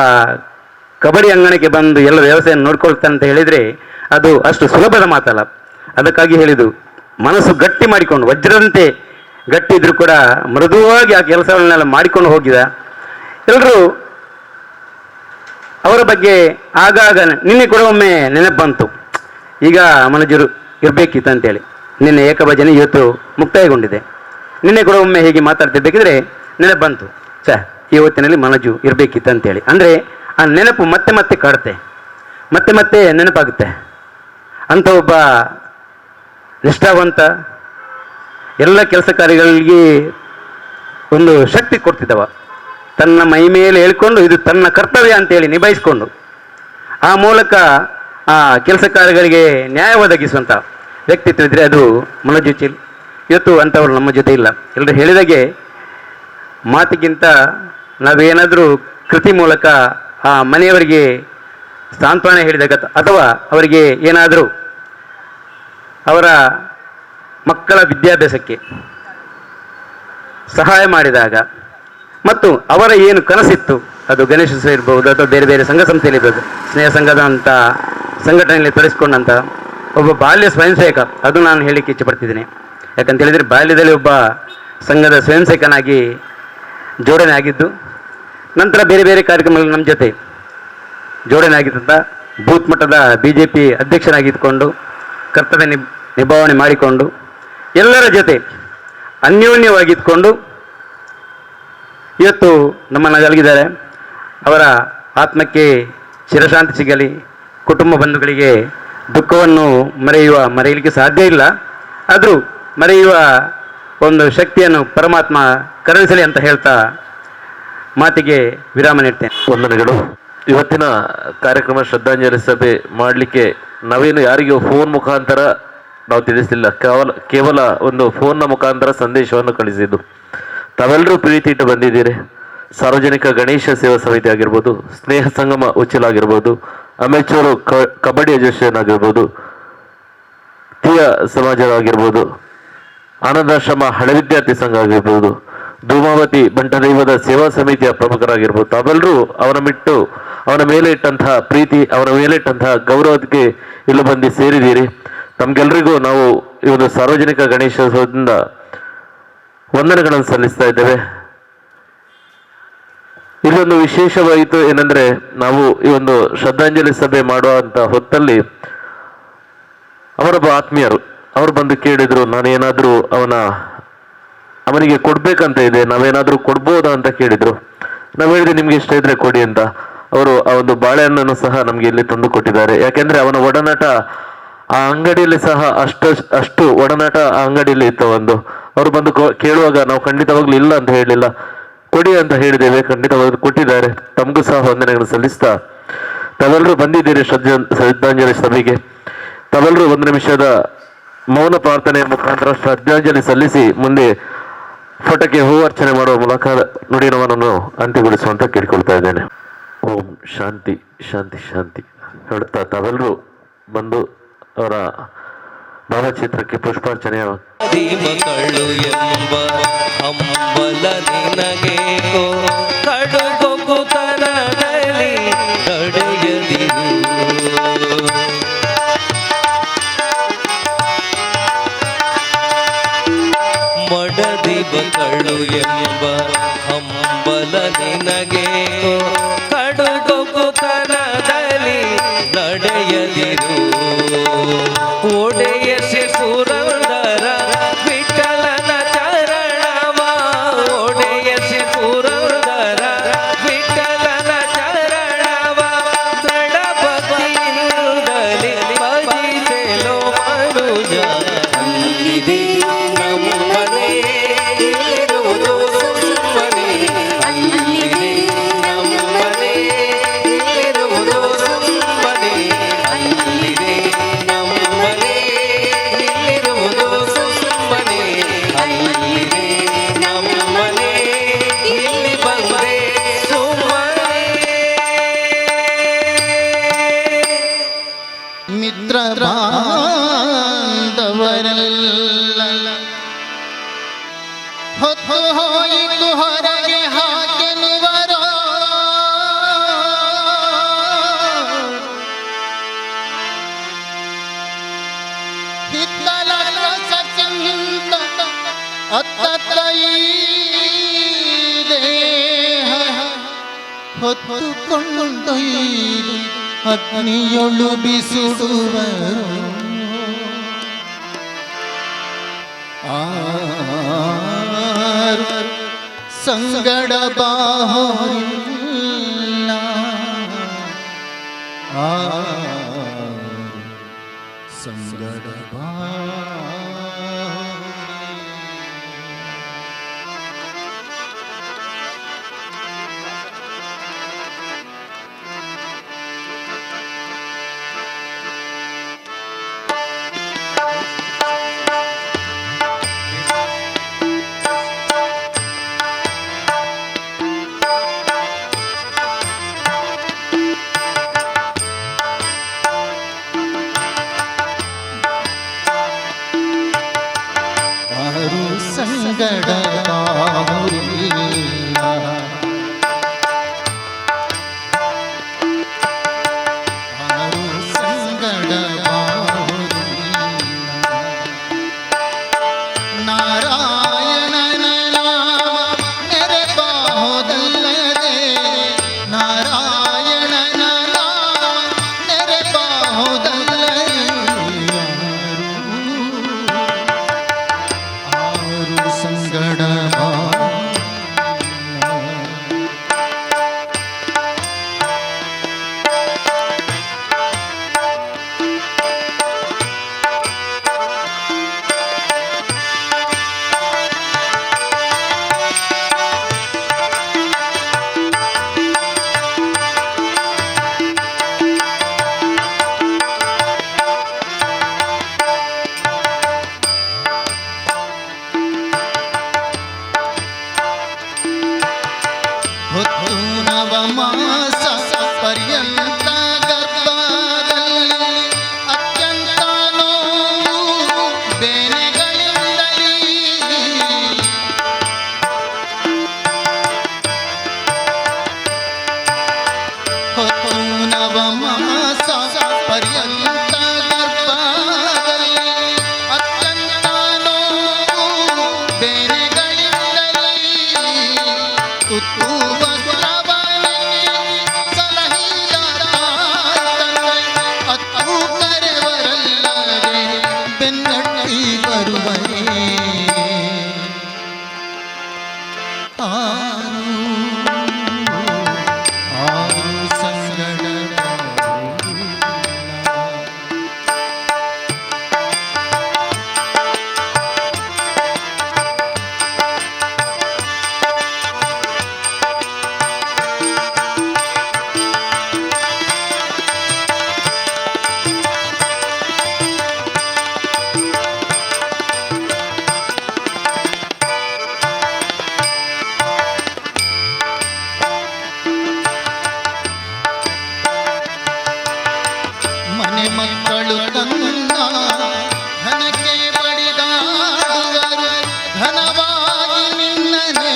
Speaker 11: ಕಬಡ್ಡಿ ಅಂಗಣಕ್ಕೆ ಬಂದು ಎಲ್ಲ ವ್ಯವಸ್ಥೆಯನ್ನು ನೋಡ್ಕೊಳ್ತಾನೆ ಅಂತ ಹೇಳಿದರೆ ಅದು ಅಷ್ಟು ಸುಲಭದ ಮಾತಲ್ಲ. ಅದಕ್ಕಾಗಿ ಹೇಳಿದ್ದು, ಮನಸ್ಸು ಗಟ್ಟಿ ಮಾಡಿಕೊಂಡು ವಜ್ರದಂತೆ ಗಟ್ಟಿ ಇದ್ರೂ ಕೂಡ ಮೃದುವಾಗಿ ಆ ಕೆಲಸಗಳನ್ನೆಲ್ಲ ಮಾಡಿಕೊಂಡು ಹೋಗಿದ. ಎಲ್ಲರೂ ಅವರ ಬಗ್ಗೆ ಆಗಾಗ ನಿನ್ನೆ ಕೂಡ ಒಮ್ಮೆ ನೆನಪು ಬಂತು, ಈಗ ಮನೋಜರು ಇರಬೇಕಿತ್ತು ಅಂತೇಳಿ. ನಿನ್ನೆ ಏಕಭಜನೆ ಇವತ್ತು ಮುಕ್ತಾಯಗೊಂಡಿದೆ. ನಿನ್ನೆ ಕೂಡ ಒಮ್ಮೆ ಹೀಗೆ ಮಾತಾಡ್ತಿರ್ಬೇಕಿದ್ರೆ ನೆನಪು ಬಂತು, ಈ ಹೊತ್ತಿನಲ್ಲಿ ಮನೋಜು ಇರಬೇಕಿತ್ತು ಅಂತೇಳಿ. ಅಂದರೆ ಆ ನೆನಪು ಮತ್ತೆ ಮತ್ತೆ ಕಾಡುತ್ತೆ, ಮತ್ತೆ ಮತ್ತೆ ನೆನಪಾಗುತ್ತೆ. ಅಂತ ಒಬ್ಬ ನಿಷ್ಠಾವಂತ, ಎಲ್ಲ ಕೆಲಸ ಕಾರ್ಯಗಳಿಗೆ ಒಂದು ಶಕ್ತಿ ಕೊಡ್ತಿದ್ದವ. ತನ್ನ ಮೈ ಮೇಲೆ ಹೇಳ್ಕೊಂಡು ಇದು ತನ್ನ ಕರ್ತವ್ಯ ಅಂತೇಳಿ ನಿಭಾಯಿಸ್ಕೊಂಡು ಆ ಮೂಲಕ ಆ ಕೆಲಸ ಕಾರ್ಯಗಳಿಗೆ ನ್ಯಾಯ ಒದಗಿಸುವಂಥ ವ್ಯಕ್ತಿತ್ವ ಇದ್ದರೆ ಅದು ಮನೋಜ್ ಉಚ್ಚಿಲ್. ಇವತ್ತು ಅಂಥವ್ರು ನಮ್ಮ ಜೊತೆ ಇಲ್ಲ. ಎಲ್ಲರೂ ಹೇಳಿದಾಗೆ ಮಾತಿಗಿಂತ ನಾವೇನಾದರೂ ಕೃತಿ ಮೂಲಕ ಆ ಮನೆಯವರಿಗೆ ಸಾಂತ್ವನ ಹೇಳಿದಾಗ ಅಥವಾ ಅವರಿಗೆ ಏನಾದರೂ ಅವರ ಮಕ್ಕಳ ವಿದ್ಯಾಭ್ಯಾಸಕ್ಕೆ ಸಹಾಯ ಮಾಡಿದಾಗ ಮತ್ತು ಅವರ ಏನು ಕನಸಿತ್ತು, ಅದು ಗಣೇಶೋತ್ಸವ ಇರ್ಬೋದು ಅಥವಾ ಬೇರೆ ಬೇರೆ ಸಂಘ ಸಂಸ್ಥೆಯಲ್ಲಿ ಇರ್ಬೋದು, ಸ್ನೇಹ ಸಂಘದಂಥ ಸಂಘಟನೆಯಲ್ಲಿ ತೊಡಗಿಸ್ಕೊಂಡಂಥ ಒಬ್ಬ ಬಾಲ್ಯ ಸ್ವಯಂ ಸೇವಕ, ಅದು ನಾನು ಹೇಳಲಿಕ್ಕೆ ಇಚ್ಛೆಪಡ್ತಿದ್ದೀನಿ. ಯಾಕಂತ ಹೇಳಿದರೆ ಬಾಲ್ಯದಲ್ಲಿ ಒಬ್ಬ ಸಂಘದ ಸ್ವಯಂ ಸೇವಕನಾಗಿ ಜೋಡಣೆ ಆಗಿದ್ದು, ನಂತರ ಬೇರೆ ಬೇರೆ ಕಾರ್ಯಕ್ರಮಗಳಲ್ಲಿ ನಮ್ಮ ಜೊತೆ ಜೋಡಣೆ ಆಗಿದ್ದಂಥ ಬೂತ್ ಮಟ್ಟದ BJP ಅಧ್ಯಕ್ಷನಾಗಿದ್ದುಕೊಂಡು ಕರ್ತವ್ಯ ನಿಭಾವಣೆ ಮಾಡಿಕೊಂಡು ಎಲ್ಲರ ಜೊತೆ ಅನ್ಯೋನ್ಯವಾಗಿದ್ದುಕೊಂಡು ಇವತ್ತು ನಮ್ಮನ್ನು ಅಗಲಿದ್ದಾರೆ. ಅವರ ಆತ್ಮಕ್ಕೆ ಚಿರಶಾಂತಿ ಸಿಗಲಿ. ಕುಟುಂಬ ಬಂಧುಗಳಿಗೆ ದುಃಖವನ್ನು ಮರೆಯಲಿಕ್ಕೆ ಸಾಧ್ಯ ಇಲ್ಲ, ಆದರೂ ಮರೆಯುವ ಒಂದು ಶಕ್ತಿಯನ್ನು ಪರಮಾತ್ಮ ಕರುಣಿಸಲಿ ಅಂತ ಹೇಳ್ತಾ ಮಾತಿಗೆ ವಿರಾಮ ನೀಡ್ತೇನೆ.
Speaker 2: ವಂದನೆಗಳು. ಇವತ್ತಿನ ಕಾರ್ಯಕ್ರಮ ಶ್ರದ್ಧಾಂಜಲಿ ಸಭೆ ಮಾಡಲಿಕ್ಕೆ ನಾವೇನು ಯಾರಿಗೂ ಫೋನ್ ಮುಖಾಂತರ ನಾವು ತಿಳಿಸಲಿಲ್ಲ, ಕೇವಲ ಒಂದು ಫೋನ್ನ ಮುಖಾಂತರ ಸಂದೇಶವನ್ನು ಕಳಿಸಿದ್ದು. ತಾವೆಲ್ಲರೂ ಪ್ರೀತಿ ಇಟ್ಟು ಬಂದಿದ್ದೀರಿ. ಸಾರ್ವಜನಿಕ ಗಣೇಶ ಸೇವಾ ಸಮಿತಿ ಆಗಿರ್ಬೋದು, ಸ್ನೇಹ ಸಂಗಮ ಉಚ್ಚಿಲ್ ಆಗಿರ್ಬೋದು, ಅಮೆಚೂರು ಕಬಡ್ಡಿ ಅಸೋಸಿಯೇಷನ್ ಆಗಿರ್ಬೋದು, ತೀಯ ಸಮಾಜ ಆಗಿರ್ಬೋದು, ಆನಂದಾಶ್ರಮ ಹಳೆ ವಿದ್ಯಾರ್ಥಿ ಸಂಘ ಆಗಿರ್ಬೋದು, ಧೂಮಾವತಿ ಬಂಟದೈವದ ಸೇವಾ ಸಮಿತಿಯ ಪ್ರಮುಖರಾಗಿರ್ಬೋದು, ತಾವೆಲ್ಲರೂ ಅವನ ಮೇಲೆ ಇಟ್ಟಂತಹ ಪ್ರೀತಿ, ಅವನ ಮೇಲೆ ಇಟ್ಟಂತಹ ಗೌರವಕ್ಕೆ ಇಲ್ಲಿ ಬಂದು ಸೇರಿದ್ದೀರಿ. ತಮ್ಗೆಲ್ರಿಗೂ ನಾವು ಈ ಒಂದು ಸಾರ್ವಜನಿಕ ಗಣೇಶೋತ್ಸವದಿಂದ ವಂದನೆಗಳನ್ನು ಸಲ್ಲಿಸ್ತಾ ಇದ್ದೇವೆ. ಇಲ್ಲೊಂದು ವಿಶೇಷವಾಯಿತು ಏನಂದ್ರೆ, ನಾವು ಈ ಒಂದು ಶ್ರದ್ಧಾಂಜಲಿ ಸಭೆ ಮಾಡುವಂತ ಹೊತ್ತಲ್ಲಿ ಅವರೊಬ್ಬ ಆತ್ಮೀಯರು ಅವರು ಬಂದು ಕೇಳಿದ್ರು, ನಾನೇನಾದ್ರೂ ಅವನಿಗೆ ಕೊಡ್ಬೇಕಂತ ಇದೆ, ನಾವೇನಾದ್ರೂ ಕೊಡ್ಬೋದಾ ಅಂತ ಕೇಳಿದ್ರು. ನಾವು ಹೇಳಿದ್ರೆ ನಿಮ್ಗೆ ಇಷ್ಟ ಇದ್ರೆ ಕೊಡಿ ಅಂತ. ಅವರು ಆ ಒಂದು ಬಾಳೆಹಣ್ಣನ್ನು ಸಹ ನಮ್ಗೆ ಇಲ್ಲಿ ತಂದು ಕೊಟ್ಟಿದ್ದಾರೆ. ಯಾಕೆಂದ್ರೆ ಅವನ ಒಡನಾಟ ಆ ಅಂಗಡಿಯಲ್ಲಿ ಸಹ ಅಷ್ಟು ಒಡನಾಟ ಆ ಅಂಗಡಿಯಲ್ಲಿ ಇತ್ತು. ಅವರು ಬಂದು ಕೇಳುವಾಗ ನಾವು ಖಂಡಿತವಾಗ್ಲೂ ಇಲ್ಲ ಅಂತ ಹೇಳಲಿಲ್ಲ, ಕೊಡಿ ಅಂತ ಹೇಳಿದ್ದೇವೆ. ಖಂಡಿತವಾಗ್ಲೂ ಕೊಟ್ಟಿದ್ದಾರೆ. ತಮಗೂ ಸಹ ವಂದನೆಗಳನ್ನು ಸಲ್ಲಿಸ್ತಾ ತಾವೆಲ್ಲರೂ ಬಂದಿದ್ದೀರಿ ಶ್ರದ್ಧಾಂಜಲಿ ಸಭೆಗೆ. ತಾವೆಲ್ಲರೂ 1 ನಿಮಿಷದ ಮೌನ ಪ್ರಾರ್ಥನೆಯ ಮುಖಾಂತರ ಶ್ರದ್ಧಾಂಜಲಿ ಸಲ್ಲಿಸಿ ಮುಂದೆ ಫೋಟೋಕ್ಕೆ ಹೂವರ್ಚನೆ ಮಾಡುವ ಮೂಲಕ ನುಡಿನವನನ್ನು ಅಂತ್ಯಗೊಳಿಸುವಂತ ಕೇಳ್ಕೊಳ್ತಾ ಇದ್ದೇನೆ. ಓಂ ಶಾಂತಿ ಶಾಂತಿ ಶಾಂತಿ ಹೇಳ್ತಾ ತಾವೆಲ್ಲರೂ ಬಂದು ಅವರ ಭಾವಚಿತ್ರಕ್ಕೆ ಪುಷ್ಪಾರ್ಚನೆಯ
Speaker 12: ಮಕ್ಕಳು ಎಂಬ ಹಂಬಲ ನಿನಗೆ ಕಡುಗೊಬ್ಬು ಕರದಲ್ಲಿ ನಡೆಯದಿರು. ಮಡದಿ ಮಕ್ಕಳು ಎಂಬ ಹಂಬಲ ನಿನಗೆ ಕಡುಗೊಬ್ಬು ಕರದಲ್ಲಿ ನಡೆಯದಿರು. ಒಡೆಯ ಶಿಪುರಂದರ ವಿಠಲನ ಚರಣವ, ಒಡೆಯ ಶಿಪುರಂದರ ವಿಠಲನ ಚರಣವ ದೃಢ ಭಕ್ತಿಯಿಂದಲೇ ಭಜಿಸೆಲೋ ಮನುಜ. ಅಲ್ಲಿದೆ ನಮ್ಮನೆ ಇಲ್ಲಿರುವುದು ಸುಮ್ಮನೆ, ಅಲ್ಲಿದೆ ನಮ್ಮನೆ ಇಲ್ಲಿರುವುದು ಸುಮ್ಮನೆ, ಅಲ್ಲಿದೆ ನಮ್ಮನೆ ಇಲ್ಲಿರುವುದು ಸುಮ್ಮನೆ, ಅಲ್ಲಿದೆ ನಮ್ಮನೆ ಇಲ್ಲಿ ಬಂದೆ ಸುಮ್ಮನೆ.
Speaker 1: ಮಿತ್ರ ಬಾಂಧವರೆಲ್ಲ ಹೊತ್ತು ಹೋಯಿತು ಹೊರಗೆ ಹಾಕೆನುವರೋ. ಹಿತ್ತಲ ರಸಚಿಂತ ಅತ್ತತ್ತ ಈ ದೇಹ ಹೊತ್ತುಕೊಂಡೊಯ್ದು ಅಗ್ನಿಯೊಳು ಬಿಸುಡುವರು. ಆರು ಸಂಗಡ ಬಾಹೋರಿಲ್ಲ, ಆರು ಸಂಗಡ ಮಕ್ಕಳು ತನ್ನ ಧನಕ್ಕೆ ಬಡಿದಾಡುವರು ಧನವಾಗಿ ನಿನ್ನನೆ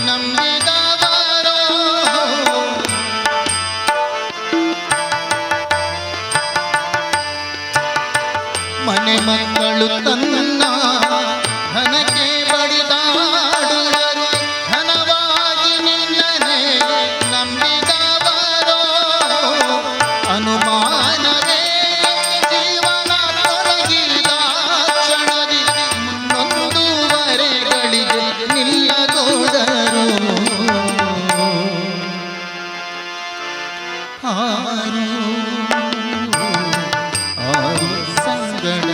Speaker 1: ನಂಬಿದವರೋ ಮನೆ ಮಕ್ಕಳು ತನ್ನ ಧನಕ್ಕೆ ಬಡಿದಾಡುವರು ಧನವಾಗಿ ನಿನ್ನನೆ ನಂಬಿದವರೋ ಅನುಮಾನವೇ ಜೀವನ ತೊಲಗಿದ ಕ್ಷಣದಿ ಮುನ್ನೊಂದುವರೆಗಳಿಗೆ ನಿಲ್ಲದೋದರು ಆರು ಸಂಗಡ